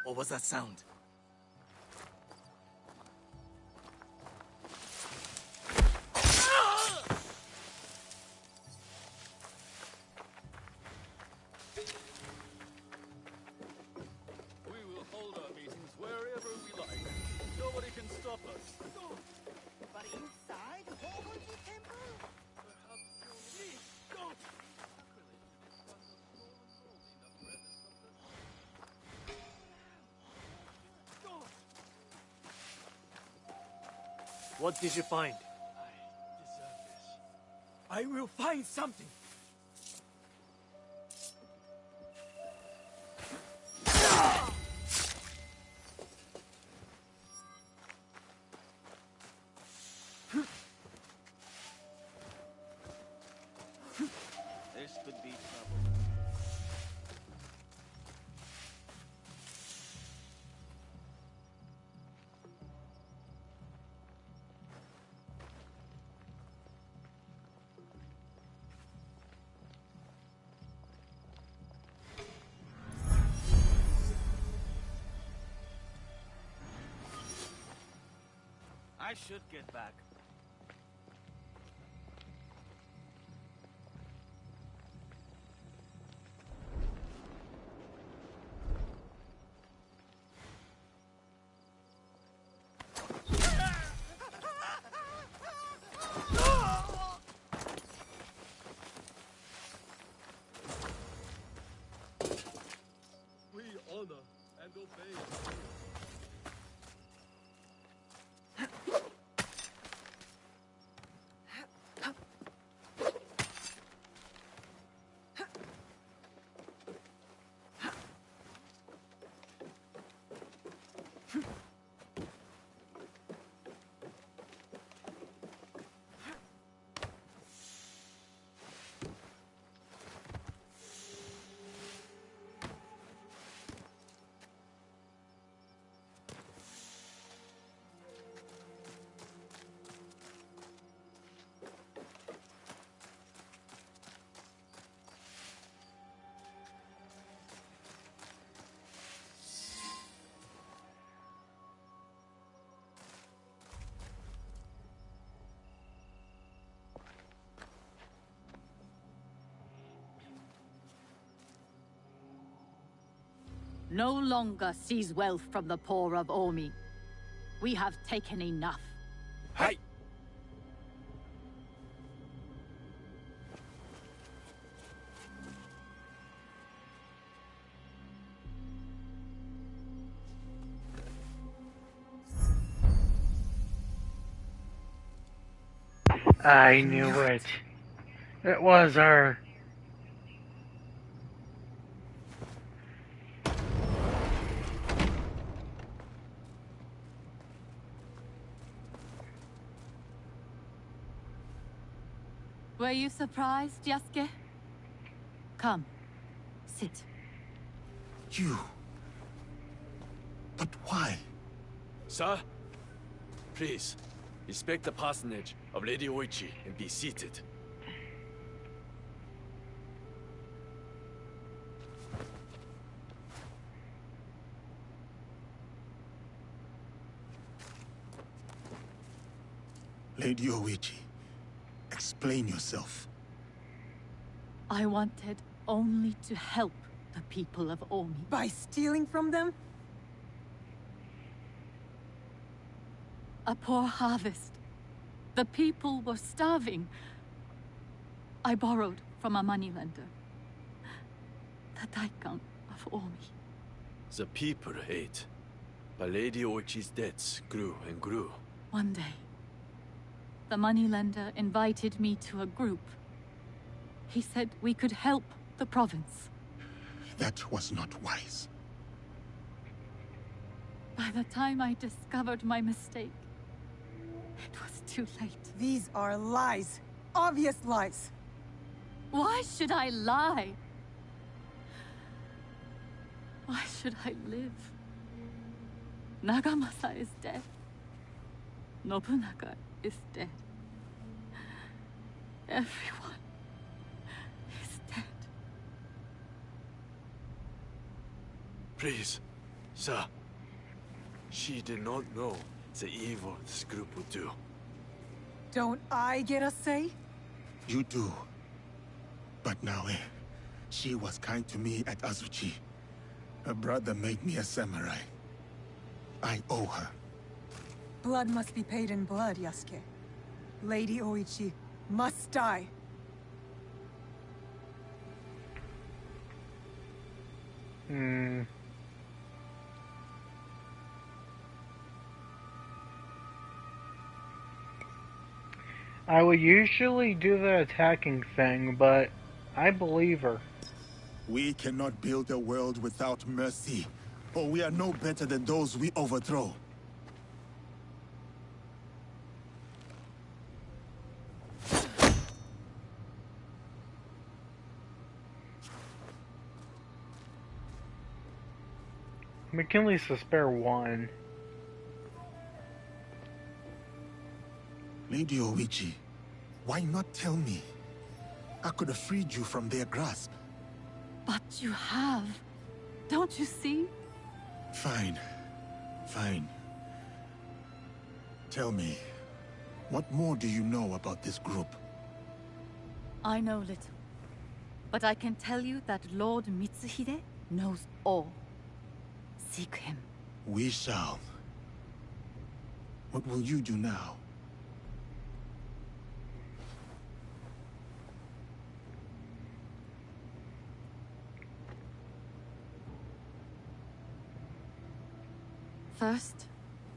What was that sound? We will hold our meetings wherever we like. Nobody can stop us. But inside Hogonji Temple? Please, don't! What did you find? I will find something. This could be trouble. I should get back. We honor and obey. no longer seize wealth from the poor of Omi. We have taken enough. Hey! I knew it. It was her. Were you surprised, Yasuke? Come, sit. You? But why? Sir? Please, respect the parsonage of Lady Oichi and be seated. Lady Oichi, explain yourself. I wanted only to help the people of Omi. By stealing from them? A poor harvest. The people were starving. I borrowed from a moneylender. The Daikon of Omi. The people ate, but Lady Oichi's debts grew and grew. One day, the moneylender invited me to a group. He said we could help the province. That was not wise. By the time I discovered my mistake, it was too late. These are lies. Obvious lies. Why should I lie? Why should I live? Nagamasa is dead. Nobunaga is dead. Everyone is dead. Please, sir. She did not know the evil this group would do. Don't I get a say? You do. But Naoe, she was kind to me at Azuchi. Her brother made me a samurai. I owe her. Blood must be paid in blood, Yasuke. Lady Oichi must die. I would usually do the attacking thing, but I believe her. We cannot build a world without mercy, or we are no better than those we overthrow. McKinley's to spare one. Lady Oichi, why not tell me? I could have freed you from their grasp. But you have. Don't you see? Fine. Fine. Tell me, what more do you know about this group? I know little. But I can tell you that Lord Mitsuhide knows all. Seek him. We shall. What will you do now? First,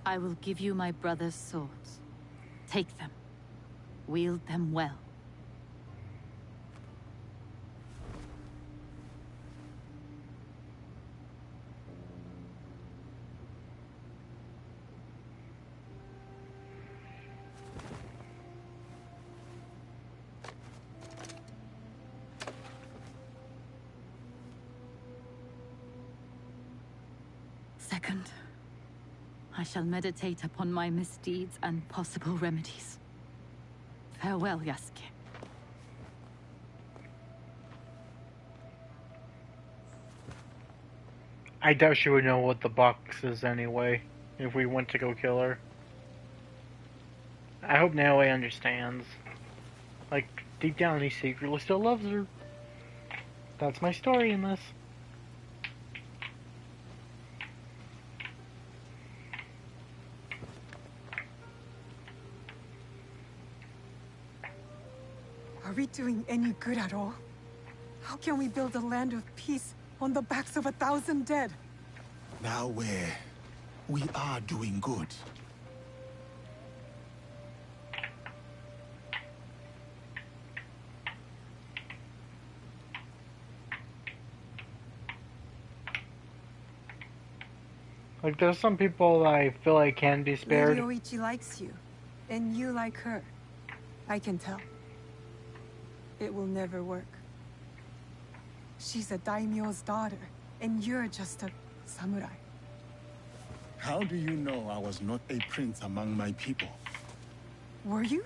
I will give you my brother's swords. Take them. Wield them well. Second, I shall meditate upon my misdeeds and possible remedies. Farewell, Yasuke. I doubt she would know what the box is anyway, if we went to go kill her. I hope Naoe understands. Like, deep down he secretly still loves her. That's my story in this. we doing any good at all? How can we build a land of peace on the backs of 1,000 dead? Now we are doing good. Like, there's some people that I feel like can be spared. Lady Oichi likes you, and you like her. I can tell. It will never work. She's a daimyo's daughter, and you're just a samurai. How do you know I was not a prince among my people? Were you?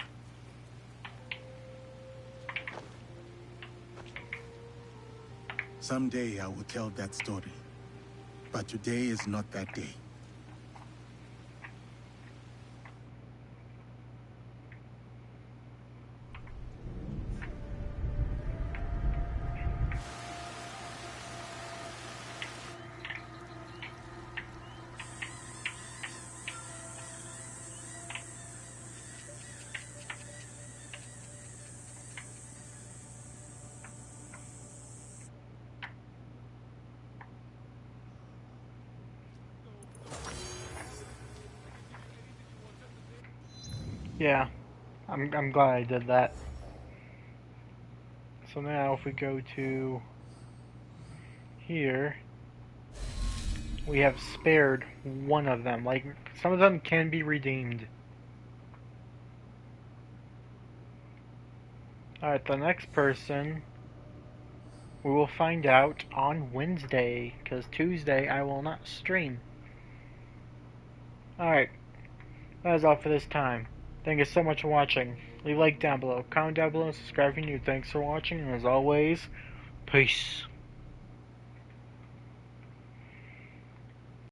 Someday I will tell that story. But today is not that day. Yeah, I'm glad I did that. So now if we go to here, we have spared one of them. Like, some of them can be redeemed. Alright, the next person we will find out on Wednesday, because Tuesday I will not stream. Alright, that is all for this time. Thank you so much for watching. Leave a like down below, comment down below, and subscribe if you're new. Thanks for watching, and as always, peace.